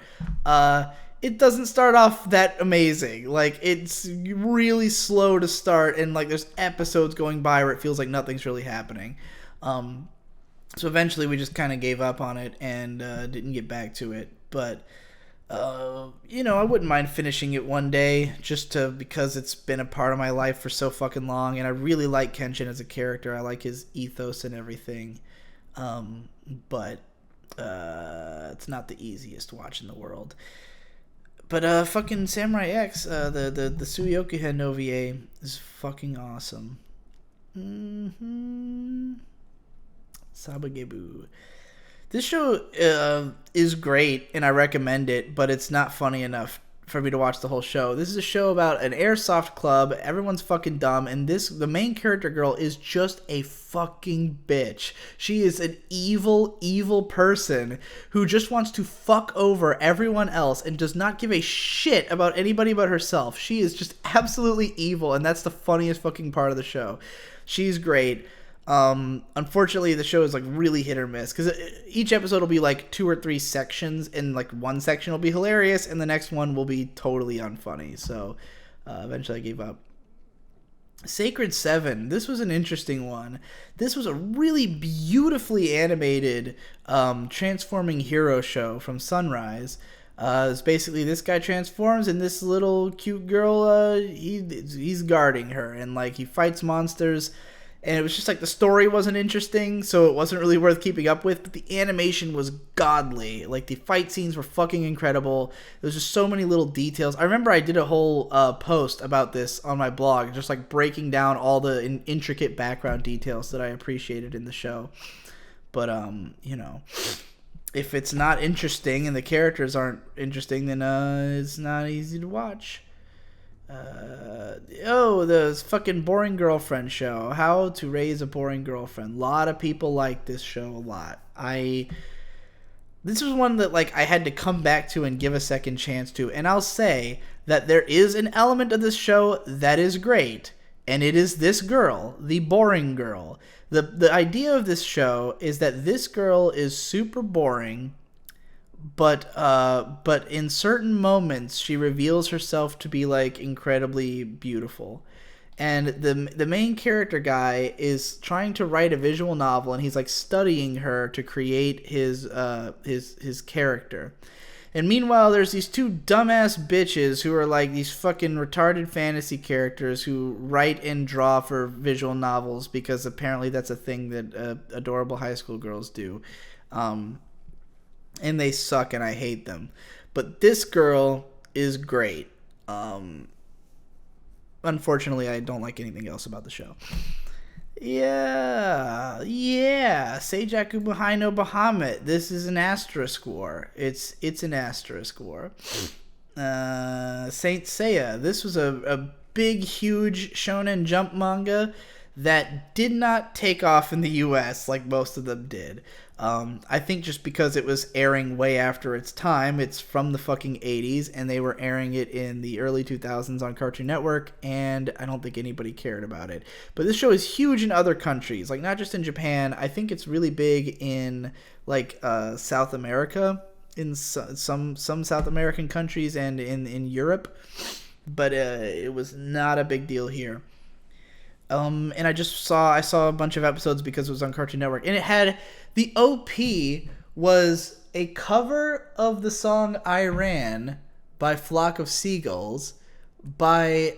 It doesn't start off that amazing. Like it's really slow to start, and like there's episodes going by where it feels like nothing's really happening. So eventually we just kind of gave up on it and didn't get back to it. But you know, I wouldn't mind finishing it one day just because it's been a part of my life for so fucking long, and I really like Kenshin as a character. I like his ethos and everything. But it's not the easiest watch in the world. But fucking Samurai X, the Tsuyoku-hen OVA is fucking awesome. Sabagebu. This show is great, and I recommend it, but it's not funny enough for me to watch the whole show. This is a show about an airsoft club. Everyone's fucking dumb, and the main character girl is just a fucking bitch. She is an evil, evil person who just wants to fuck over everyone else and does not give a shit about anybody but herself. She is just absolutely evil, and that's the funniest fucking part of the show. She's great. Unfortunately, the show is like really hit or miss because each episode will be like 2 or 3 sections, and like one section will be hilarious and the next one will be totally unfunny. So eventually I gave up. Sacred 7. This was an interesting one. This was a really beautifully animated transforming hero show from Sunrise. It's basically this guy transforms, and this little cute girl, he's guarding her, and like he fights monsters. And it was just like the story wasn't interesting, so it wasn't really worth keeping up with. But the animation was godly. Like the fight scenes were fucking incredible. There's just so many little details. I remember I did a whole post about this on my blog, just like breaking down all the intricate background details that I appreciated in the show. But you know, if it's not interesting and the characters aren't interesting, then it's not easy to watch. The fucking boring girlfriend show. How to Raise a Boring Girlfriend. A lot of people like this show a lot. This was one that like I had to come back to and give a second chance to, and I'll say that there is an element of this show that is great, and it is this girl, the boring girl. The idea of this show is that this girl is super boring, but in certain moments she reveals herself to be like incredibly beautiful. And the main character guy is trying to write a visual novel, and he's like studying her to create his character. And meanwhile, there's these 2 dumbass bitches who are like these fucking retarded fantasy characters who write and draw for visual novels because apparently that's a thing that adorable high school girls do. And they suck, and I hate them. But this girl is great. Unfortunately, I don't like anything else about the show. Yeah. Seijaku Buhai no Bahamut. This is an asterisk war. It's an asterisk war. Saint Seiya. This was a big, huge Shonen Jump manga that did not take off in the US like most of them did. I think just because it was airing way after its time. It's from the fucking 80s, and they were airing it in the early 2000s on Cartoon Network, and I don't think anybody cared about it. But this show is huge in other countries, like not just in Japan. I think it's really big in like South America, in some South American countries, and in Europe. But it was not a big deal here. And I saw a bunch of episodes because it was on Cartoon Network, and it had the OP was a cover of the song "I Ran" by Flock of Seagulls by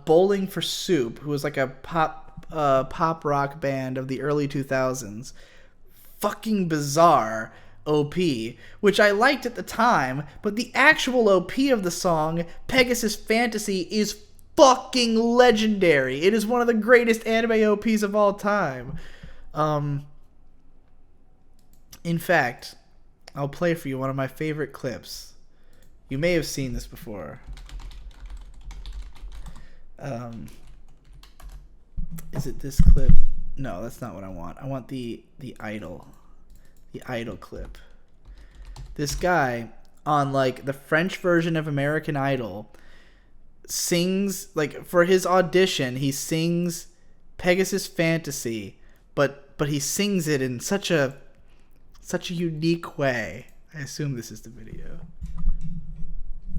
Bowling for Soup, who was like a pop rock band of the early 2000s. Fucking bizarre OP, which I liked at the time, but the actual OP of the song, Pegasus Fantasy, is fucking legendary. It is one of the greatest anime OPs of all time. In fact, I'll play for you one of my favorite clips. You may have seen this before. Is it this clip? No, that's not what I want. I want the idol. The Idol clip. This guy on like the French version of American Idol sings, like, for his audition, he sings Pegasus Fantasy, but he sings it in such a unique way. I assume this is the video.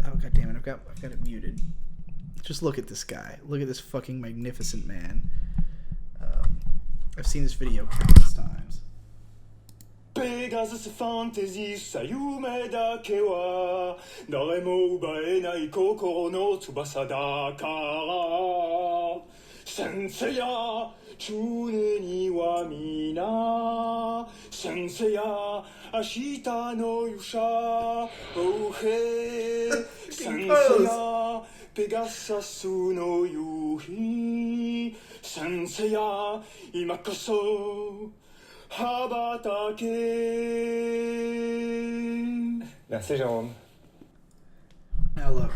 Oh god damn it, I've got it muted. Just look at this guy. Look at this fucking magnificent man. I've seen this video countless times. Pegasus Fantasy さ夢だけは誰も奪えない心の翼だから先生や中年には皆先生や明日の勇者おへ先生やペガサスの夕日先生や今こそ羽ばたけ Merci, Jérôme. Now look,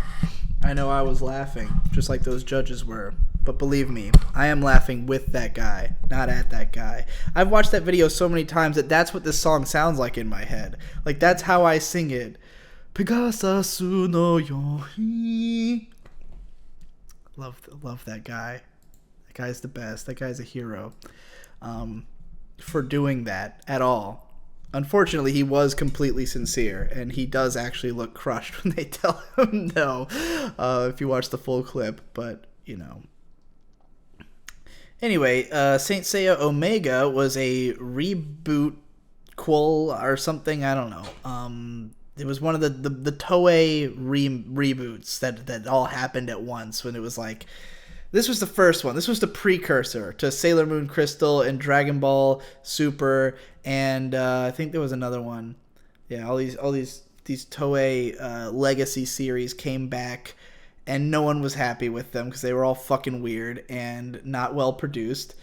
I know I was laughing, just like those judges were, but believe me, I am laughing with that guy, not at that guy. I've watched that video so many times that that's what this song sounds like in my head. Like, that's how I sing it. Pegasasu no yohi. Love that guy. That guy's the best. That guy's a hero. For doing that at all. Unfortunately, he was completely sincere, and he does actually look crushed when they tell him no, if you watch the full clip, but, you know. Anyway, Saint Seiya Omega was a reboot or something, I don't know. It was one of the Toei reboots that all happened at once, when it was like, this was the first one. This was the precursor to Sailor Moon Crystal and Dragon Ball Super, and I think there was another one. Yeah, all these Toei legacy series came back, and no one was happy with them because they were all fucking weird and not well produced.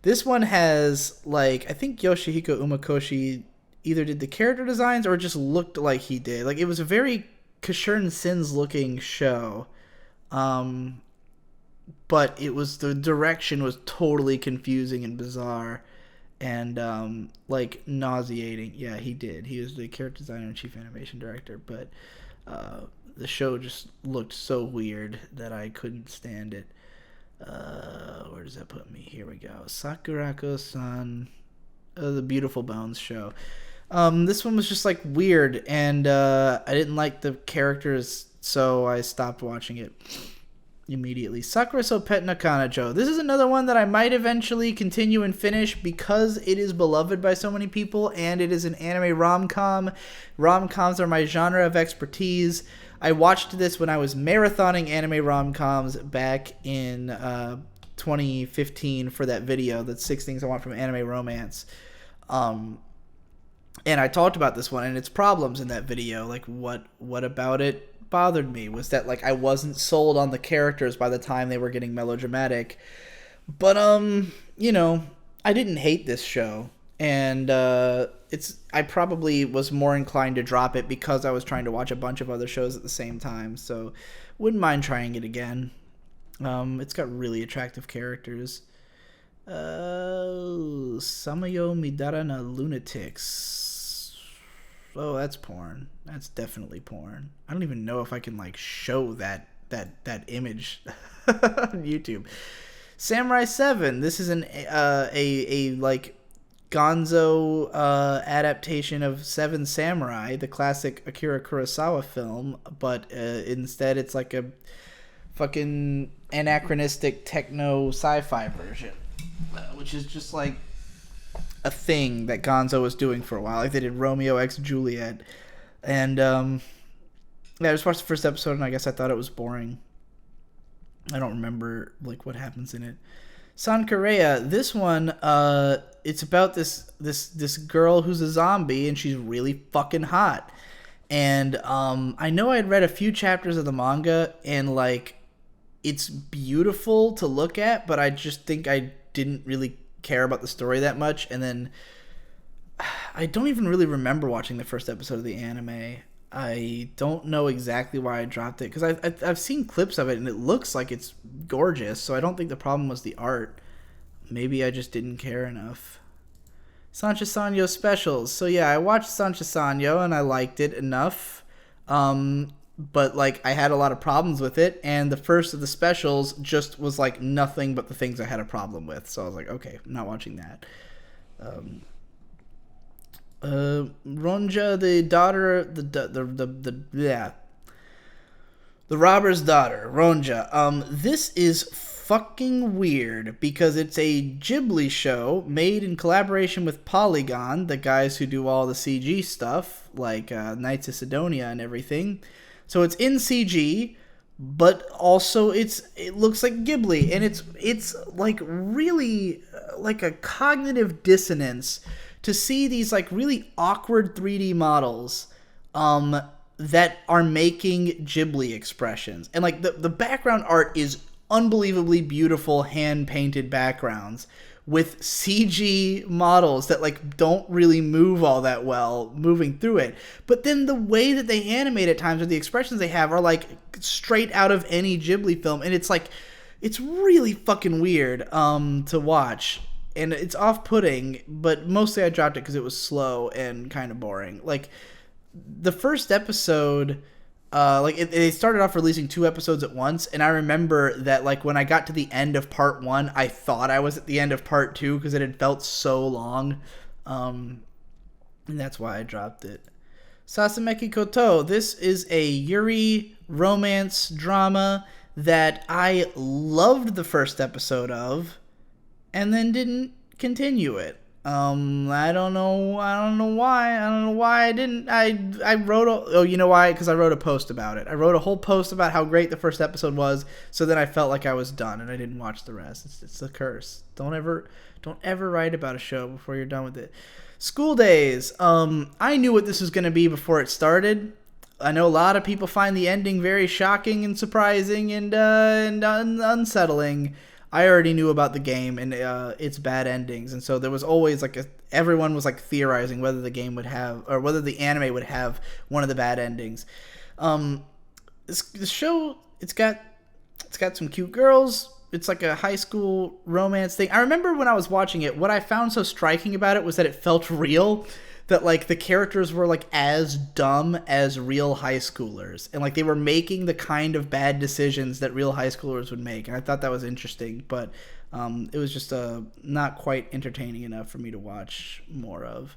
This one has, like, I think Yoshihiko Umakoshi either did the character designs or just looked like he did. Like, it was a very Kashurin Sins looking show. But the direction was totally confusing and bizarre and, like, nauseating. Yeah, he did. He was the character designer and chief animation director, but the show just looked so weird that I couldn't stand it. Where does that put me? Here we go. Sakurako-san, the Beautiful Bones show. This one was just, like, weird, and I didn't like the characters, so I stopped watching it immediately. Sakura so Pet Nakanajo. This is another one that I might eventually continue and finish because it is beloved by so many people and it is an anime rom-com. Rom-coms are my genre of expertise. I watched this when I was marathoning anime rom-coms back in 2015 for that video, that's 6 Things I Want from Anime Romance. And I talked about this one and its problems in that video. Like, what about it bothered me was that, like, I wasn't sold on the characters by the time they were getting melodramatic. But you know, I didn't hate this show, and I probably was more inclined to drop it because I was trying to watch a bunch of other shows at the same time, so wouldn't mind trying it again. It's got really attractive characters. Samayo Midara na Lunatics. Oh, that's porn. That's definitely porn. I don't even know if I can, like, show that image on YouTube. Samurai 7. This is a like Gonzo adaptation of Seven Samurai, the classic Akira Kurosawa film, but instead it's like a fucking anachronistic techno sci-fi version, which is just like a thing that Gonzo was doing for a while. Like, they did Romeo x Juliet, and yeah, I just watched the first episode and I guess I thought it was boring. I don't remember, like, what happens in it. Sankareya, this one, it's about this girl who's a zombie and she's really fucking hot. And I know I had read a few chapters of the manga and, like, it's beautiful to look at, but I just think I didn't really care about the story that much. And then I don't even really remember watching the first episode of the anime. I don't know exactly why I dropped it, because I've seen clips of it and it looks like it's gorgeous, so I don't think the problem was the art. Maybe I just didn't care enough. Sancho Sanyo specials. So yeah, I watched Sancho Sanyo and I liked it enough. But like I had a lot of problems with it, and the first of the specials just was like nothing but the things I had a problem with. So I was like, okay, I'm not watching that. Ronja, the daughter, the robber's daughter, Ronja. This is fucking weird because it's a Ghibli show made in collaboration with Polygon, the guys who do all the CG stuff, like Knights of Sidonia and everything. So it's in CG, but also it looks like Ghibli, and it's like really like a cognitive dissonance to see these like really awkward 3D models that are making Ghibli expressions. And like the background art is unbelievably beautiful hand-painted backgrounds with CG models that like don't really move all that well moving through it. But then the way that they animate at times or the expressions they have are like straight out of any Ghibli film, and it's like it's really fucking weird to watch. And it's off-putting, but mostly I dropped it because it was slow and kind of boring. Like, the first episode, they started off releasing 2 episodes at once, and I remember that, like, when I got to the end of part 1, I thought I was at the end of part 2 because it had felt so long. And that's why I dropped it. Sasameki Koto. This is a Yuri romance drama that I loved the first episode of, and then didn't continue it. I don't know why. I don't know why I didn't. I wrote you know why? Because I wrote a post about it. I wrote a whole post about how great the first episode was. So then I felt like I was done, and I didn't watch the rest. It's a curse. Don't ever write about a show before you're done with it. School Days. I knew what this was going to be before it started. I know a lot of people find the ending very shocking and surprising and unsettling. I already knew about the game and its bad endings, and so there was always everyone was like theorizing whether the game would have, or whether the anime would have one of the bad endings. This show, it's got some cute girls. It's like a high school romance thing. I remember when I was watching it, what I found so striking about it was that it felt real. That like the characters were like as dumb as real high schoolers, and like they were making the kind of bad decisions that real high schoolers would make, and I thought that was interesting, but it was just not quite entertaining enough for me to watch more of.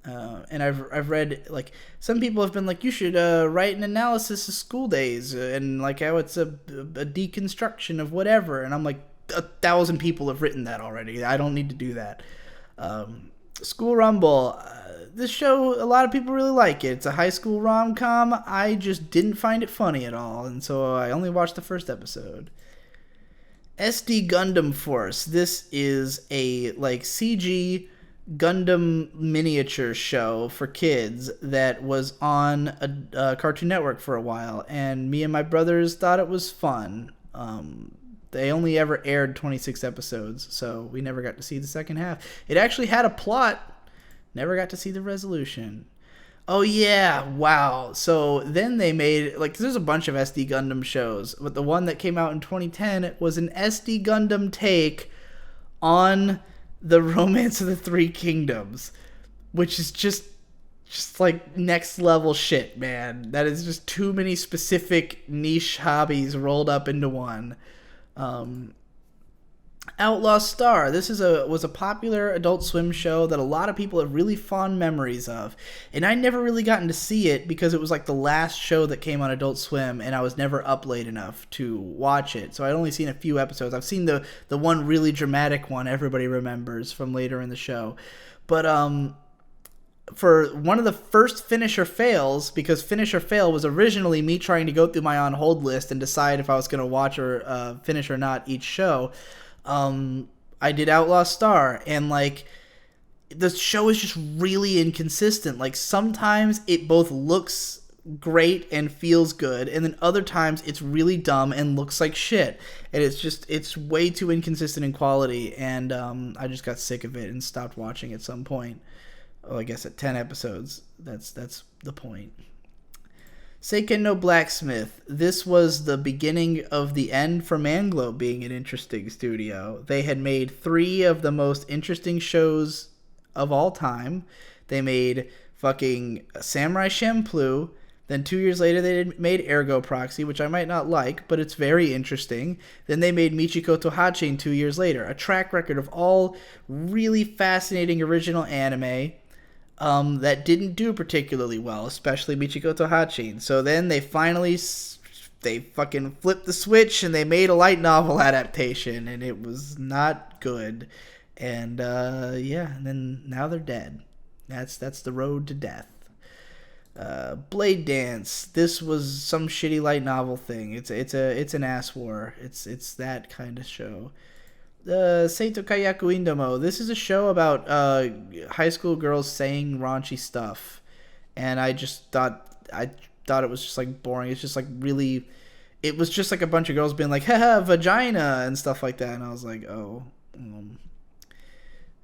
And I've read, like, some people have been like, you should write an analysis of School Days and like how it's a deconstruction of whatever, and I'm like, 1,000 people have written that already. I don't need to do that. School Rumble. This show, a lot of people really like it. It's a high school rom-com. I just didn't find it funny at all, and so I only watched the first episode. SD Gundam Force. This is a like CG Gundam miniature show for kids that was on a Cartoon Network for a while, and me and my brothers thought it was fun. They only ever aired 26 episodes, so we never got to see the second half. It actually had a plot. Never got to see the resolution. Oh, yeah. Wow. So then they made, like, there's a bunch of SD Gundam shows, but the one that came out in 2010 was an SD Gundam take on the Romance of the Three Kingdoms, which is just like next level shit, man. That is just too many specific niche hobbies rolled up into one. Outlaw Star. This was a popular Adult Swim show that a lot of people have really fond memories of, and I never really gotten to see it because it was like the last show that came on Adult Swim, and I was never up late enough to watch it, so I'd only seen a few episodes. I've seen the one really dramatic one everybody remembers from later in the show, but for one of the first Finish or Fails, because Finish or Fail was originally me trying to go through my on hold list and decide if I was going to watch or finish or not each show, I did Outlaw Star, and like the show is just really inconsistent. Like sometimes it both looks great and feels good, and then other times it's really dumb and looks like shit, and it's way too inconsistent in quality, and I just got sick of it and stopped watching at some point. Well, I guess at 10 episodes, that's the point. Seiken no Blacksmith. This was the beginning of the end for Manglo being an interesting studio. They had made 3 of the most interesting shows of all time. They made fucking Samurai Champloo. Then 2 years later, they made Ergo Proxy, which I might not like, but it's very interesting. Then they made Michiko to Hatchin 2 years later. A track record of all really fascinating original anime that didn't do particularly well, especially Michiko to Hatchin. So then they finally... they fucking flipped the switch and they made a light novel adaptation, and it was not good. And and then now they're dead. That's the road to death. Blade Dance. This was some shitty light novel thing. It's an ass war. It's that kind of show. Seito Kayaku Indomo. This is a show about high school girls saying raunchy stuff, and I thought it was just like boring. It's just like really, it was just like a bunch of girls being like, haha, vagina and stuff like that. And I was like, oh, at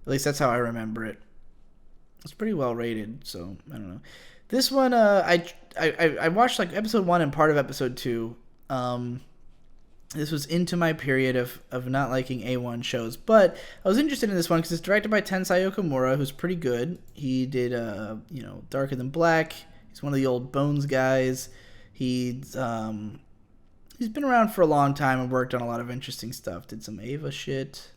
least that's how I remember it. It's pretty well rated, so I don't know. This one, I watched like episode 1 and part of episode 2. This was into my period of not liking A1 shows, but I was interested in this one because it's directed by Tensai Yokomura, who's pretty good. He did, Darker Than Black. He's one of the old Bones guys. He's been around for a long time and worked on a lot of interesting stuff. Did some Ava shit.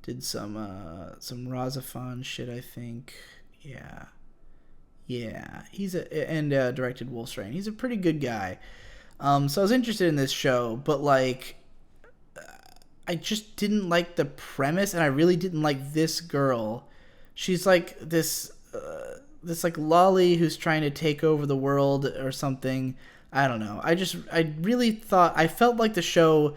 Did some Razafan shit, I think. Yeah. He's directed Wolf's Rain. He's a pretty good guy. So I was interested in this show, but like, I just didn't like the premise, and I really didn't like this girl. She's like this like lolly who's trying to take over the world or something. I don't know. I really thought, I felt like the show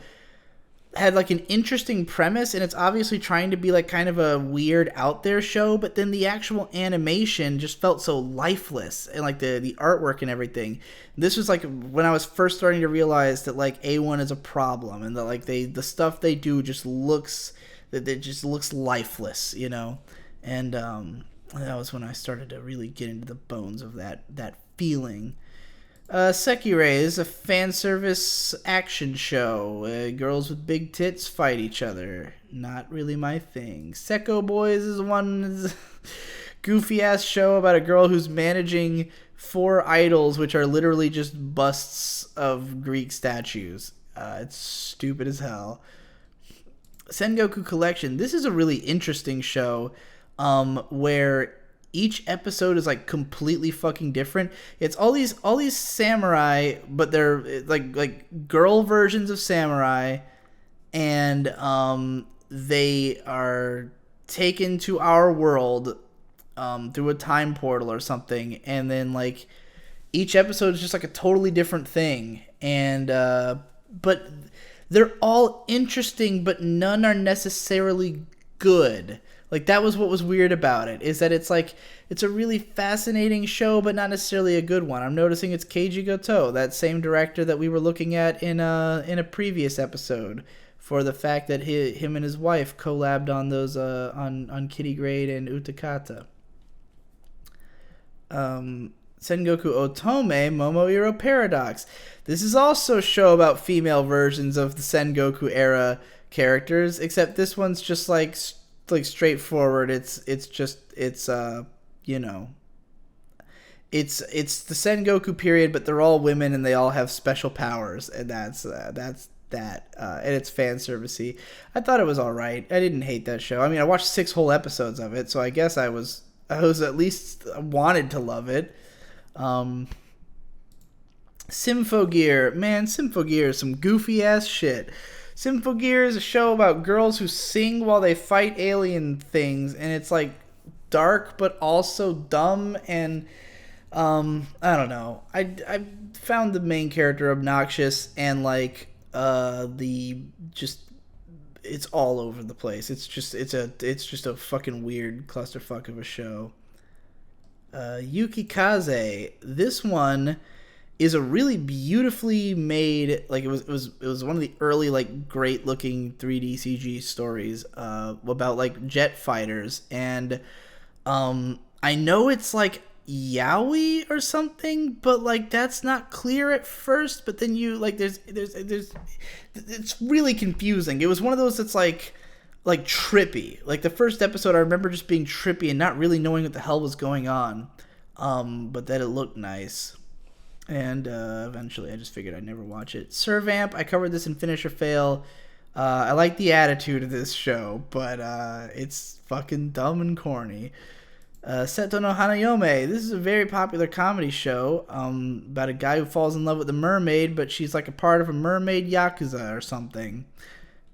had like an interesting premise, and it's obviously trying to be like kind of a weird out there show, but then the actual animation just felt so lifeless, and like the artwork and everything. This was like when I was first starting to realize that like A1 is a problem, and that like the stuff they do just looks lifeless, you know. And that was when I started to really get into the bones of that feeling. Sekirei is a fan service action show. Girls with big tits fight each other. Not really my thing. Sekko Boys is one goofy ass show about a girl who's managing 4 idols, which are literally just busts of Greek statues. It's stupid as hell. Sengoku Collection. This is a really interesting show where each episode is like completely fucking different. It's all these samurai, but they're like girl versions of samurai, and they are taken to our world through a time portal or something, and then like each episode is just like a totally different thing, and but they're all interesting, but none are necessarily good. Like, that was what was weird about it, is that it's like, it's a really fascinating show, but not necessarily a good one. I'm noticing it's Keiji Goto, that same director that we were looking at in a previous episode, for the fact that him and his wife collabed on those, on Kitty Grade and Utakata. Sengoku Otome, Momoiro Paradox. This is also a show about female versions of the Sengoku era characters, except this one's just like straightforward. It's the Sengoku period, but they're all women and they all have special powers, and that's that. And it's fan servicey. I thought it was all right. I didn't hate that show. I mean, I watched 6 whole episodes of it, so I guess I was at least wanted to love it. Symphogear, man, Symphogear is some goofy ass shit. Symphogear is a show about girls who sing while they fight alien things, and it's like dark but also dumb, and I don't know. I found the main character obnoxious, and like it's all over the place. It's just a fucking weird clusterfuck of a show. Yuki Kaze. This one is a really beautifully made, like it was one of the early like great looking 3D CG stories about like jet fighters, and I know it's like yaoi or something, but like that's not clear at first, but then you like there's it's really confusing. It was one of those that's like like trippy. Like the first episode, I remember just being trippy and not really knowing what the hell was going on. But that it looked nice. And eventually I just figured I'd never watch it. Servamp, I covered this in Finish or Fail. I like the attitude of this show, but it's fucking dumb and corny. Seto no Hanayome, this is a very popular comedy show about a guy who falls in love with a mermaid, but she's like a part of a mermaid yakuza or something.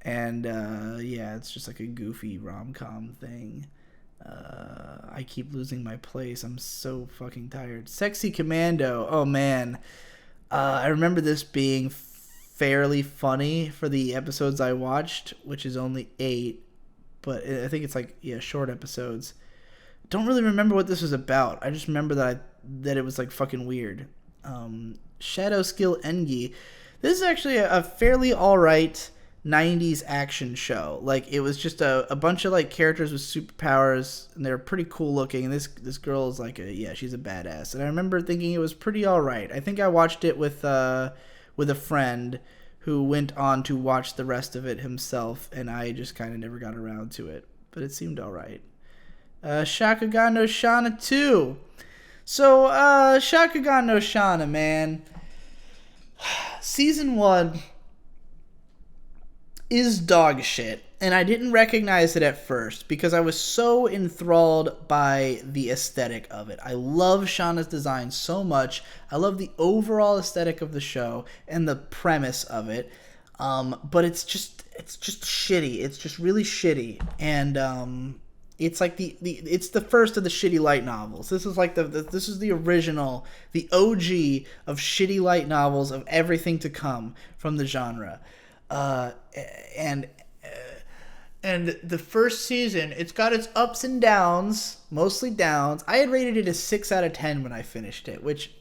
And yeah, it's just like a goofy rom-com thing. I keep losing my place. I'm so fucking tired. Sexy Commando. Oh man. I remember this being fairly funny for the episodes I watched, which is only 8, but I think it's like, yeah, short episodes. Don't really remember what this was about. I just remember that it was like fucking weird. Shadow Skill Engi. This is actually a fairly alright 90s action show. Like, it was just a bunch of like characters with superpowers, and they're pretty cool looking, and this girl is like she's a badass. And I remember thinking it was pretty alright. I think I watched it with a friend who went on to watch the rest of it himself, and I just kind of never got around to it, but it seemed alright. Shakugan no Shana 2. So, Shakugan no Shana, man. Season 1 is dog shit, and I didn't recognize it at first because I was so enthralled by the aesthetic of it. I love Shana's design so much. I love the overall aesthetic of the show and the premise of it. But it's just shitty. It's just really shitty. And it's like it's the first of the shitty light novels. This is like this is the original, the OG of shitty light novels of everything to come from the genre. And the first season, it's got its ups and downs, mostly downs. I had rated it a 6 out of 10 when I finished it, which,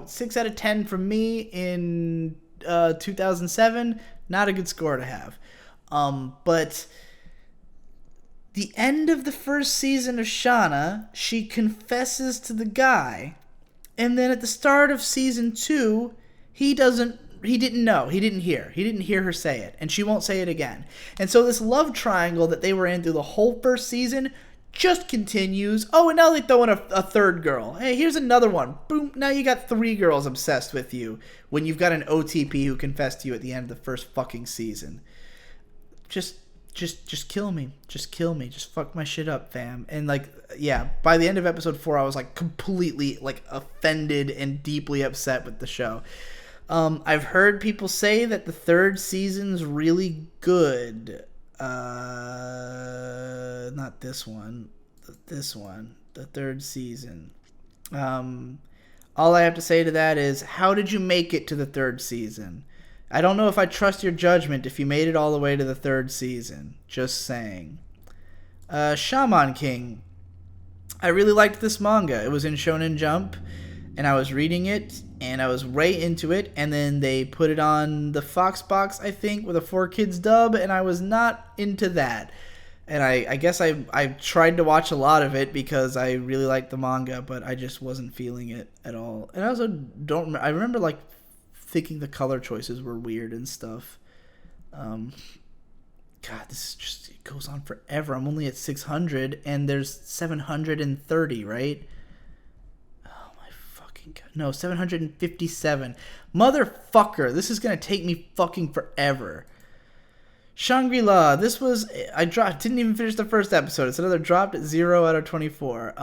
6 out of 10 from me in 2007, not a good score to have. But the end of the first season of Shana, she confesses to the guy, and then at the start of season 2, he didn't know. He didn't hear. He didn't hear her say it. And she won't say it again. And so this love triangle that they were in through the whole first season just continues. Oh, and now they throw in a third girl. Hey, here's another one. Boom. Now you got 3 girls obsessed with you when you've got an OTP who confessed to you at the end of the first fucking season. Just kill me. Just kill me. Just fuck my shit up, fam. And like, yeah, by the end of episode 4, I was like completely like offended and deeply upset with the show. I've heard people say that the 3rd season's really good. Not this one. This one. The 3rd season. All I have to say to that is, how did you make it to the 3rd season? I don't know if I trust your judgment if you made it all the way to the 3rd season. Just saying. Shaman King. I really liked this manga. It was in Shonen Jump, and I was reading it, and I was right into it, and then they put it on the Fox box, I think, with a 4Kids dub, and I was not into that. And I guess I tried to watch a lot of it because I really liked the manga, but I just wasn't feeling it at all. And I also I remember like thinking the color choices were weird and stuff. God, this is just, it goes on forever. I'm only at 600, and there's 730, right? No, 757. Motherfucker, this is going to take me fucking forever. Shangri-La, this was, didn't even finish the first episode. It's another dropped at 0 out of 24.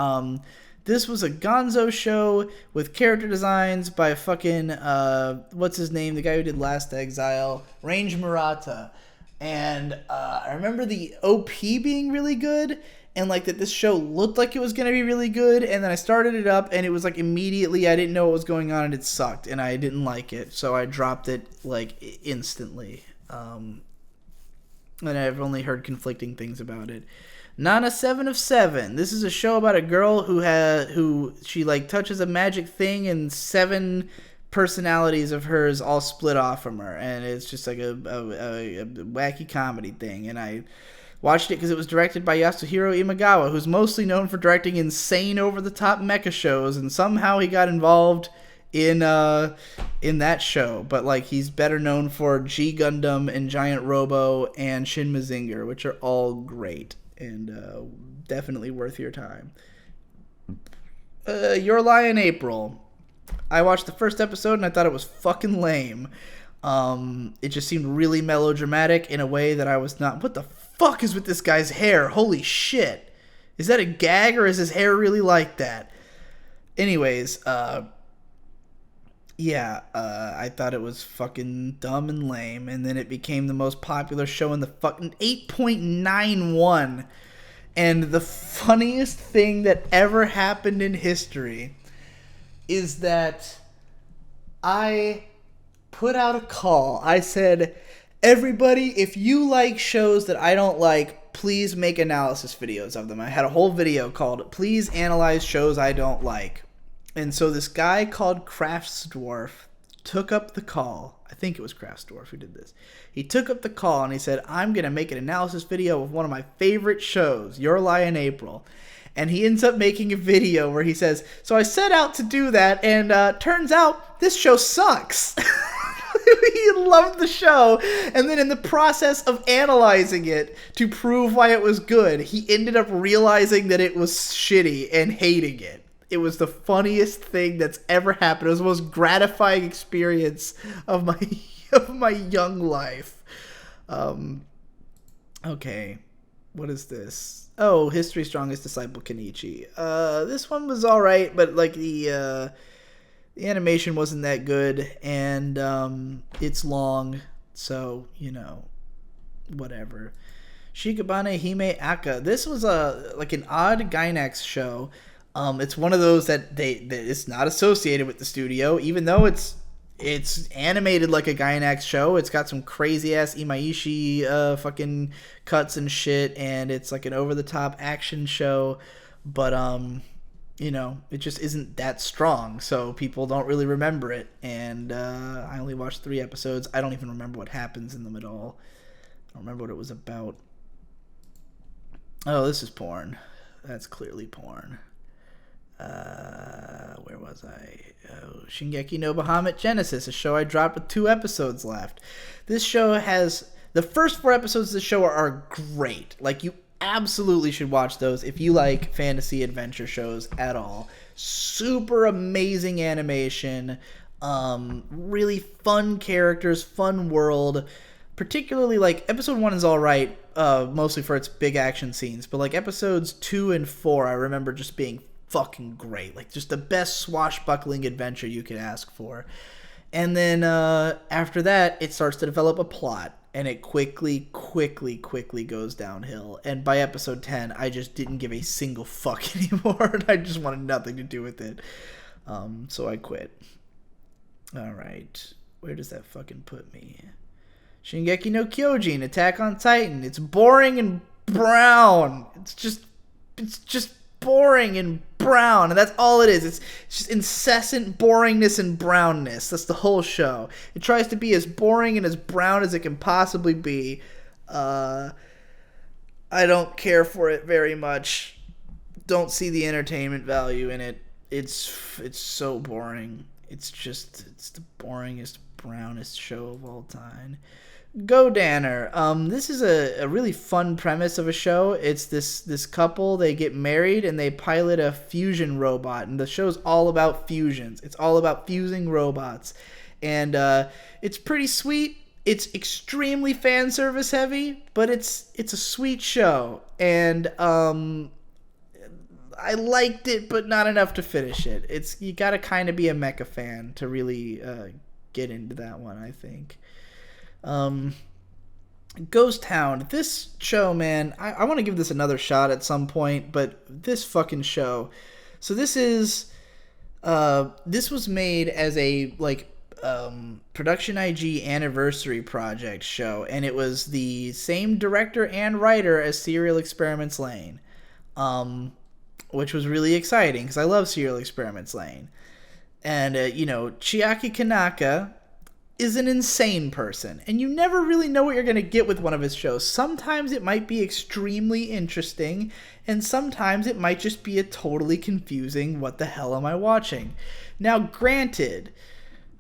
This was a gonzo show with character designs by fucking, what's his name? The guy who did Last Exile, Range Murata. And I remember the OP being really good, and like that this show looked like it was going to be really good, and then I started it up, and it was like immediately I didn't know what was going on, and it sucked, and I didn't like it, so I dropped it like instantly. And I've only heard conflicting things about it. Nana 7 of 7. This is a show about a girl who she like touches a magic thing, and 7 personalities of hers all split off from her, and it's just like a wacky comedy thing. And I watched it because it was directed by Yasuhiro Imagawa, who's mostly known for directing insane over-the-top mecha shows, and somehow he got involved in that show, but like he's better known for G Gundam and Giant Robo and Shin Mazinger, which are all great and definitely worth your time. Your Lie in April. I watched the first episode and I thought it was fucking lame. It just seemed really melodramatic in a way that I was not. What the fuck is with this guy's hair? Holy shit. Is that a gag or is his hair really like that? Anyways, I thought it was fucking dumb and lame, and then it became the most popular show in the fucking 8.91. And the funniest thing that ever happened in history is that I put out a call. I said, everybody, if you like shows that I don't like, please make analysis videos of them. I had a whole video called Please Analyze Shows I Don't Like. And so this guy called Craftsdwarf took up the call. I think it was Craftsdwarf who did this. He took up the call and he said, I'm going to make an analysis video of one of my favorite shows, Your Lie in April. And he ends up making a video where he says, so I set out to do that, and turns out this show sucks. He loved the show, and then in the process of analyzing it to prove why it was good, he ended up realizing that it was shitty and hating it. It was the funniest thing that's ever happened. It was the most gratifying experience of my young life. Okay, what is this? Oh, History's Strongest Disciple Kenichi. This one was alright, but like the animation wasn't that good, and it's long, so, you know, whatever. Shikabane Hime Aka. This was like an odd Gainax show. It's one of those that it's not associated with the studio, even though it's animated like a Gainax show. It's got some crazy ass Imaishi fucking cuts and shit, and it's like an over the top action show, but you know, it just isn't that strong, so people don't really remember it. And I only watched 3 episodes. I don't even remember what happens in them at all. I don't remember what it was about. Oh, this is porn. That's clearly porn. Where was I? Oh, Shingeki no Bahamut Genesis, a show I dropped with 2 episodes left. This show has the first 4 episodes of the show are great. Like, you absolutely should watch those if you like fantasy adventure shows at all. Super amazing animation, really fun characters, fun world. Particularly, like, episode 1 is alright, mostly for its big action scenes, but like episodes 2 and 4 I remember just being fucking great. Like, just the best swashbuckling adventure you could ask for. And then after that, it starts to develop a plot, and it quickly goes downhill. And by episode 10, I just didn't give a single fuck anymore, and I just wanted nothing to do with it. So I quit. Alright, where does that fucking put me? Shingeki no Kyojin, Attack on Titan. It's boring and brown. It's just boring and brown, and that's all it is. It's just incessant boringness and brownness. That's the whole show. It tries to be as boring and as brown as it can possibly be. I don't care for it very much. Don't see the entertainment value in it. It's so boring. It's the boringest, brownest show of all time. Go Danner. This is a really fun premise of a show. It's this couple, they get married and they pilot a fusion robot, and the show's all about fusions. It's all about fusing robots, and it's pretty sweet. It's extremely fan service heavy, but it's a sweet show, and I liked it, but not enough to finish it. You gotta kind of be a mecha fan to really get into that one, I think. Ghost Town. This show, man, I want to give this another shot at some point, but this fucking show. So this was made as a Production IG anniversary project show, and it was the same director and writer as Serial Experiments Lain, which was really exciting because I love Serial Experiments Lain. And Chiaki Kanaka is an insane person, and you never really know what you're going to get with one of his shows. Sometimes it might be extremely interesting, and sometimes it might just be a totally confusing, what the hell am I watching? Now, granted,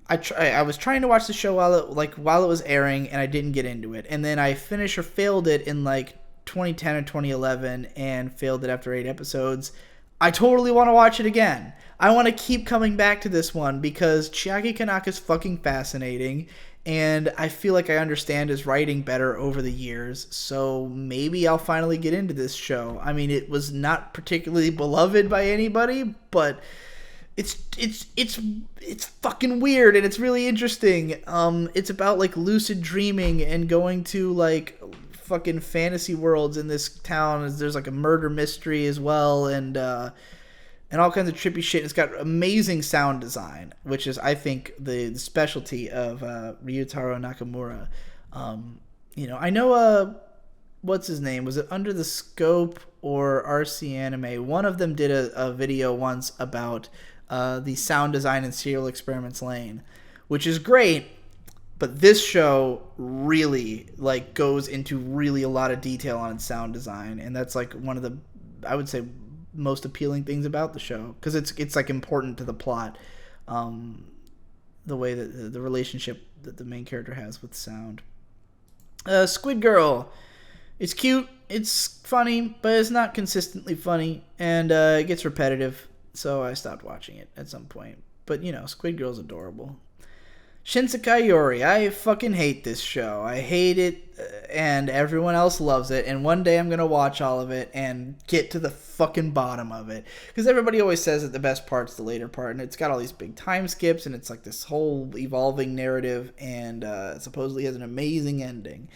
I was trying to watch the show while it was airing, and I didn't get into it, and then I finished or failed it in like 2010 or 2011, and failed it after 8 episodes. I totally want to watch it again. I want to keep coming back to this one because Chiaki Kanaka's fucking fascinating, and I feel like I understand his writing better over the years, so maybe I'll finally get into this show. I mean, it was not particularly beloved by anybody, but it's fucking weird, and it's really interesting. It's about like lucid dreaming and going to like fucking fantasy worlds in this town. There's like a murder mystery as well, and all kinds of trippy shit. It's got amazing sound design, which is, I think, the specialty of Ryutaro Nakamura. I know what's his name? Was it Under the Scope or RC Anime? One of them did a video once about the sound design in Serial Experiments Lane, which is great. But this show really like goes into really a lot of detail on its sound design, and that's like one of the, I would say, most appealing things about the show, because it's like important to the plot, the way that the relationship that the main character has with sound. Squid Girl, it's cute, it's funny, but it's not consistently funny, and it gets repetitive, so I stopped watching it at some point. But Squid Girl's adorable. Shinsekai Yori, I fucking hate this show. I hate it, and everyone else loves it, and one day I'm going to watch all of it and get to the fucking bottom of it. Because everybody always says that the best part's the later part, and it's got all these big time skips, and it's like this whole evolving narrative, and supposedly has an amazing ending.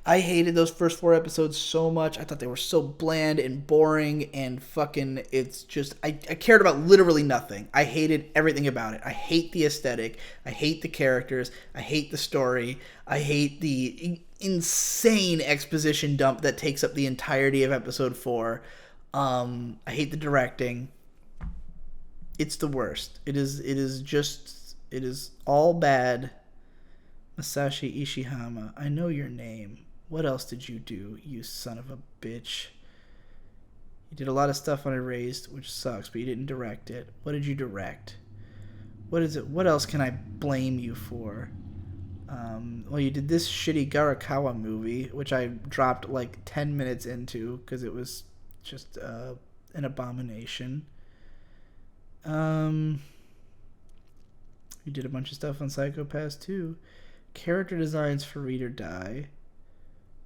I hated those first 4 episodes so much. I thought they were so bland and boring, and fucking, it's just, I cared about literally nothing. I hated everything about it. I hate the aesthetic. I hate the characters. I hate the story. I hate the insane exposition dump that takes up the entirety of episode 4. I hate the directing. It's the worst. It is all bad. Masashi Ishihama, I know your name. What else did you do, you son of a bitch? You did a lot of stuff on Erased, which sucks, but you didn't direct it. What did you direct? What is it? What else can I blame you for? Well, you did this shitty Garakawa movie, which I dropped like 10 minutes into because it was just an abomination. You did a bunch of stuff on Psycho-Pass too. Character designs for Read or Die.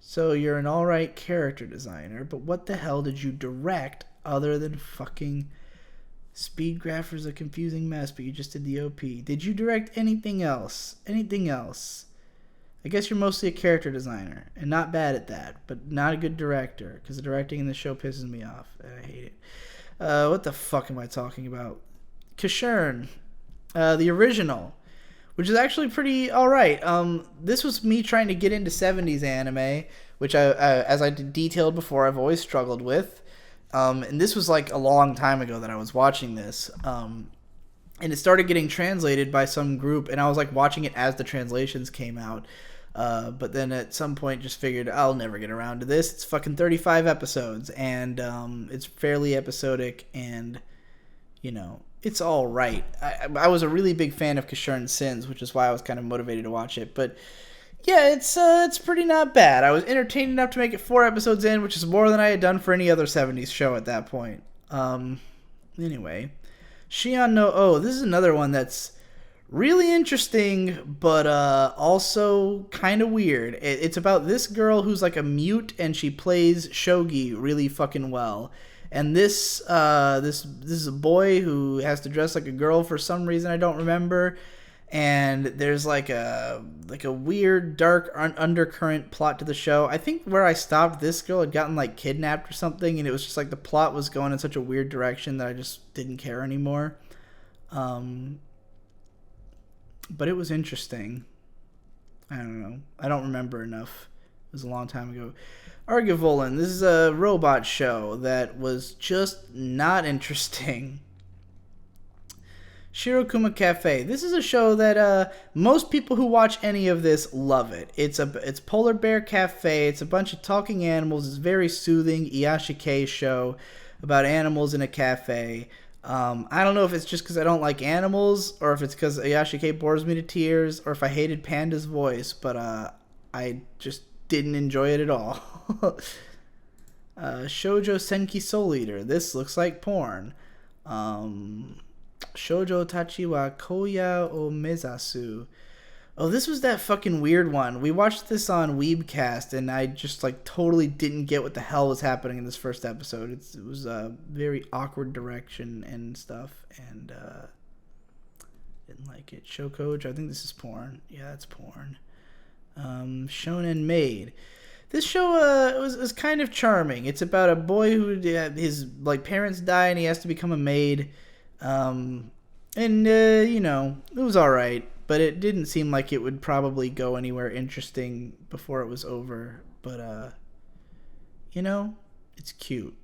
So you're an alright character designer, but what the hell did you direct other than fucking Speedgrapher's a confusing mess, but you just did the OP. Did you direct anything else? Anything else? I guess you're mostly a character designer, and not bad at that, but not a good director, because the directing in the show pisses me off. I hate it. What the fuck am I talking about? Kashern, the original, which is actually pretty alright. This was me trying to get into 70s anime, which as I detailed before, I've always struggled with. And this was like a long time ago that I was watching this. And it started getting translated by some group, and I was like watching it as the translations came out. But then at some point just figured I'll never get around to this. It's fucking 35 episodes, and it's fairly episodic, and it's all right. I was a really big fan of Kashern's Sins, which is why I was kind of motivated to watch it. But yeah, it's pretty not bad. I was entertained enough to make it 4 episodes in, which is more than I had done for any other 70s show at that point. Anyway, Shion no Oh, this is another one that's really interesting, but also kind of weird. It's about this girl who's like a mute, and she plays shogi really fucking well. And this is a boy who has to dress like a girl for some reason I don't remember. And there's like a weird dark undercurrent plot to the show. I think where I stopped, this girl had gotten like kidnapped or something, and it was just like the plot was going in such a weird direction that I just didn't care anymore. But it was interesting. I don't know. I don't remember enough. It was a long time ago. Argivolin, this is a robot show that was just not interesting. Shirokuma Cafe. This is a show that most people who watch any of this love it. It's Polar Bear Cafe. It's a bunch of talking animals. It's a very soothing Iyashikei show about animals in a cafe. I don't know if it's just because I don't like animals, or if it's because Iyashikei bores me to tears, or if I hated Panda's voice, but I just didn't enjoy it at all. Shoujo Senki Soul Eater. This looks like porn. Shoujo Tachi wa Koya o Mezasu. Oh, this was that fucking weird one. We watched this on Weebcast, and I just, like, totally didn't get what the hell was happening in this first episode. It was a very awkward direction and stuff, and didn't like it. Shokojo, I think this is porn. Yeah, it's porn. Shonen Maid. This show was kind of charming. It's about a boy who his like parents die and he has to become a maid. You know, it was all right, but it didn't seem like it would probably go anywhere interesting before it was over. But you know, it's cute.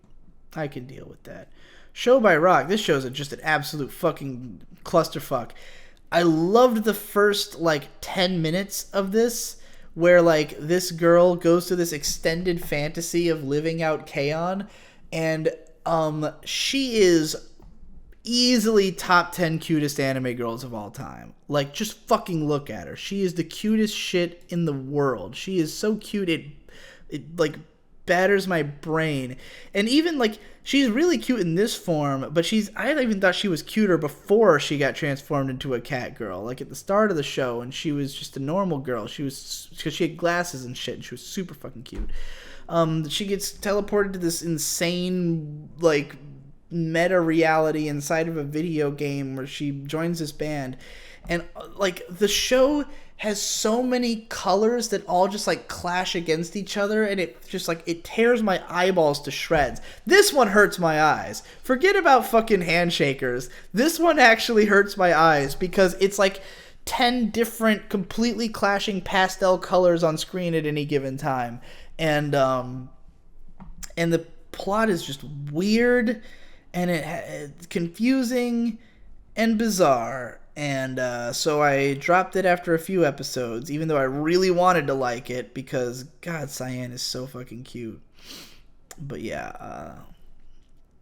I can deal with that. Show by Rock. This show's just an absolute fucking clusterfuck. I loved the first like 10 minutes of this, where like this girl goes to this extended fantasy of living out K-On! And she is easily top 10 cutest anime girls of all time. Like, just fucking look at her. She is the cutest shit in the world. She is so cute, it like batters my brain. And even like, she's really cute in this form, but I even thought she was cuter before she got transformed into a cat girl. Like at the start of the show, and she was just a normal girl. Because she had glasses and shit, and she was super fucking cute. She gets teleported to this insane, like, meta reality inside of a video game where she joins this band. And, like, the show has so many colors that all just, like, clash against each other, and it just, like, it tears my eyeballs to shreds. This one hurts my eyes. Forget about fucking Handshakers. This one actually hurts my eyes because it's, like, 10 different completely clashing pastel colors on screen at any given time. And the plot is just weird, and it's confusing and bizarre. And so I dropped it after a few episodes, even though I really wanted to like it, because, God, Cyan is so fucking cute. But yeah,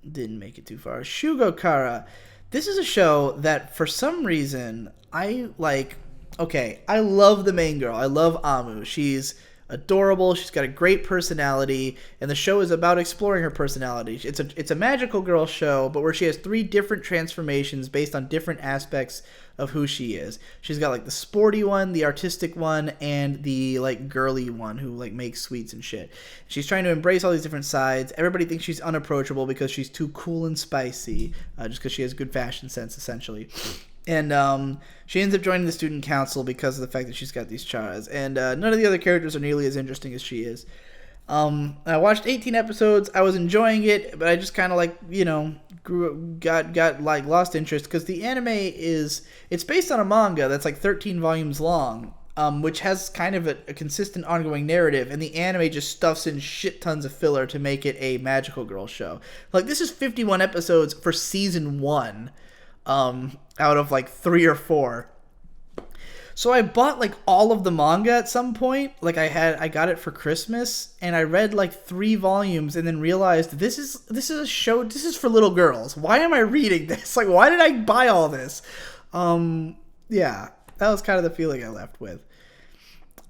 didn't make it too far. Shugo Kara. This is a show that, for some reason, I like. Okay, I love the main girl. I love Amu. She's adorable. She's got a great personality, and the show is about exploring her personality. It's a magical girl show, but where she has 3 different transformations based on different aspects of who she is. She's got like the sporty one, the artistic one, and the like girly one who like makes sweets and shit. She's trying to embrace all these different sides. Everybody thinks she's unapproachable because she's too cool and spicy, just because she has good fashion sense, essentially. And she ends up joining the student council because of the fact that she's got these chars. And none of the other characters are nearly as interesting as she is. I watched 18 episodes. I was enjoying it, but I just kind of like, you know, got like lost interest because the anime it's based on a manga that's like 13 volumes long, which has kind of a consistent ongoing narrative, and the anime just stuffs in shit tons of filler to make it a magical girl show. Like, this is 51 episodes for season 1. Out of like 3 or 4. So I bought like all of the manga at some point. Like I got it for Christmas, and I read like 3 volumes and then realized this is a show, this is for little girls. Why am I reading this? Like, why did I buy all this? Yeah, that was kind of the feeling I left with.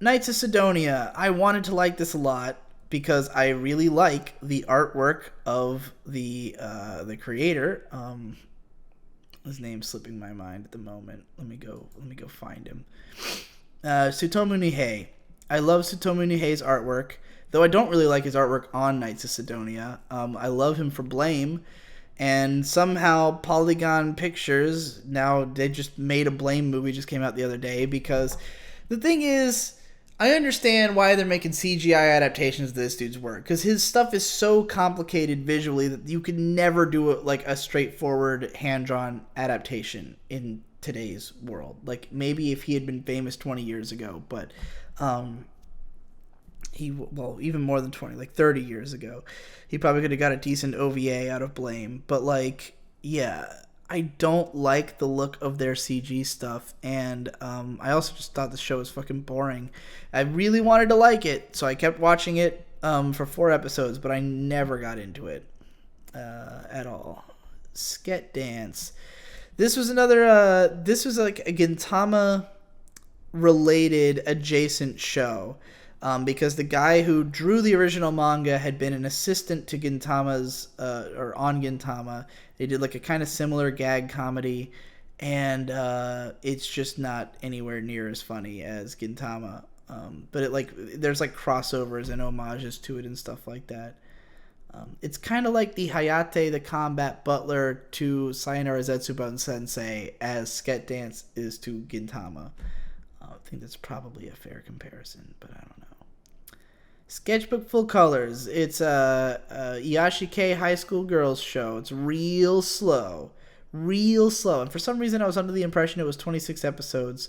Knights of Sidonia. I wanted to like this a lot because I really like the artwork of the creator. His name's slipping my mind at the moment. Let me go find him. Tsutomu Nihei. I love Tsutomu Nihei's artwork, though I don't really like his artwork on Knights of Sidonia. I love him for Blame, and somehow Polygon Pictures, now they just made a Blame movie, just came out the other day, because the thing is, I understand why they're making CGI adaptations of this dude's work, because his stuff is so complicated visually that you could never do a straightforward hand-drawn adaptation in today's world. Like, maybe if he had been famous 20 years ago, but even more than 20, like 30 years ago, he probably could have got a decent OVA out of Blame. But like, yeah, I don't like the look of their CG stuff, and I also just thought the show was fucking boring. I really wanted to like it, so I kept watching it for 4 episodes, but I never got into it at all. Sket Dance. This was another. This was like a Gintama related adjacent show. Because the guy who drew the original manga had been an assistant to Gintama's, or on Gintama. They did like a kind of similar gag comedy, and it's just not anywhere near as funny as Gintama. But there's like crossovers and homages to it and stuff like that. It's kind of like the Hayate, the combat butler, to Sayonara Zetsubou Sensei, as Sket Dance is to Gintama. I think that's probably a fair comparison, but I don't know. Sketchbook Full Colors. It's a Iyashike high school girls show. It's real slow. And for some reason I was under the impression it was 26 episodes,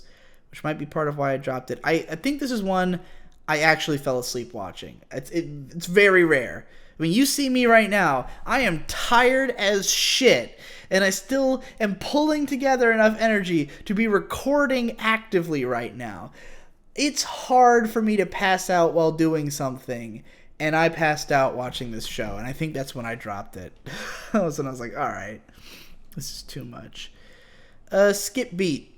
which might be part of why I dropped it. I think this is one I actually fell asleep watching. It's very rare. I mean, you see me right now. I am tired as shit, and I still am pulling together enough energy to be recording actively right now. It's hard for me to pass out while doing something, and I passed out watching this show, and I think that's when I dropped it. So I was like, all right, this is too much. Skip Beat.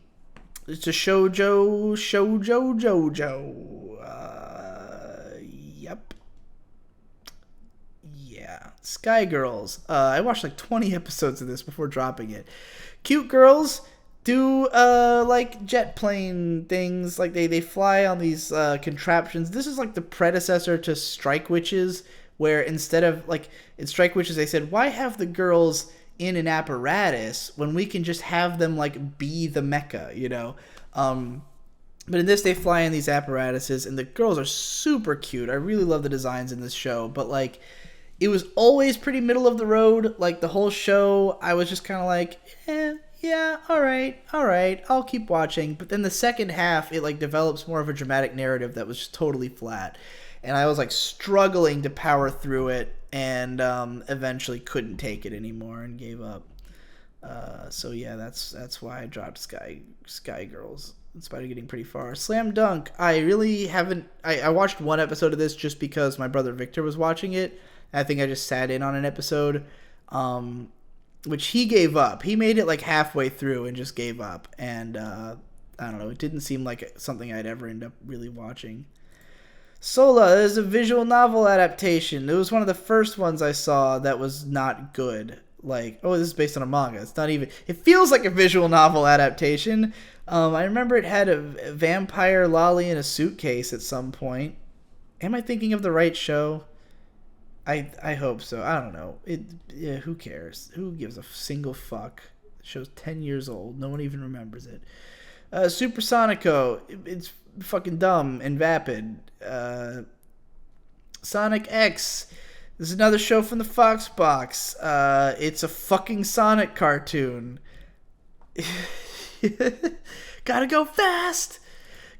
It's a shoujo. Yep. Yeah. Sky Girls. I watched like 20 episodes of this before dropping it. Cute girls do like jet plane things. Like they fly on these contraptions. This is like the predecessor to Strike Witches, where instead of like in Strike Witches they said, why have the girls in an apparatus when we can just have them like be the mecha, you know? But in this they fly in these apparatuses, and the girls are super cute. I really love the designs in this show, but like it was always pretty middle of the road. Like the whole show I was just kind of like, yeah, all right, I'll keep watching. But then the second half, it like develops more of a dramatic narrative that was just totally flat, and I was like struggling to power through it, and eventually couldn't take it anymore and gave up. So yeah, that's why I dropped Sky Girls, in spite of getting pretty far. Slam Dunk. I really haven't. I watched one episode of this just because my brother Victor was watching it. I think I just sat in on an episode. Which he gave up. He made it like halfway through and just gave up. And I don't know. It didn't seem like something I'd ever end up really watching. Sola is a visual novel adaptation. It was one of the first ones I saw that was not good. Like, oh, this is based on a manga. It's not even. It feels like a visual novel adaptation. I remember it had a vampire lolly in a suitcase at some point. Am I thinking of the right show? I hope so. I don't know. Yeah, who cares? Who gives a single fuck? The show's 10 years old. No one even remembers it. Supersonico. It's fucking dumb and vapid. Sonic X. This is another show from the Fox Box. It's a fucking Sonic cartoon. Gotta go fast!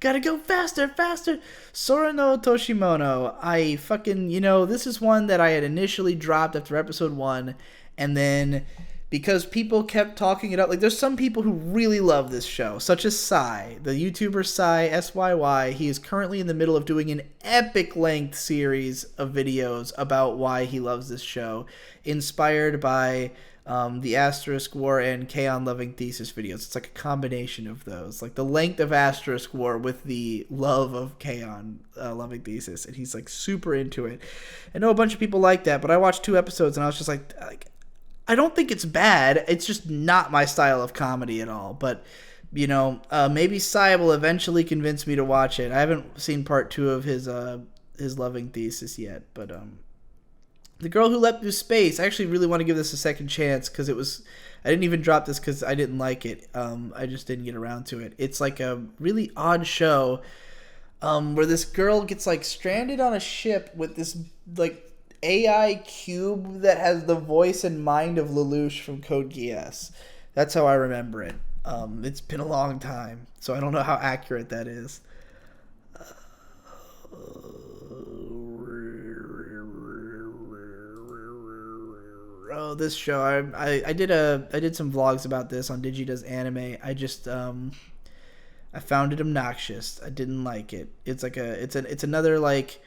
Gotta go faster! Sora no Toshimono. I fucking, this is one that I had initially dropped after episode 1, and then because people kept talking it up, like there's some people who really love this show, such as Sai, the YouTuber Sai, SYY. He is currently in the middle of doing an epic length series of videos about why he loves this show, inspired by the Asterisk War and K-On! Loving Thesis videos. It's like a combination of those. Like the length of Asterisk War with the love of K-On! Loving Thesis. And he's like super into it. I know a bunch of people like that, but I watched 2 episodes and I was just like I don't think it's bad. It's just not my style of comedy at all. But, maybe Sai will eventually convince me to watch it. I haven't seen part 2 of his Loving Thesis yet, but The Girl Who Leapt Through Space. I actually really want to give this a second chance because I didn't even drop this because I didn't like it. I just didn't get around to it. It's like a really odd show where this girl gets like stranded on a ship with this like AI cube that has the voice and mind of Lelouch from Code Geass. That's how I remember it. It's been a long time, so I don't know how accurate that is. Bro, this show, I did some vlogs about this on Digidoes Anime. I just I found it obnoxious. I didn't like it. It's like it's another like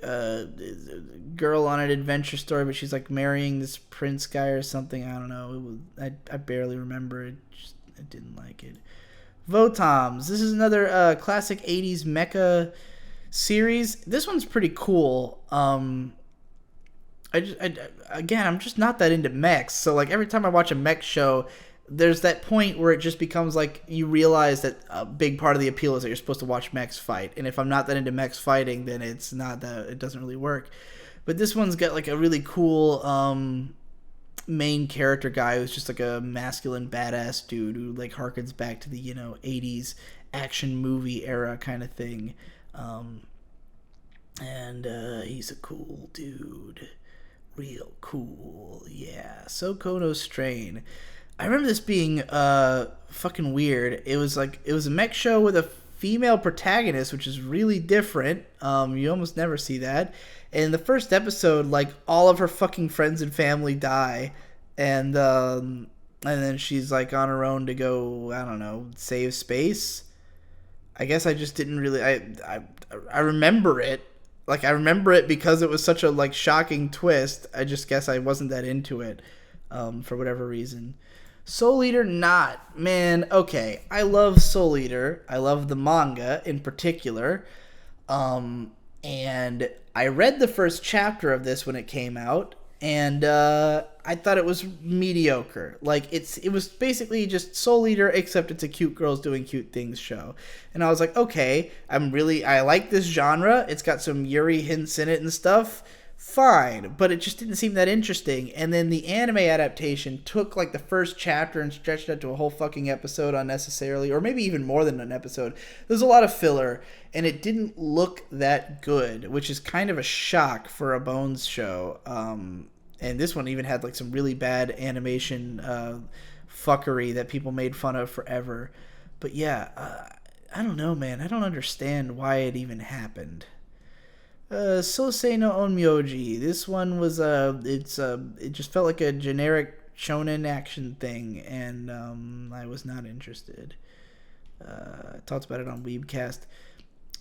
girl on an adventure story, but she's like marrying this prince guy or something. I don't know. I barely remember it. I didn't like it. Votoms. This is another classic 80s mecha series. This one's pretty cool. Again, I'm just not that into mechs. So like every time I watch a mech show, there's that point where it just becomes like you realize that a big part of the appeal is that you're supposed to watch mechs fight. And if I'm not that into mechs fighting, then it's not that, it doesn't really work. But this one's got like a really cool main character guy who's just like a masculine badass dude who like harkens back to the 80s action movie era kind of thing. And he's a cool dude. Real cool. Yeah. Sokono Strain. I remember this being fucking weird. It was a mech show with a female protagonist, which is really different. You almost never see that. And in the first episode, like all of her fucking friends and family die, and then she's like on her own to go, I don't know, save space. I guess I just didn't really. I remember it. Like I remember it because it was such a like shocking twist. I just guess I wasn't that into it, for whatever reason. Soul Eater not. Man, okay. I love Soul Eater. I love the manga in particular. And I read the first chapter of this when it came out, and I thought it was mediocre. Like it was basically just Soul Eater, except it's a cute girls doing cute things show. And I was like, okay, I like this genre. It's got some Yuri hints in it and stuff. Fine, but it just didn't seem that interesting. And then the anime adaptation took like the first chapter and stretched it to a whole fucking episode unnecessarily, or maybe even more than an episode. There's a lot of filler, and it didn't look that good, which is kind of a shock for a Bones show. And this one even had like some really bad animation fuckery that people made fun of forever. But yeah, I don't know, man. I don't understand why it even happened. Sosei no Onmyoji. This one was it just felt like a generic shonen action thing, and I was not interested. I talked about it on Weebcast.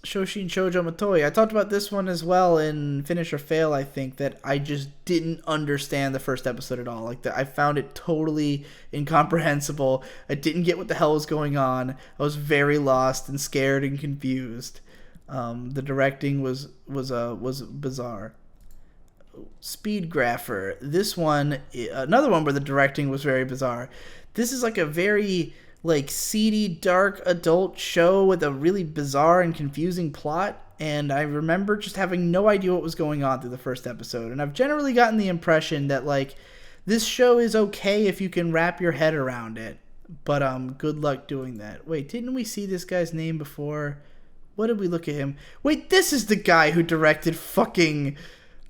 Shoshin Shoujo Matoi. I talked about this one as well in Finish or Fail, I think, that I just didn't understand the first episode at all. Like, I found it totally incomprehensible. I didn't get what the hell was going on. I was very lost and scared and confused. The directing was bizarre. Speed Grapher. This one, another one where the directing was very bizarre. This is like a very like seedy, dark adult show with a really bizarre and confusing plot. And I remember just having no idea what was going on through the first episode. And I've generally gotten the impression that like this show is okay if you can wrap your head around it. But good luck doing that. Wait, didn't we see this guy's name before? What did we look at him? Wait, this is the guy who directed fucking,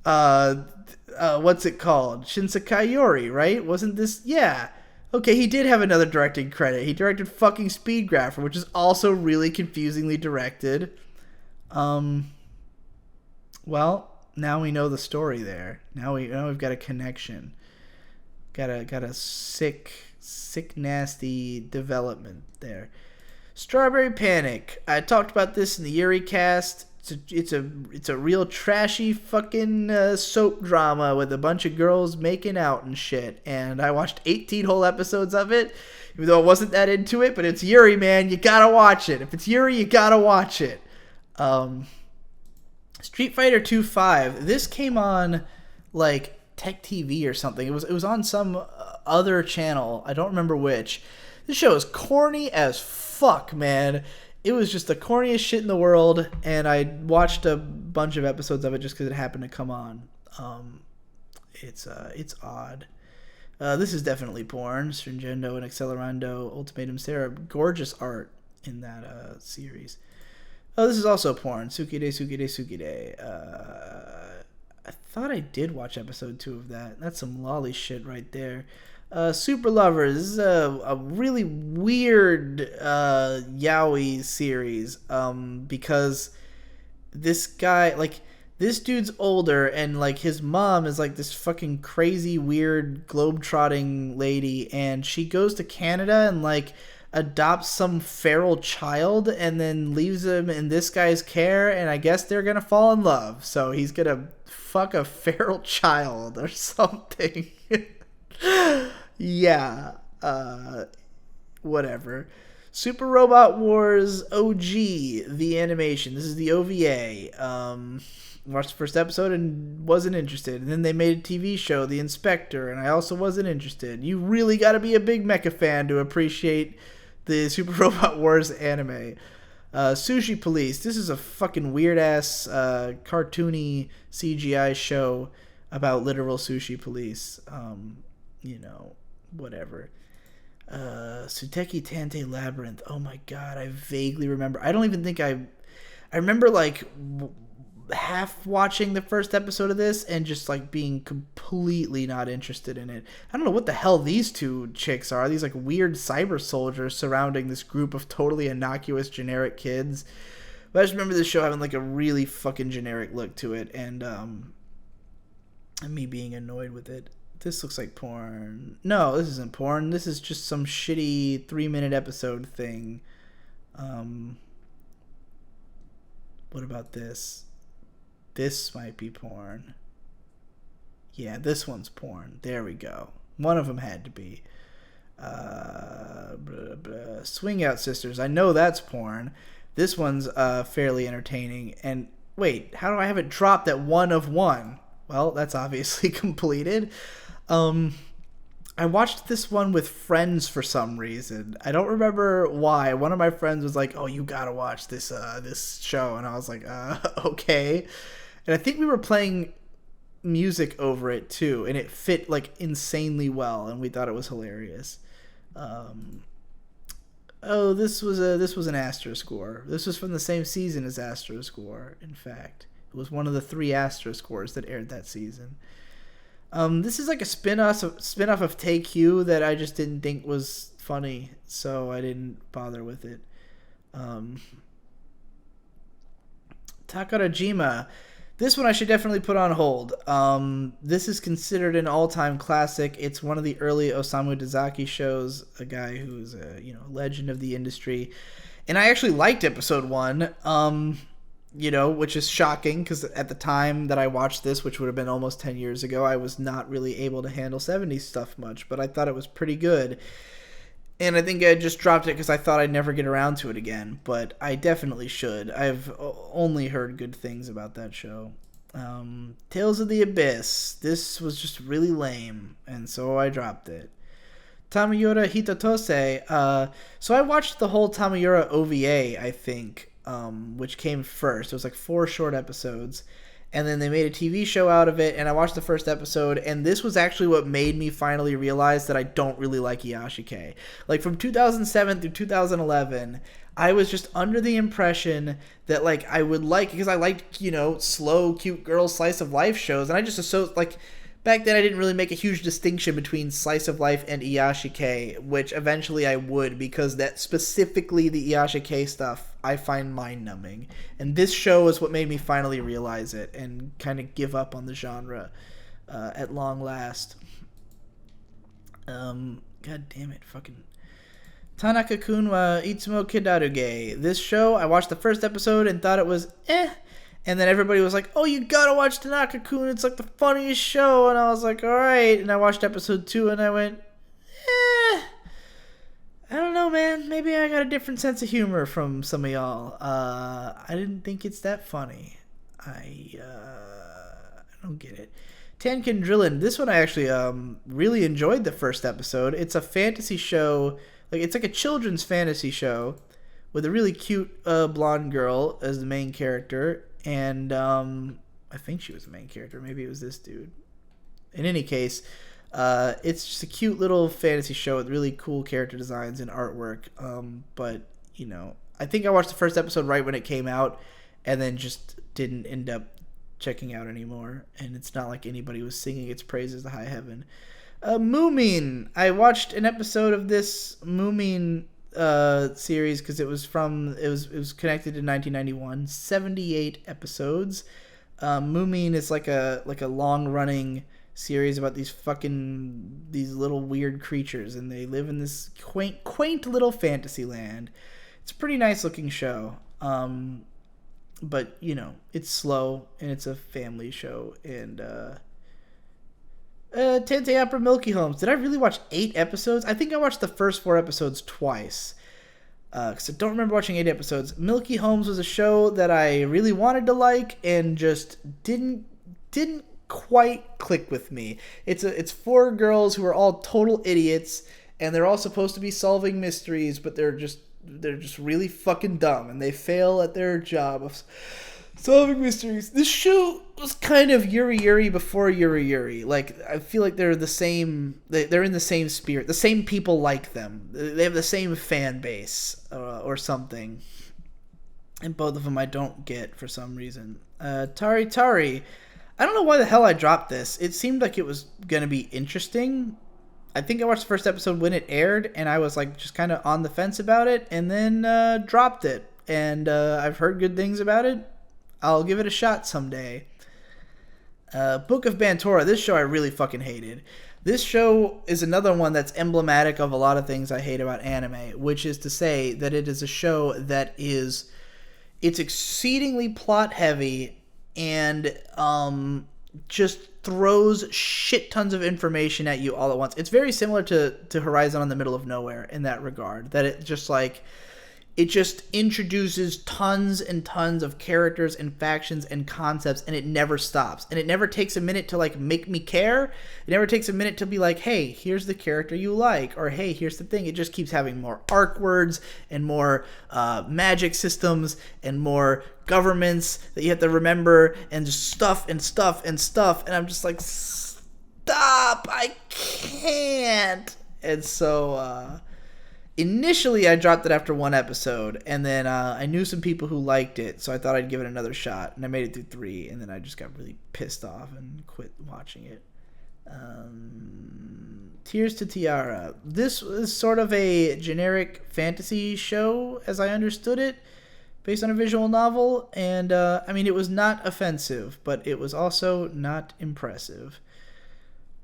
what's it called? Shinsekai Yori, right? Wasn't this? Yeah. Okay, he did have another directing credit. He directed fucking Speed Grapher, which is also really confusingly directed. Well, now we know the story there. Now we've got a connection. Got a sick, nasty development there. Strawberry Panic. I talked about this in the Yuri cast. It's a real trashy fucking soap drama with a bunch of girls making out and shit. And I watched 18 whole episodes of it, even though I wasn't that into it. But it's Yuri, man. You gotta watch it. If it's Yuri, you gotta watch it. Street Fighter 2-5. This came on like Tech TV or something. It was on some other channel. I don't remember which. This show is corny as fuck, man. It was just the corniest shit in the world, and I watched a bunch of episodes of it just because it happened to come on. It's odd. This is definitely porn. Stringendo and Accelerando Ultimatum Sarah. Gorgeous art in that series. Oh, this is also porn. Tsukide. I thought I did watch episode 2 of that. That's some lolly shit right there. Super Lovers. This is a really weird yaoi series because this guy, like, This dude's older, and like his mom is like this fucking crazy, weird, globetrotting lady, and she goes to Canada and like adopts some feral child and then leaves him in this guy's care, and I guess they're gonna fall in love. So he's gonna fuck a feral child or something. Yeah. Whatever. Super Robot Wars OG, the animation. This is the OVA. Watched the first episode and wasn't interested. And then they made a TV show, The Inspector, and I also wasn't interested. You really got to be a big mecha fan to appreciate the Super Robot Wars anime. Sushi Police. This is a fucking weird-ass cartoony CGI show about literal sushi police. Whatever. Suteki Tante Labyrinth. Oh my god, I vaguely remember. I don't even think I remember like half watching the first episode of this and just like being completely not interested in it. I don't know what the hell these two chicks are. These like weird cyber soldiers surrounding this group of totally innocuous generic kids. But I just remember this show having like a really fucking generic look to it, and me being annoyed with it. This looks like porn. No, this isn't porn. This is just some shitty 3-minute episode thing. What about this? This might be porn. Yeah, this one's porn. There we go. One of them had to be. Swing Out Sisters. I know that's porn. This one's fairly entertaining. And wait, how do I have it dropped at 1 of 1? Well, that's obviously completed. I watched this one with friends for some reason. I don't remember why. One of my friends was like, "Oh, you gotta watch this show," and I was like, "Okay." And I think we were playing music over it too, and it fit like insanely well, and we thought it was hilarious. This was an Astro Score. This was from the same season as Astro Score. In fact, it was one of the 3 Astro Scores that aired that season. This is like a spin-off of Take You that I just didn't think was funny, so I didn't bother with it. Takarajima. This one I should definitely put on hold. This is considered an all-time classic. It's one of the early Osamu Dezaki shows, a guy who's a legend of the industry. And I actually liked episode 1. Which is shocking because at the time that I watched this, which would have been almost 10 years ago, I was not really able to handle 70s stuff much, but I thought it was pretty good. And I think I just dropped it because I thought I'd never get around to it again, but I definitely should. I've only heard good things about that show. Tales of the Abyss. This was just really lame, and so I dropped it. Tamayura Hitatose. So I watched the whole Tamayura OVA, I think. Which came first. It was like 4 short episodes, and then they made a TV show out of it, and I watched the first episode, and this was actually what made me finally realize that I don't really like Iyashike. Like, from 2007 through 2011, I was just under the impression that, like, I would like, because I liked, slow, cute girl slice of life shows, and I just associated, like, back then I didn't really make a huge distinction between slice of life and Iyashike, which eventually I would, because that specifically the Iyashike stuff I find mind-numbing. And this show is what made me finally realize it and kind of give up on the genre at long last. God damn it, fucking... Tanaka-kun wa Itsumo Kidaruge. This show, I watched the first episode and thought it was and then everybody was like, "Oh, you gotta watch Tanaka-kun, it's like the funniest show." And I was like, "Alright." And I watched episode 2 and I went, I don't know, man. Maybe I got a different sense of humor from some of y'all. I didn't think it's that funny. I don't get it. Tenkin Drillin. This one I actually really enjoyed the first episode. It's a fantasy show. It's like a children's fantasy show with a really cute blonde girl as the main character. And I think she was the main character. Maybe it was this dude. In any case, it's just a cute little fantasy show with really cool character designs and artwork. But, I think I watched the first episode right when it came out and then just didn't end up checking out anymore. And it's not like anybody was singing its praises to high heaven. Moomin. I watched an episode of this Moomin series because it was connected to 1991. 78 episodes. Moomin is like a long running series about these little weird creatures, and they live in this quaint little fantasy land. It's a pretty nice looking show. But it's slow and it's a family show. And Tensei Opera Milky Homes. Did I really watch 8 episodes? I think I watched the first 4 episodes twice. Because I don't remember watching 8 episodes. Milky Homes was a show that I really wanted to like and just didn't quite click with me. It's 4 girls who are all total idiots, and they're all supposed to be solving mysteries, but they're just really fucking dumb, and they fail at their job of solving mysteries. This show was kind of Yuri before Yuri. Like, I feel like they're the same. They're in the same spirit. The same people like them. They have the same fan base or something. And both of them I don't get for some reason. Tari. I don't know why the hell I dropped this. It seemed like it was going to be interesting. I think I watched the first episode when it aired, and I was like just kind of on the fence about it, and then dropped it. And I've heard good things about it. I'll give it a shot someday. Book of Bantora. This show I really fucking hated. This show is another one that's emblematic of a lot of things I hate about anime, which is to say that it is a show that it's exceedingly plot heavy and just throws shit tons of information at you all at once. It's very similar to Horizon on the Middle of Nowhere in that regard, that it just introduces tons and tons of characters and factions and concepts, and it never stops. And it never takes a minute to like make me care. It never takes a minute to be like, hey, here's the character you like, or hey, here's the thing. It just keeps having more arc words and more magic systems and more governments that you have to remember, and just stuff. And I'm just like, stop, I can't. And so initially, I dropped it after 1 episode, and then I knew some people who liked it, so I thought I'd give it another shot, and I made it through 3, and then I just got really pissed off and quit watching it. Tears to Tiara. This was sort of a generic fantasy show, as I understood it, based on a visual novel, and I mean, it was not offensive, but it was also not impressive.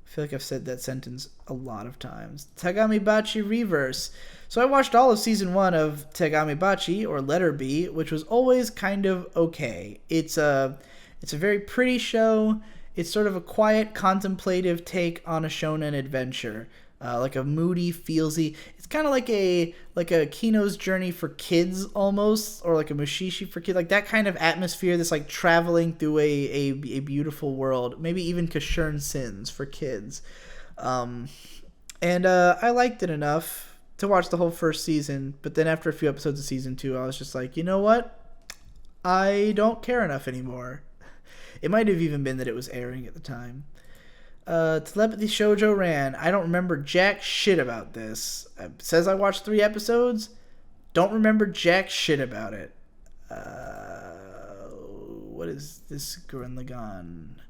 I feel like I've said that sentence a lot of times. Tagami Bachi Reverse. So I watched all of season 1 of Tagami Bachi, or Letter B, which was always kind of okay. It's a very pretty show. It's sort of a quiet, contemplative take on a shonen adventure. Like a moody, feelsy. It's kind of like a Kino's Journey for kids almost, or like a Mushishi for kids, like that kind of atmosphere that's like traveling through a beautiful world. Maybe even Kashurn Sins for kids. And I liked it enough to watch the whole first season, but then after a few episodes of season 2, I was just like, you know what? I don't care enough anymore. It might have even been that it was airing at the time. Telepathy Shoujo Ran. I don't remember jack shit about this. It says I watched 3 episodes. Don't remember jack shit about it. What is this Gurren Lagann?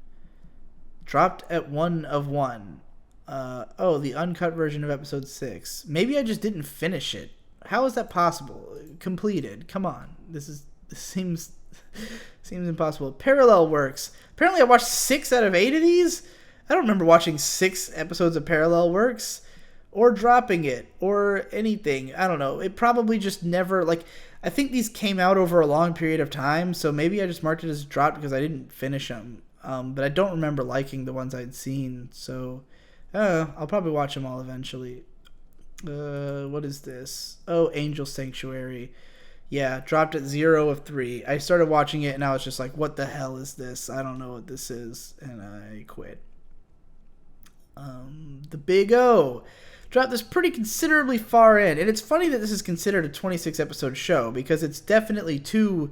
Dropped at 1 of 1. The uncut version of episode 6. Maybe I just didn't finish it. How is that possible? Completed. Come on. This seems impossible. Parallel Works. Apparently I watched 6 out of 8 of these. I don't remember watching 6 episodes of Parallel Works or dropping it or anything. I don't know. It probably just never, like, I think these came out over a long period of time, so maybe I just marked it as dropped because I didn't finish them. But I don't remember liking the ones I'd seen, so I'll probably watch them all eventually. What is this? Oh, Angel Sanctuary. Yeah, dropped at 0 of 3. I started watching it and I was just like, what the hell is this? I don't know what this is, and I quit. The Big O dropped this pretty considerably far in, and it's funny that this is considered a 26 episode show because it's definitely 2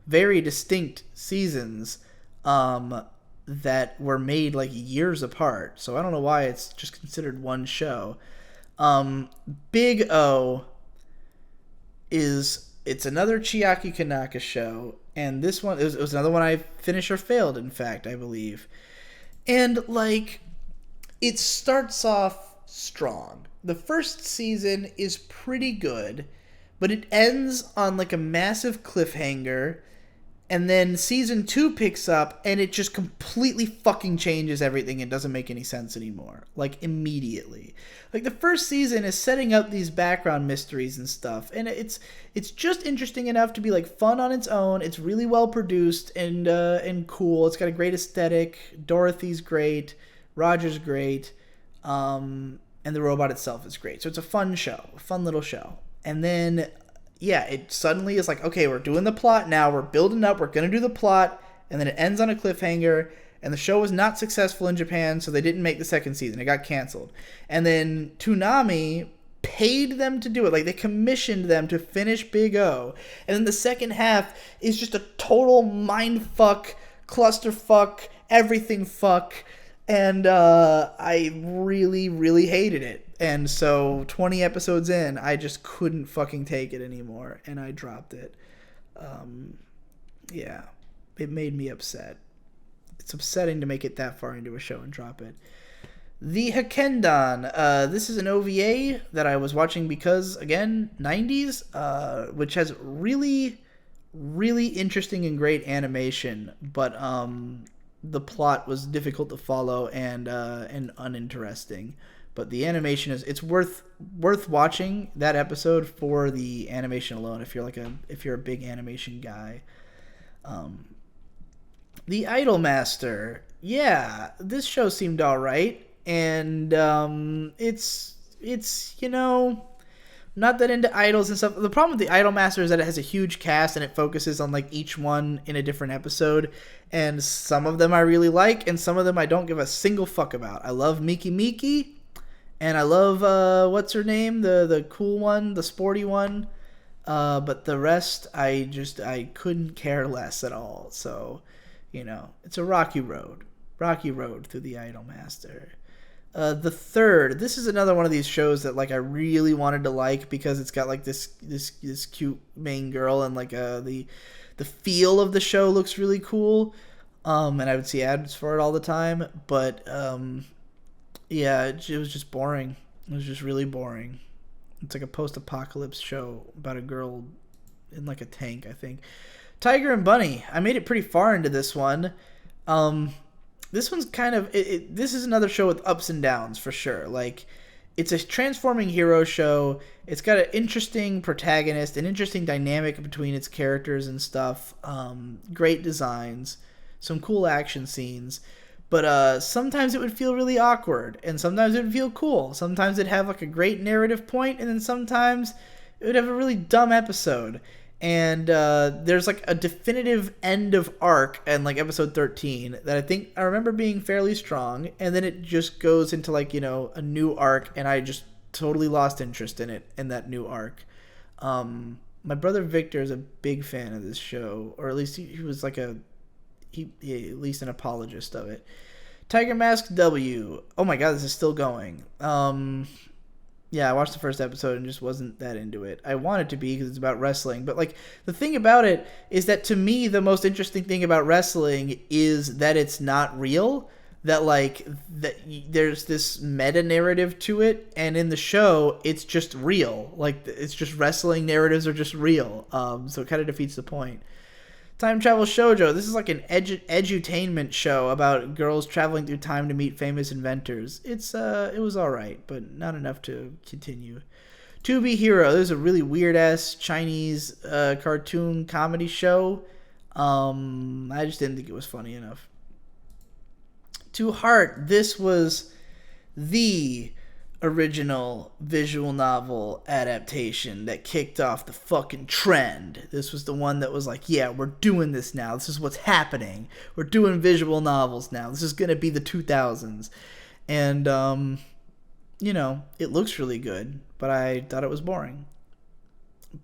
very distinct seasons that were made like years apart, so I don't know why it's just considered one show. Big O it's another Chiaki Kanaka show, and this one it was another one I finished or failed, in fact, I believe. And like, it starts off strong. The first season is pretty good, but it ends on like a massive cliffhanger, And then season 2 picks up, and it just completely fucking changes everything. It doesn't make any sense anymore. Like, immediately. Like, the first season is setting up these background mysteries and stuff. And it's just interesting enough to be, like, fun on its own. It's really well produced and cool. It's got a great aesthetic. Dorothy's great. Roger's great. And the robot itself is great. So it's a fun show. A fun little show. And then... yeah, it suddenly is like, okay, we're doing the plot now. We're building up. We're going to do the plot. And then it ends on a cliffhanger. And the show was not successful in Japan, so they didn't make the second season. It got canceled. And then Toonami paid them to do it. Like, they commissioned them to finish Big O. And then the second half is just a total mindfuck, clusterfuck, everything fuck. And I really, really hated it. And so 20 episodes in, I just couldn't fucking take it anymore. And I dropped it. Yeah, it made me upset. It's upsetting to make it that far into a show and drop it. The Hakendan. This is an OVA that I was watching because, again, 90s, which has really, really interesting and great animation. But the plot was difficult to follow and uninteresting. But the animation it's worth watching that episode for the animation alone if you're a big animation guy. The Idolmaster. Yeah, this show seemed all right, and it's not that into idols and stuff. The problem with the Idolmaster is that it has a huge cast and it focuses on like each one in a different episode, and some of them I really like and some of them I don't give a single fuck about. I love Miki. And I love, what's her name? The cool one, the sporty one. But the rest, I couldn't care less at all. So, it's a rocky road. Rocky road through the Idolmaster. The Third. This is another one of these shows that, like, I really wanted to like because it's got, like, this cute main girl and, like, the feel of the show looks really cool. And I would see ads for it all the time. But, yeah, it was just boring. It was just really boring. It's like a post-apocalypse show about a girl in like a tank, I think. Tiger and Bunny. I made it pretty far into this one. This one's kind of... this is another show with ups and downs, for sure. Like, it's a transforming hero show. It's got an interesting protagonist, an interesting dynamic between its characters and stuff. Great designs. Some cool action scenes. But sometimes it would feel really awkward, and sometimes it would feel cool. Sometimes it'd have like a great narrative point, and then sometimes it would have a really dumb episode. And there's like a definitive end of arc in like episode 13 that I think I remember being fairly strong, and then it just goes into like, a new arc, and I just totally lost interest in it, in that new arc. My brother Victor is a big fan of this show, or at least he was like he at least an apologist of it. Tiger Mask W. Oh my god, this is still going. Yeah, I watched the first episode and just wasn't that into it. I wanted to be because it's about wrestling, but like the thing about it is that to me the most interesting thing about wrestling is that it's not real. That like that there's this meta narrative to it, and in the show it's just real. Like it's just wrestling narratives are just real. So it kind of defeats the point. Time Travel Shoujo. This is like an edutainment show about girls traveling through time to meet famous inventors. It was alright, but not enough to continue. To Be Hero. This is a really weird-ass Chinese cartoon comedy show. I just didn't think it was funny enough. To Heart. This was the original visual novel adaptation that kicked off the fucking trend. This was the one that was like, yeah, we're doing this now. This is what's happening. We're doing visual novels now. This is going to be the 2000s. And, it looks really good, but I thought it was boring.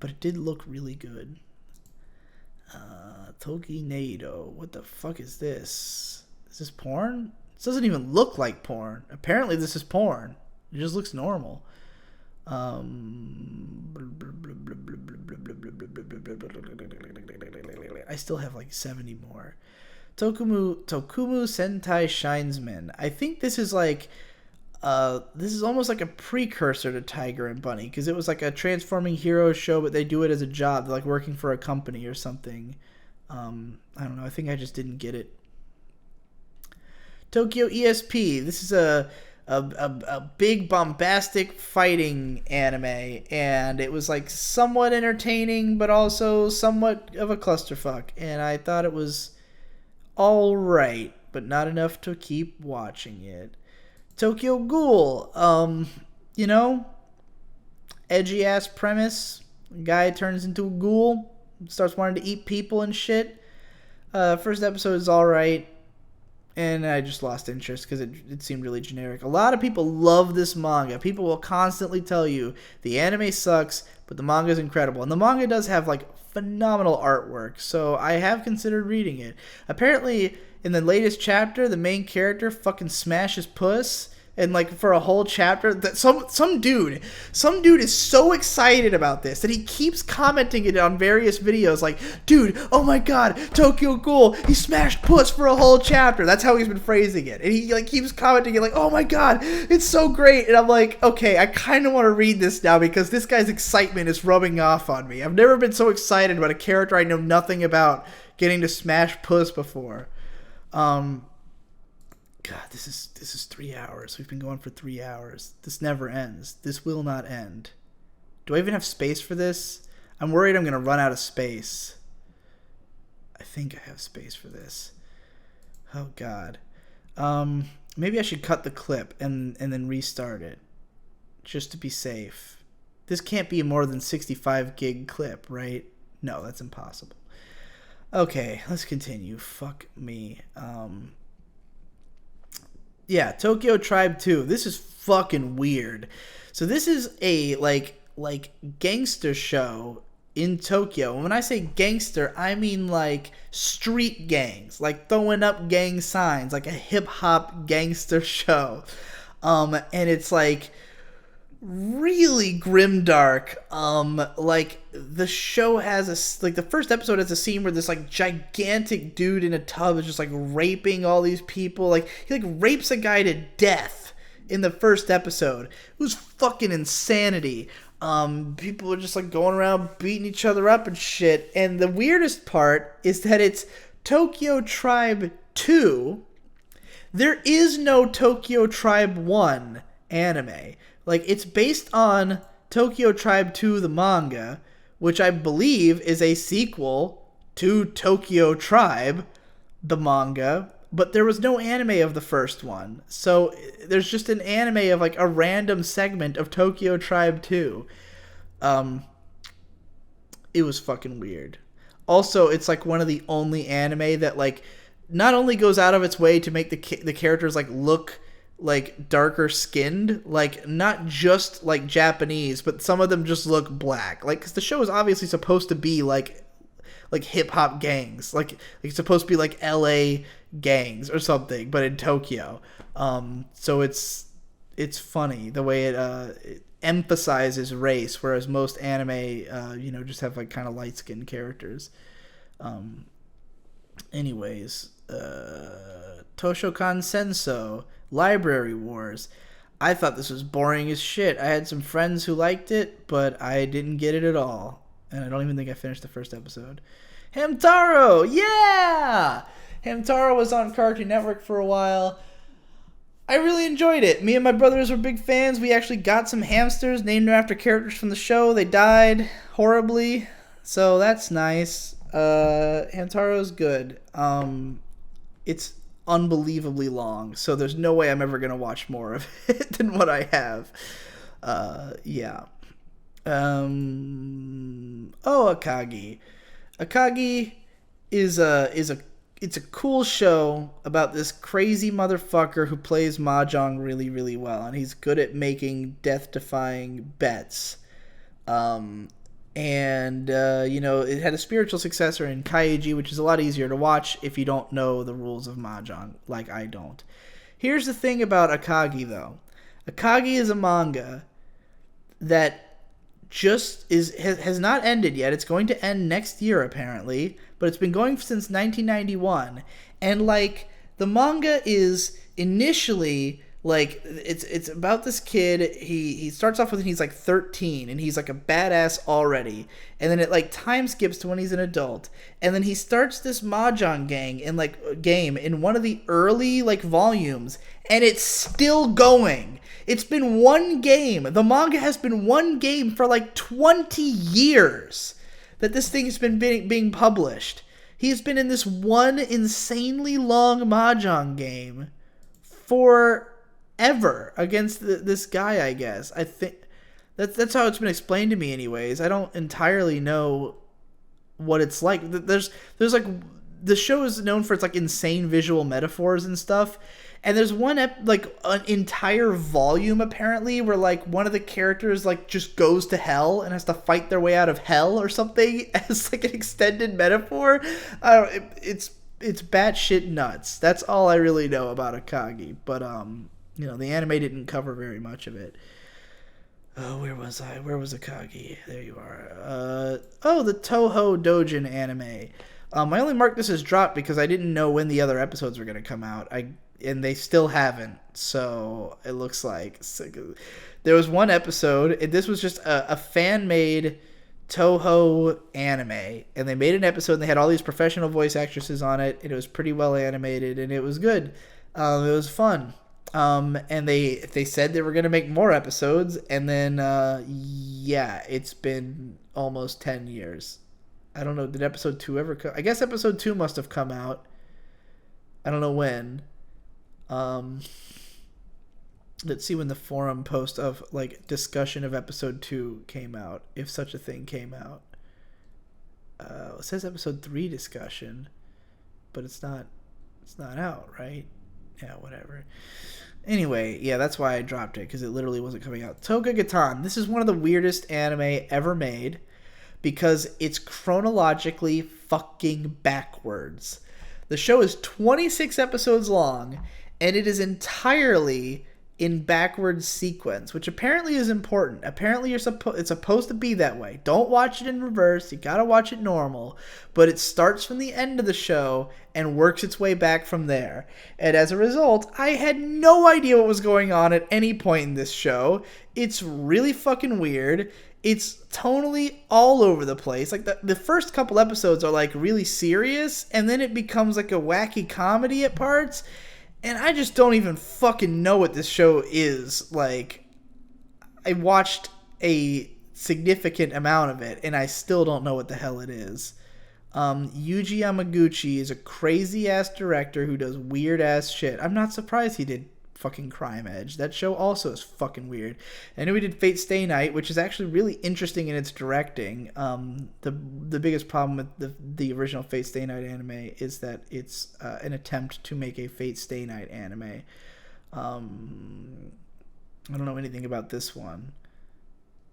But it did look really good. Toki Neido. What the fuck is this? Is this porn? This doesn't even look like porn. Apparently this is porn. It just looks normal. I still have like 70 more. Tokumu Sentai Shinesman. I think this is like this is almost like a precursor to Tiger and Bunny, because it was like a transforming hero show, but they do it as a job. They're like working for a company or something. I don't know. I think I just didn't get it. Tokyo ESP. This is a big bombastic fighting anime, and it was like somewhat entertaining, but also somewhat of a clusterfuck. And I thought it was all right, but not enough to keep watching it. Tokyo Ghoul. Edgy ass premise. A guy turns into a ghoul, starts wanting to eat people and shit. First episode is all right. And I just lost interest because it seemed really generic. A lot of people love this manga. People will constantly tell you the anime sucks, but the manga is incredible. And the manga does have like phenomenal artwork. So I have considered reading it. Apparently, in the latest chapter, the main character fucking smashes puss. And like for a whole chapter, that some dude is so excited about this that he keeps commenting it on various videos. Like, dude, oh my god, Tokyo Ghoul, he smashed puss for a whole chapter. That's how he's been phrasing it, and he like keeps commenting it like, oh my god, it's so great. And I'm like, okay, I kind of want to read this now because this guy's excitement is rubbing off on me. I've never been so excited about a character I know nothing about getting to smash puss before. God, this is 3 hours. We've been going for 3 hours. This never ends. This will not end. Do I even have space for this? I'm worried I'm going to run out of space. I think I have space for this. Oh, God. Maybe I should cut the clip and then restart it. Just to be safe. This can't be a more than 65 gig clip, right? No, that's impossible. Okay, let's continue. Fuck me. Yeah, Tokyo Tribe 2. This is fucking weird. So this is a like gangster show in Tokyo. And when I say gangster, I mean like street gangs, like throwing up gang signs, like a hip hop gangster show. And it's like really grimdark. Like the show has the first episode has a scene where this like gigantic dude in a tub is just like raping all these people. Like he like rapes a guy to death in the first episode. It was fucking insanity. People are just like going around beating each other up and shit. And the weirdest part is that it's Tokyo Tribe 2. There is no Tokyo Tribe 1 anime. Like, it's based on Tokyo Tribe 2, the manga, which I believe is a sequel to Tokyo Tribe, the manga, but there was no anime of the first one. So there's just an anime of, like, a random segment of Tokyo Tribe 2. It was fucking weird. Also, it's, like, one of the only anime that, like, not only goes out of its way to make the characters, like, look like darker skinned, like not just like Japanese, but some of them just look black, like because the show is obviously supposed to be like hip hop gangs, like it's supposed to be like LA gangs or something, but in Tokyo. So it's funny the way it emphasizes race, whereas most anime just have like kind of light skinned characters. Anyways, Toshokan Senso Library Wars. I thought this was boring as shit. I had some friends who liked it, but I didn't get it at all. And I don't even think I finished the first episode. Hamtaro! Yeah! Hamtaro was on Cartoon Network for a while. I really enjoyed it. Me and my brothers were big fans. We actually got some hamsters named after characters from the show. They died horribly. So that's nice. Hamtaro's good. It's unbelievably long, so there's no way I'm ever gonna watch more of it than what I have. Yeah. Akagi. Akagi is a cool show about this crazy motherfucker who plays mahjong really, really well, and he's good at making death-defying bets. It had a spiritual successor in Kaiji, which is a lot easier to watch if you don't know the rules of mahjong, like I don't. Here's the thing about Akagi, though. Akagi is a manga that just has not ended yet. It's going to end next year, apparently, but it's been going since 1991. And, like, the manga is initially Like it's about this kid. He starts off with he's like 13 and he's like a badass already, and then it like time skips to when he's an adult, and then he starts this mahjong game in one of the early like volumes, and it's still going. It's been one game. The manga has been one game for like 20 years that this thing has been being published. He's been in this one insanely long mahjong game for ever against this guy, I guess. I think that's how it's been explained to me anyways. I don't entirely know what it's like. There's like, the show is known for its like insane visual metaphors and stuff, and there's one like an entire volume apparently where like one of the characters like just goes to hell and has to fight their way out of hell or something as like an extended metaphor. I don't, it's batshit nuts. That's all I really know about Akagi, but the anime didn't cover very much of it. Oh, where was I? Where was Akagi? There you are. The Toho Dojin anime. I only marked this as dropped because I didn't know when the other episodes were going to come out. And they still haven't. So it looks like there was one episode. This was just a fan-made Toho anime, and they made an episode. And they had all these professional voice actresses on it. And it was pretty well animated, and it was good. It was fun. And they said they were going to make more episodes, and then it's been almost 10 years. I don't know, did episode 2 ever come? I guess episode 2 must have come out. I don't know when. Let's see when the forum post of like discussion of episode 2 came out, if such a thing came out. It says episode 3 discussion, but it's not out, right? Yeah, whatever. Anyway, yeah, that's why I dropped it, because it literally wasn't coming out. Toga Gatan. This is one of the weirdest anime ever made, because it's chronologically fucking backwards. The show is 26 episodes long, and it is entirely in backwards sequence, which apparently is important. Apparently it's supposed to be that way. Don't watch it in reverse. You gotta watch it normal. But it starts from the end of the show and works its way back from there. And as a result, I had no idea what was going on at any point in this show. It's really fucking weird. It's tonally all over the place. Like the first couple episodes are like really serious, and then it becomes like a wacky comedy at parts. And I just don't even fucking know what this show is. Like, I watched a significant amount of it, and I still don't know what the hell it is. Yuji Yamaguchi is a crazy-ass director who does weird-ass shit. I'm not surprised he did fucking Crime Edge. That show also is fucking weird. I know he did Fate Stay Night, which is actually really interesting in its directing. The biggest problem with the original Fate Stay Night anime is that it's an attempt to make a Fate Stay Night anime. I don't know anything about this one.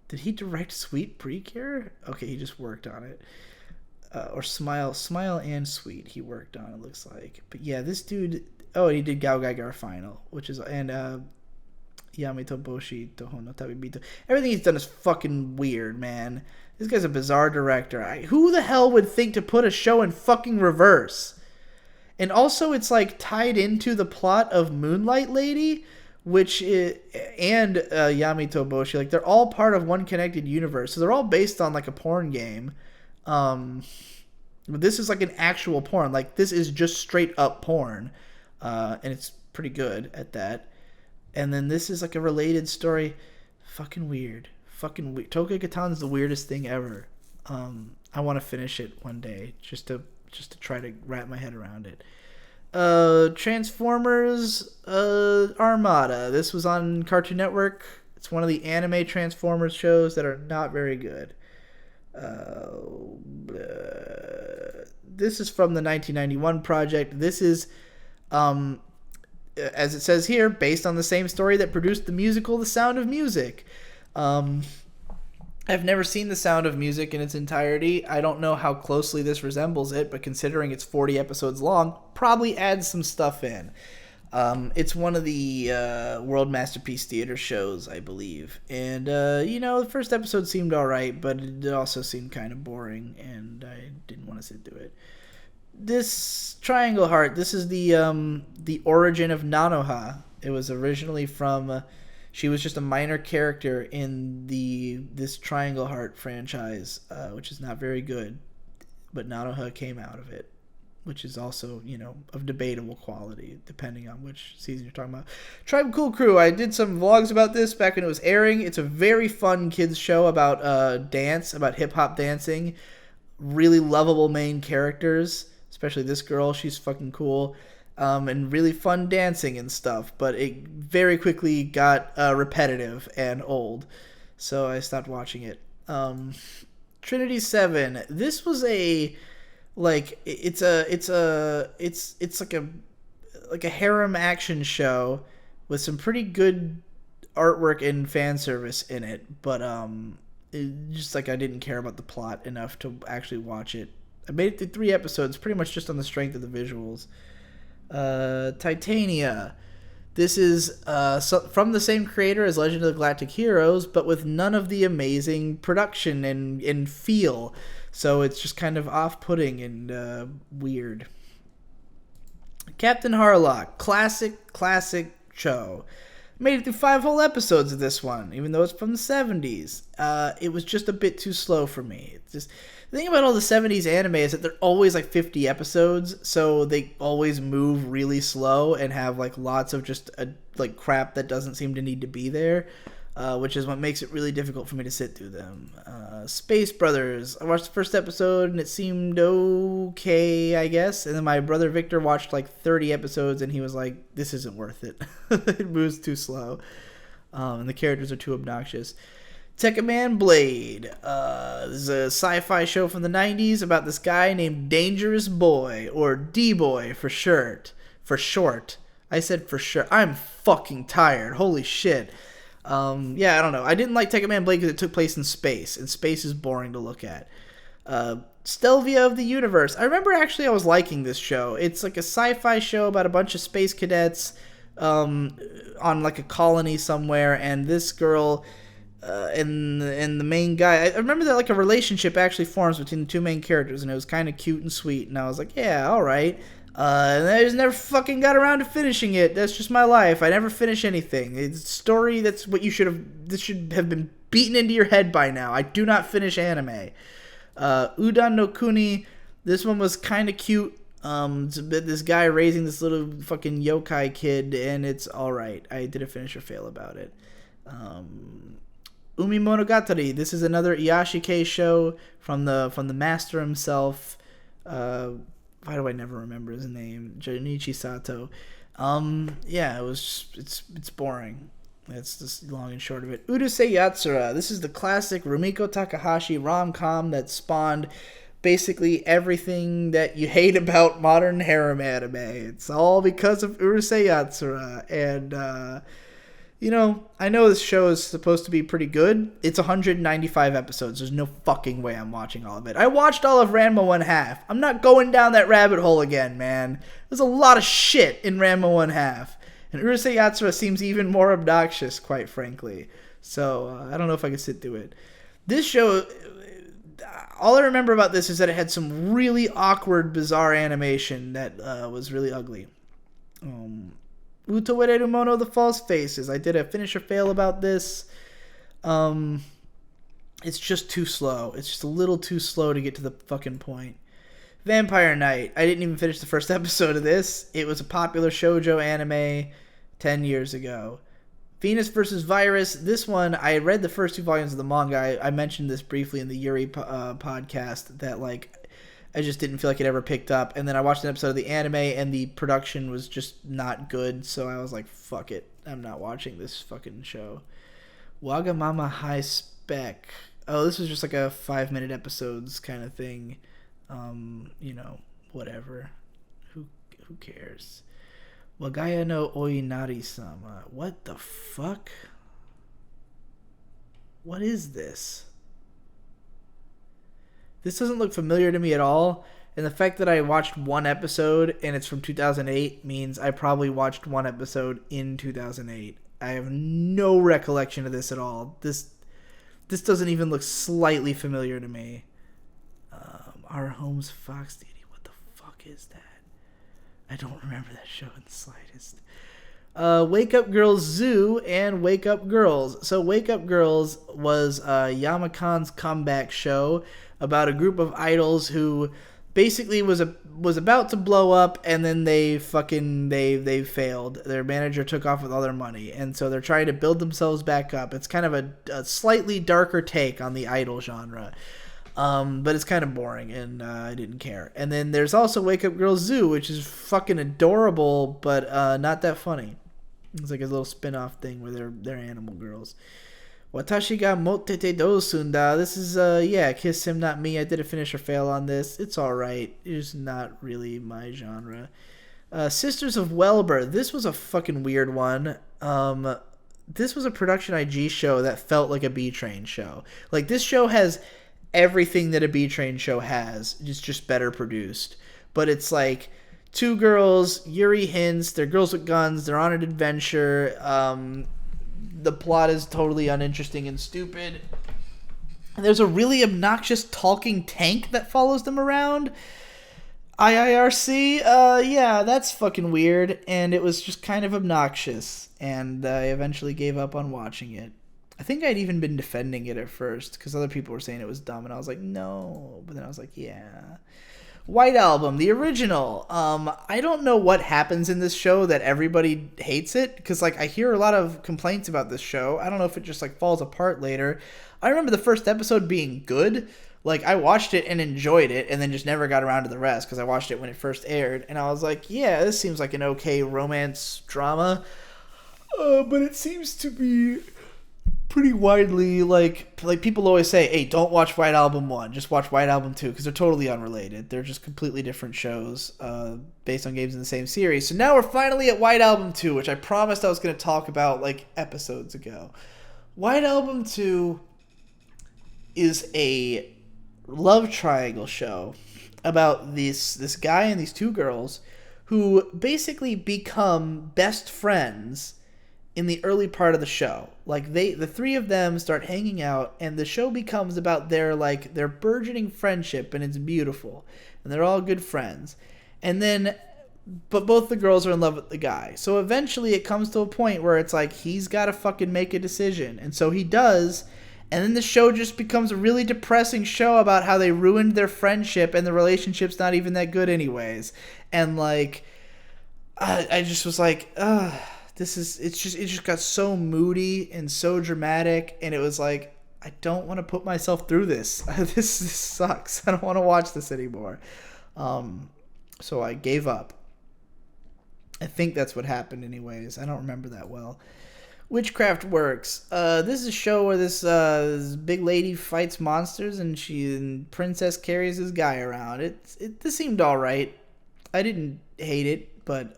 Did he direct Sweet Precure? Okay, he just worked on it. Or Smile and Sweet he worked on, it looks like. But yeah, this dude... Oh, and he did Gao Gaigar Final, and Yamato Boshi Toho no Tabibito. Everything he's done is fucking weird, man. This guy's a bizarre director. Who the hell would think to put a show in fucking reverse? And also, it's like tied into the plot of Moonlight Lady, and Yamato Boshi. Like, they're all part of one connected universe. So they're all based on like a porn game. This is like an actual porn. Like, this is just straight up porn. And it's pretty good at that. And then this is like a related story. Fucking weird. Toga Gatan's the weirdest thing ever. I want to finish it one day just to try to wrap my head around it. Transformers Armada. This was on Cartoon Network. It's one of the anime Transformers shows that are not very good. This is from the 1991 project. This is... as it says here, based on the same story that produced the musical The Sound of Music. I've never seen The Sound of Music in its entirety. I don't know how closely this resembles it, but considering it's 40 episodes long, probably adds some stuff in. It's one of the World Masterpiece Theater shows, I believe. And, the first episode seemed alright, but it also seemed kind of boring, and I didn't want to sit through it. This Triangle Heart, this is the origin of Nanoha. It was originally from. She was just a minor character in this Triangle Heart franchise, which is not very good, but Nanoha came out of it, which is also, of debatable quality, depending on which season you're talking about. Tribe Cool Crew, I did some vlogs about this back when it was airing. It's a very fun kids show about dance, about hip-hop dancing. Really lovable main characters, especially this girl. She's fucking cool. And really fun dancing and stuff, but it very quickly got repetitive and old, so I stopped watching it. Trinity 7. This was it's like a harem action show with some pretty good artwork and fan service in it, but I didn't care about the plot enough to actually watch it. I made it through 3 episodes pretty much just on the strength of the visuals. Titania. This is from the same creator as Legend of the Galactic Heroes, but with none of the amazing production and feel. So it's just kind of off-putting and weird. Captain Harlock. Classic show. Made it through 5 whole episodes of this one, even though it's from the 70s. It was just a bit too slow for me. It's just... The thing about all the 70s anime is that they're always like 50 episodes, so they always move really slow and have like lots of just crap that doesn't seem to need to be there, which is what makes it really difficult for me to sit through them. Space Brothers. I watched the first episode and it seemed okay, I guess, and then my brother Victor watched like 30 episodes and he was like, this isn't worth it. It moves too slow, and the characters are too obnoxious. Tekkaman Blade. This is a sci-fi show from the 90s about this guy named Dangerous Boy, or D-Boy for short. I said for sure. I'm fucking tired. Holy shit. I don't know. I didn't like Tekkaman Blade because it took place in space, and space is boring to look at. Stelvia of the Universe. I remember I was liking this show. It's like a sci-fi show about a bunch of space cadets on like a colony somewhere, and this girl... and the main guy, I remember that like a relationship actually forms between the 2 main characters, and it was kind of cute and sweet, and I was like, yeah, alright. And I just never fucking got around to finishing it. That's just my life. I never finish anything. It's a story that's what this should have been beaten into your head by now. I do not finish anime. Udan no Kuni, this one was kind of cute. It's this guy raising this little fucking yokai kid, and it's alright. I did a finish or fail about it. Umi Monogatari. This is another Iyashike show from the master himself. Why do I never remember his name? Junichi Sato. It's boring. That's just long and short of it. Urusei Yatsura. This is the classic Rumiko Takahashi rom-com that spawned basically everything that you hate about modern harem anime. It's all because of Urusei Yatsura. And, I know this show is supposed to be pretty good. It's 195 episodes. There's no fucking way I'm watching all of it. I watched all of Ranma 1/2. I'm not going down that rabbit hole again, man. There's a lot of shit in Ranma 1/2. And Urusei Yatsura seems even more obnoxious, quite frankly. So, I don't know if I can sit through it. This show... All I remember about this is that it had some really awkward, bizarre animation that was really ugly. Utawereru Mono, The False Faces. I did a finish or fail about this. It's just too slow. It's just a little too slow to get to the fucking point. Vampire Knight. I didn't even finish the first episode of this. It was a popular shoujo anime 10 years ago. Venus vs. Virus. This one, I read the first 2 volumes of the manga. I mentioned this briefly in the Yuri podcast that, I just didn't feel like it ever picked up. And then I watched an episode of the anime, and the production was just not good. So I was like, fuck it. I'm not watching this fucking show. Wagamama High Spec. Oh, this was just like a 5-minute episodes kind of thing. Whatever. Who cares? Wagaya no Oinari-sama. What the fuck? What is this? This doesn't look familiar to me at all, and the fact that I watched 1 episode and it's from 2008 means I probably watched 1 episode in 2008. I have no recollection of this at all. This doesn't even look slightly familiar to me. Our Home's Fox Deity. What the fuck is that? I don't remember that show in the slightest. Wake Up Girls Zoo and Wake Up Girls. So Wake Up Girls was Yamakan's comeback show about a group of idols who basically was about to blow up, and then they failed. Their manager took off with all their money, and so they're trying to build themselves back up. It's kind of a slightly darker take on the idol genre. But it's kind of boring, and I didn't care. And then there's also Wake Up Girls Zoo, which is fucking adorable, but not that funny. It's like a little spin-off thing where they're animal girls. Watashi ga mottete dousunda. This is, Kiss Him Not Me. I did a finish or fail on this. It's alright. It's not really my genre. Sisters of Welber. This was a fucking weird one. This was a Production IG show that felt like a B-Train show. Like, this show has everything that a B-Train show has. It's just better produced. But it's like two girls, Yuri hints, they're girls with guns, they're on an adventure. The plot is totally uninteresting and stupid. And there's a really obnoxious talking tank that follows them around. IIRC, that's fucking weird. And it was just kind of obnoxious. And I eventually gave up on watching it. I think I'd even been defending it at first because other people were saying it was dumb. And I was like, no. But then I was like, yeah. White Album, the original. I don't know what happens in this show that everybody hates it, because like I hear a lot of complaints about this show. I don't know if it just like falls apart later. I remember the first episode being good. Like I watched it and enjoyed it, and then just never got around to the rest because I watched it when it first aired, and I was like, yeah, this seems like an okay romance drama. But it seems to be pretty widely like people always say, hey, don't watch White Album 1, just watch White Album 2, because they're totally unrelated. They're just completely different shows based on games in the same series. So now we're finally at White Album 2, which I promised I was going to talk about like episodes ago. White Album 2 is a love triangle show about this guy and these two girls who basically become best friends in the early part of the show. Like the three of them start hanging out, and the show becomes about their burgeoning friendship, and it's beautiful, and they're all good friends. And then but both the girls are in love with the guy. So eventually it comes to a point where it's like he's got to fucking make a decision, and so he does. And then the show just becomes a really depressing show about how they ruined their friendship, and the relationship's not even that good anyways. And like I just was like, it just got so moody and so dramatic, and it was like, I don't want to put myself through this. This sucks. I don't want to watch this anymore. So I gave up. I think that's what happened anyways. I don't remember that well. Witchcraft Works. This is a show where this big lady fights monsters, and Princess carries this guy around. This seemed alright. I didn't hate it, but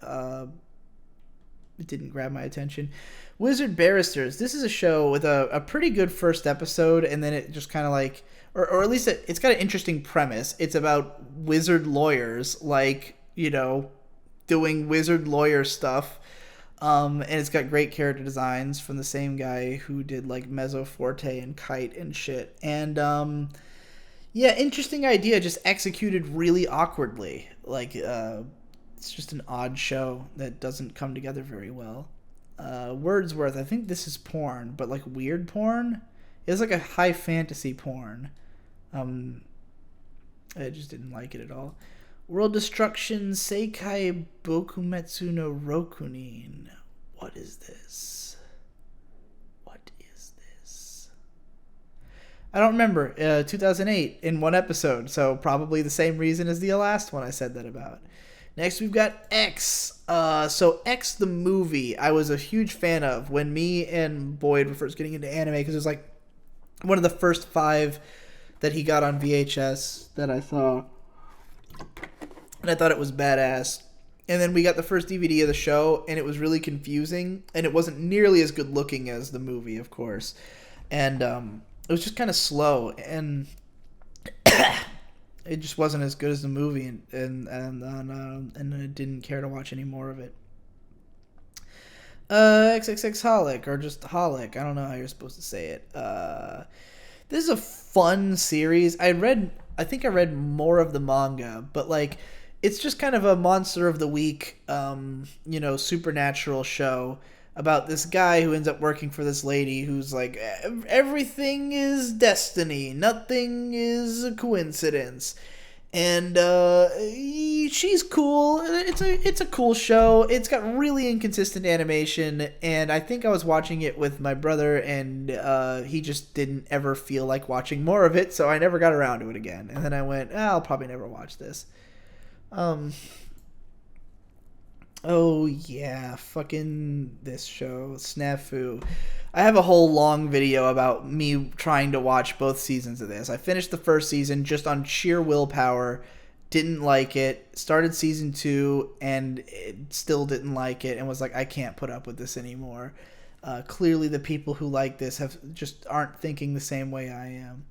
it didn't grab my attention. Wizard Barristers. This is a show with a pretty good first episode, and then it just kind of like, or at least it's got an interesting premise. It's about wizard lawyers, like, you know, doing wizard lawyer stuff. And it's got great character designs from the same guy who did like Mezzo Forte and Kite and shit. And interesting idea, just executed really awkwardly. Like it's just an odd show that doesn't come together very well. Wordsworth, I think this is porn, but like weird porn. It's like a high fantasy porn. I just didn't like it at all. World Destruction Seikai Bokumetsu no Rokunin. What is this? What is this? I don't remember. 2008 in one episode, so probably the same reason as the last one I said that about. Next, we've got X. So X, the movie, I was a huge fan of when me and Boyd were first getting into anime, because it was like one of the first 5 that he got on VHS that I saw. And I thought it was badass. And then we got the first DVD of the show, and it was really confusing, and it wasn't nearly as good looking as the movie, of course. And it was just kind of slow, and it just wasn't as good as the movie, and I didn't care to watch any more of it. XXX Holic, or just Holic, I don't know how you're supposed to say it. This is a fun series. I think I read more of the manga, but like it's just kind of a monster of the week, supernatural show about this guy who ends up working for this lady who's like, everything is destiny, nothing is a coincidence. And she's cool. It's a cool show. It's got really inconsistent animation, and I think I was watching it with my brother, and he just didn't ever feel like watching more of it, so I never got around to it again. And then I went, I'll probably never watch this. Oh yeah, fucking this show, Snafu. I have a whole long video about me trying to watch both seasons of this. I finished the first season just on sheer willpower, didn't like it, started season 2 and still didn't like it, and was like, I can't put up with this anymore. Clearly the people who like this aren't thinking the same way I am.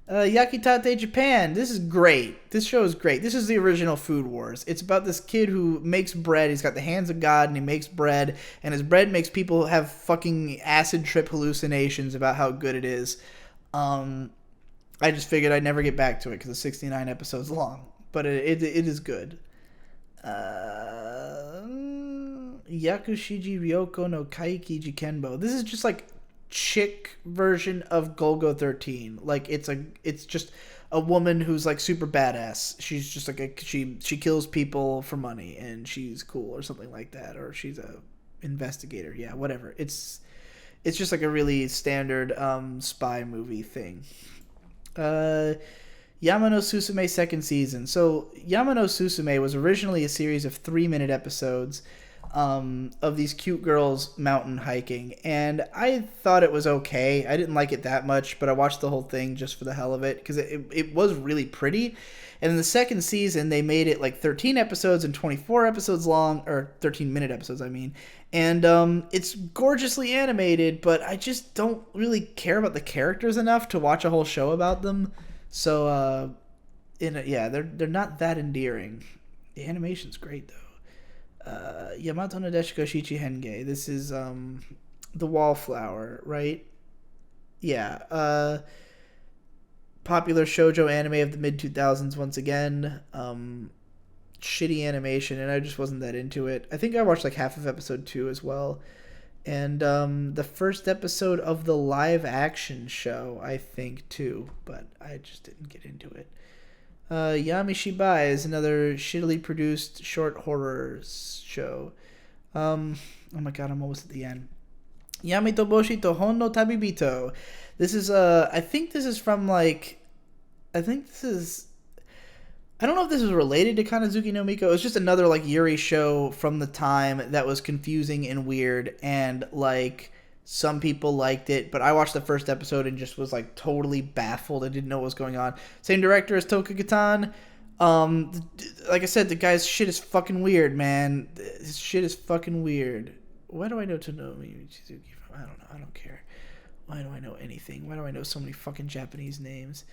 Yakitate Japan. This is great. This show is great. This is the original Food Wars. It's about this kid who makes bread. He's got the hands of God, and he makes bread. And his bread makes people have fucking acid trip hallucinations about how good it is. I just figured I'd never get back to it because it's 69 episodes long. But it is good. Yakushiji Ryoko no Kaiki Jikenbo. This is just like chick version of Golgo 13. Like it's just a woman who's like super badass. She's just like she kills people for money and she's cool or something like that, or she's a investigator. Yeah, whatever. It's just like a really standard spy movie thing. Yamano Susume second season. So Yamano Susume was originally a series of 3-minute episodes of these cute girls mountain hiking, and I thought it was okay. I didn't like it that much, but I watched the whole thing just for the hell of it because it was really pretty. And in the second season they made it like 13 episodes and 24 episodes long, or 13-minute episodes I mean, and it's gorgeously animated, but I just don't really care about the characters enough to watch a whole show about them. So they're not that endearing. The animation's great though. Yamato no Deshiko Shichi Henge. This is the Wallflower, right? Yeah. Popular shoujo anime of the mid-2000s once again. Shitty animation, and I just wasn't that into it. I think I watched like half of episode 2 as well. And the first episode of the live-action show, I think, too. But I just didn't get into it. Yami Shibai is another shittily produced short horror show. Oh my god, I'm almost at the end. Yami Toboshi to Hon no Tabibito. This is I think this is from like, I don't know if this is related to Kanazuki no Miko. It's just another like Yuri show from the time that was confusing and weird, and like some people liked it, but I watched the first episode and just was like totally baffled. I didn't know what was going on. Same director as Tokugatan. Like I said, the guy's shit is fucking weird, man. His shit is fucking weird. Why do I know Tonomi Michizuki from? I don't know. I don't care. Why do I know anything? Why do I know so many fucking Japanese names?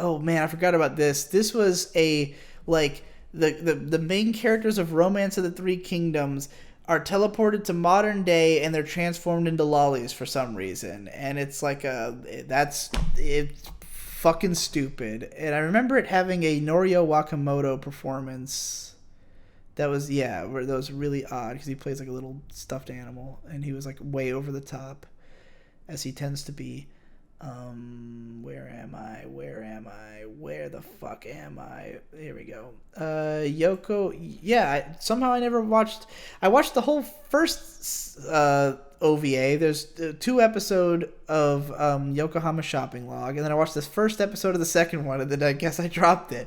Oh man, I forgot about this. This was a like the main characters of Romance of the Three Kingdoms are teleported to modern day and they're transformed into lollies for some reason, and it's like it's fucking stupid. And I remember it having a Norio Wakamoto performance that was where that was really odd because he plays like a little stuffed animal and he was like way over the top as he tends to be. Where am I? Where the fuck am I? Here we go. Yoko. Yeah, somehow I never watched. I watched the whole first OVA. There's 2 episodes of Yokohama Shopping Log, and then I watched this first episode of the second one, and then I guess I dropped it.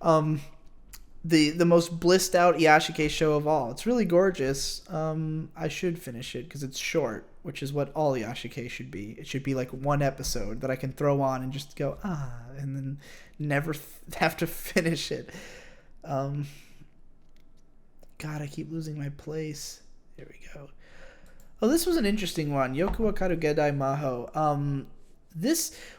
The most blissed out Iyashike show of all. It's really gorgeous. I should finish it because it's short, which is what all Iyashike should be. It should be like 1 episode that I can throw on and just go, and then never have to finish it. God, I keep losing my place. Here we go. Oh, this was an interesting one. Yoku Wakaru Gedai Maho.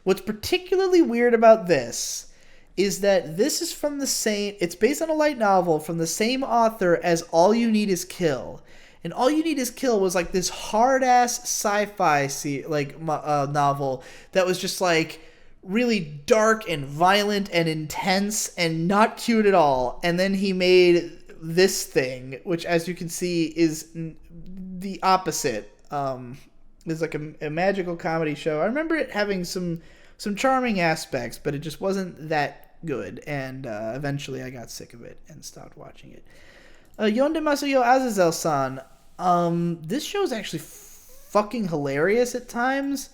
What's particularly weird about this is that this is from the same... It's based on a light novel from the same author as All You Need Is Kill. And All You Need Is Kill was like this hard-ass sci-fi novel that was just like really dark and violent and intense and not cute at all. And then he made this thing, which, as you can see, is the opposite. It's like a magical comedy show. I remember it having some charming aspects, but it just wasn't that good. And eventually I got sick of it and stopped watching it. Yondemasu yo Azazel-san. This show is actually fucking hilarious at times.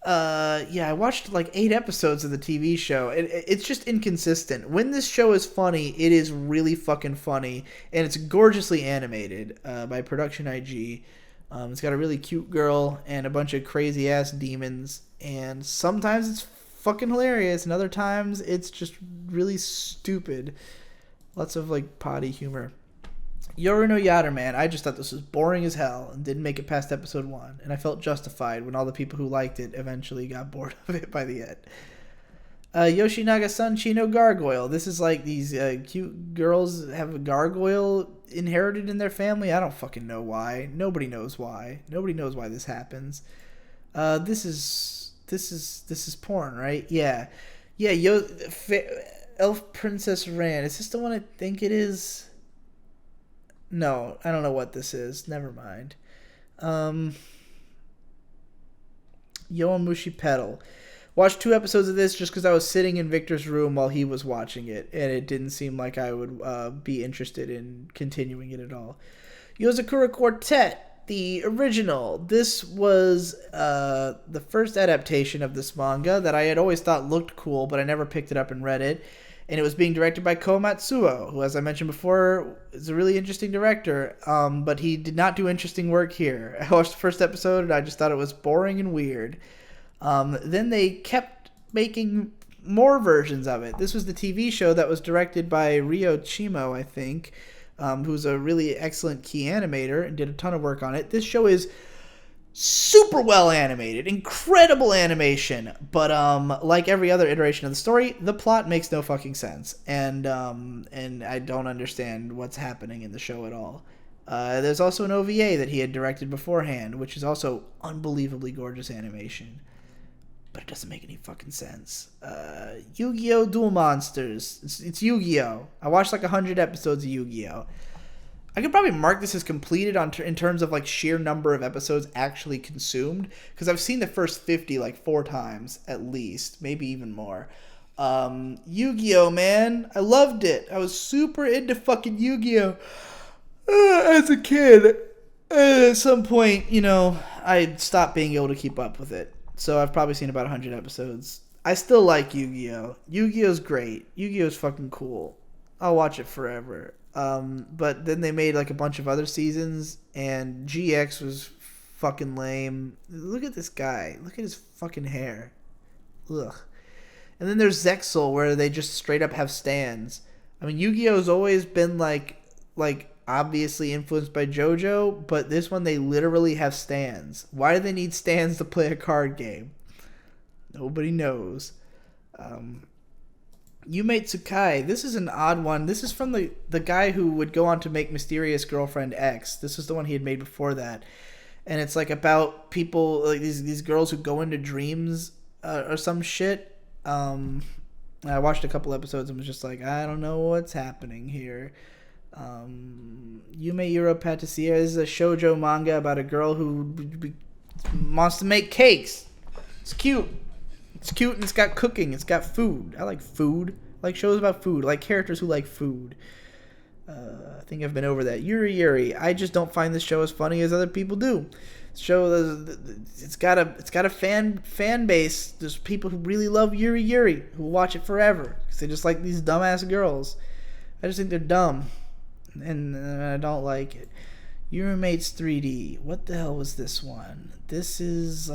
I watched like 8 episodes of the TV show. It's just inconsistent. When this show is funny, it is really fucking funny, and it's gorgeously animated by Production IG. It's got a really cute girl and a bunch of crazy ass demons, and sometimes it's fucking hilarious, and other times it's just really stupid. Lots of like potty humor. Yoru no Yada, man, I just thought this was boring as hell and didn't make it past episode 1, and I felt justified when all the people who liked it eventually got bored of it by the end. Yoshinaga-san Chino Gargoyle. This is like these cute girls have a gargoyle inherited in their family. I don't fucking know why. Nobody knows why. Nobody knows why this happens. This is porn, right? Yeah. Elf Princess Ran. Is this the one I think it is? No, I don't know what this is. Never mind. Yoamushi Pedal. Watched 2 episodes of this just because I was sitting in Victor's room while he was watching it, and it didn't seem like I would be interested in continuing it at all. Yozakura Quartet, the original. This was the first adaptation of this manga that I had always thought looked cool, but I never picked it up and read it. And it was being directed by Ko Matsuo, who, as I mentioned before, is a really interesting director, but he did not do interesting work here. I watched the first episode, and I just thought it was boring and weird. Then they kept making more versions of it. This was the TV show that was directed by Ryo Chimo, I think, who's a really excellent key animator and did a ton of work on it. This show is super well animated, incredible animation, but like every other iteration of the story, the plot makes no fucking sense, and I don't understand what's happening in the show at all. There's also an OVA that he had directed beforehand, which is also unbelievably gorgeous animation, but it doesn't make any fucking sense. Yu-Gi-Oh! Duel Monsters. It's Yu-Gi-Oh! I watched like 100 episodes of Yu-Gi-Oh! I could probably mark this as completed in terms of like sheer number of episodes actually consumed, because I've seen the first 50 like 4 times at least, maybe even more. Yu-Gi-Oh, man, I loved it. I was super into fucking Yu-Gi-Oh as a kid. At some point, I stopped being able to keep up with it, so I've probably seen about 100 episodes. I still like Yu-Gi-Oh. Yu-Gi-Oh's great. Yu-Gi-Oh's fucking cool. I'll watch it forever. But then they made like a bunch of other seasons, and GX was fucking lame. Look at this guy. Look at his fucking hair. Ugh. And then there's Zexal, where they just straight up have stands. I mean, Yu-Gi-Oh's always been like obviously influenced by JoJo, but this one they literally have stands. Why do they need stands to play a card game? Nobody knows. Yume Tsukai, this is an odd one. This is from the guy who would go on to make Mysterious Girlfriend X. This is the one he had made before that. And it's like about people, like these girls who go into dreams or some shit. I watched a couple episodes and was just like, I don't know what's happening here. Yume Iro Patissier is a shoujo manga about a girl who wants to make cakes. It's cute. It's cute, and it's got cooking. It's got food. I like food. I like shows about food. I like characters who like food. I think I've been over that. Yuri Yuri. I just don't find this show as funny as other people do. It's got a fan base. There's people who really love Yuri Yuri who watch it forever because they just like these dumbass girls. I just think they're dumb, and I don't like it. Your Roommate's 3D. What the hell was this one? This is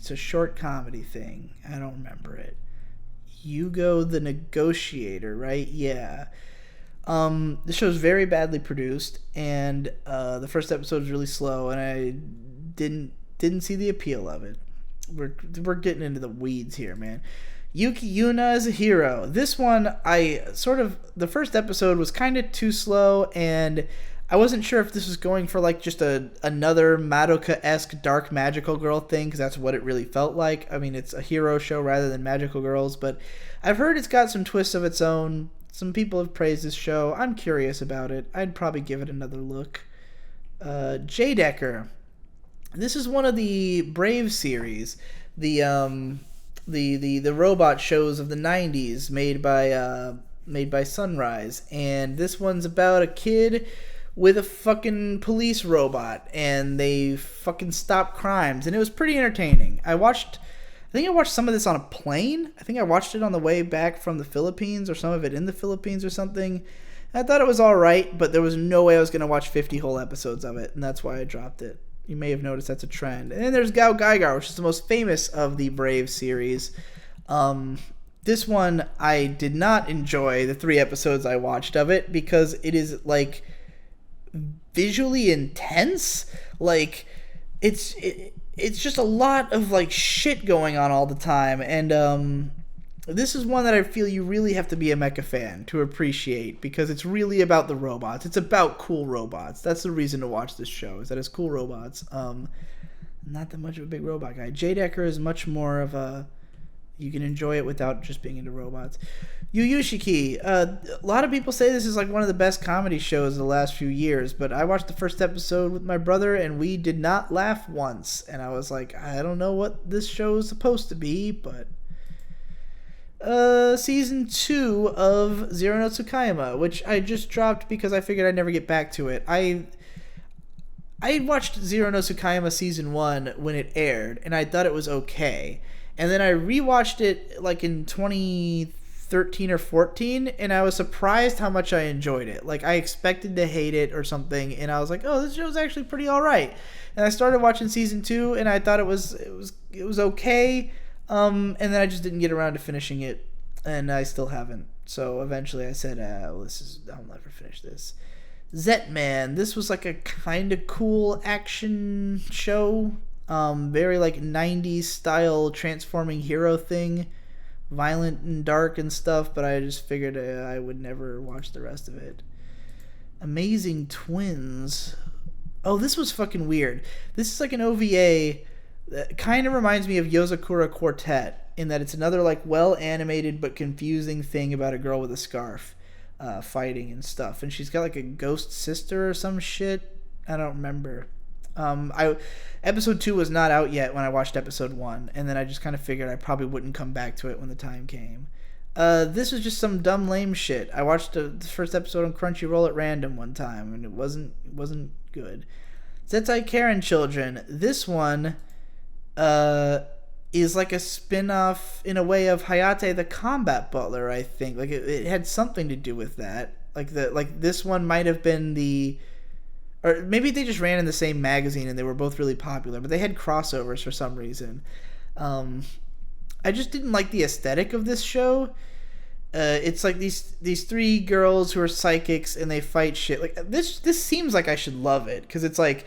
it's a short comedy thing. I don't remember it. Yugo the Negotiator, right? Yeah. The show's very badly produced, and the first episode was really slow, and I didn't see the appeal of it. We're getting into the weeds here, man. Yuki Yuna is a hero. This one, the first episode was kind of too slow, and I wasn't sure if this was going for like just another Madoka-esque dark magical girl thing, because that's what it really felt like. I mean, it's a hero show rather than magical girls, but I've heard it's got some twists of its own. Some people have praised this show. I'm curious about it. I'd probably give it another look. J-Decker. This is one of the Brave series, the robot shows of the 90s made by Sunrise, and this one's about a kid with a fucking police robot, and they fucking stop crimes, and it was pretty entertaining. I think I watched some of this on a plane. I think I watched it on the way back from the Philippines, or some of it in the Philippines or something. I thought it was alright, but there was no way I was going to watch 50 whole episodes of it, and that's why I dropped it. You may have noticed that's a trend. And then there's Gao Gaigar, which is the most famous of the Brave series. This one, I did not enjoy the 3 episodes I watched of it, because it is, like, visually intense. Like, it's just a lot of, like, shit going on all the time. And this is one that I feel you really have to be a mecha fan to appreciate, because it's really about the robots. It's about cool robots. That's the reason to watch this show, is that it's cool robots. Not that much of a big robot guy. J-Decker is much more of a... You can enjoy it without just being into robots. Yu Yushiki. A lot of people say this is like one of the best comedy shows of the last few years, but I watched the first episode with my brother, and we did not laugh once. And I was like, I don't know what this show is supposed to be, but... Season 2 of Zero no Tsukaima, which I just dropped because I figured I'd never get back to it. I watched Zero no Tsukaima Season 1 when it aired, and I thought it was okay. And then I rewatched it like in 2013 or 14, and I was surprised how much I enjoyed it. Like, I expected to hate it or something, and I was like, oh, this show's actually pretty alright. And I started watching Season 2, and I thought it was okay. And then I just didn't get around to finishing it, and I still haven't. So eventually I said, I'll never finish this. Zetman. This was like a kind of cool action show. Very like 90s style transforming hero thing. Violent and dark and stuff, but I just figured I would never watch the rest of it. Amazing Twins. Oh, this was fucking weird. This is like an OVA that kind of reminds me of Yozakura Quartet, in that it's another like well animated but confusing thing about a girl with a scarf fighting and stuff, and she's got like a ghost sister or some shit. I don't remember. Episode 2 was not out yet when I watched episode 1, and then I just kind of figured I probably wouldn't come back to it when the time came. This was just some dumb lame shit. I watched the first episode on Crunchyroll at random one time, and it wasn't good. Zettai Karen Children. This one is like a spin-off in a way of Hayate the Combat Butler, I think. Like it had something to do with that. Like this one might have been or maybe they just ran in the same magazine and they were both really popular, but they had crossovers for some reason. I just didn't like the aesthetic of this show. It's like these 3 girls who are psychics and they fight shit. Like this seems like I should love it, because it's like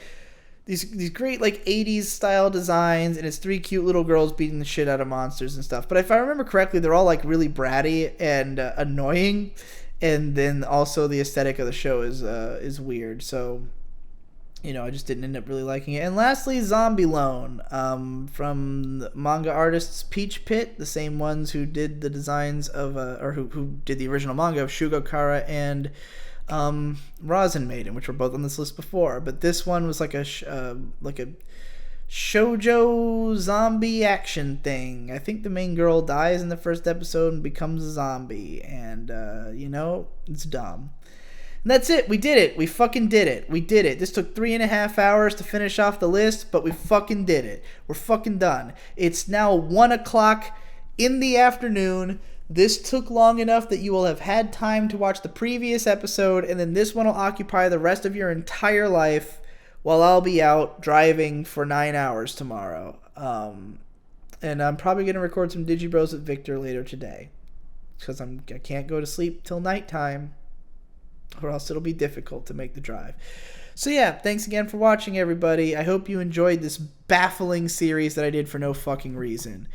these great like 80s style designs, and it's 3 cute little girls beating the shit out of monsters and stuff. But if I remember correctly, they're all like really bratty and annoying, and then also the aesthetic of the show is weird. So, you know, I just didn't end up really liking it. And lastly, Zombie Loan, from the manga artists Peach Pit, the same ones who did the designs of or who did the original manga of Shugokara and Rasen Maiden, which were both on this list before. But this one was like a shoujo zombie action thing. I think the main girl dies in the first episode and becomes a zombie, and it's dumb. And that's it. We did it. We fucking did it. We did it. This took 3.5 hours to finish off the list, but we fucking did it. We're fucking done. It's now 1 o'clock in the afternoon. This took long enough that you will have had time to watch the previous episode, and then this one will occupy the rest of your entire life while I'll be out driving for 9 hours tomorrow. And I'm probably going to record some Digibros with Victor later today, because I can't go to sleep till nighttime, or else it'll be difficult to make the drive. So yeah, thanks again for watching, everybody. I hope you enjoyed this baffling series that I did for no fucking reason.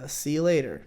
See you later.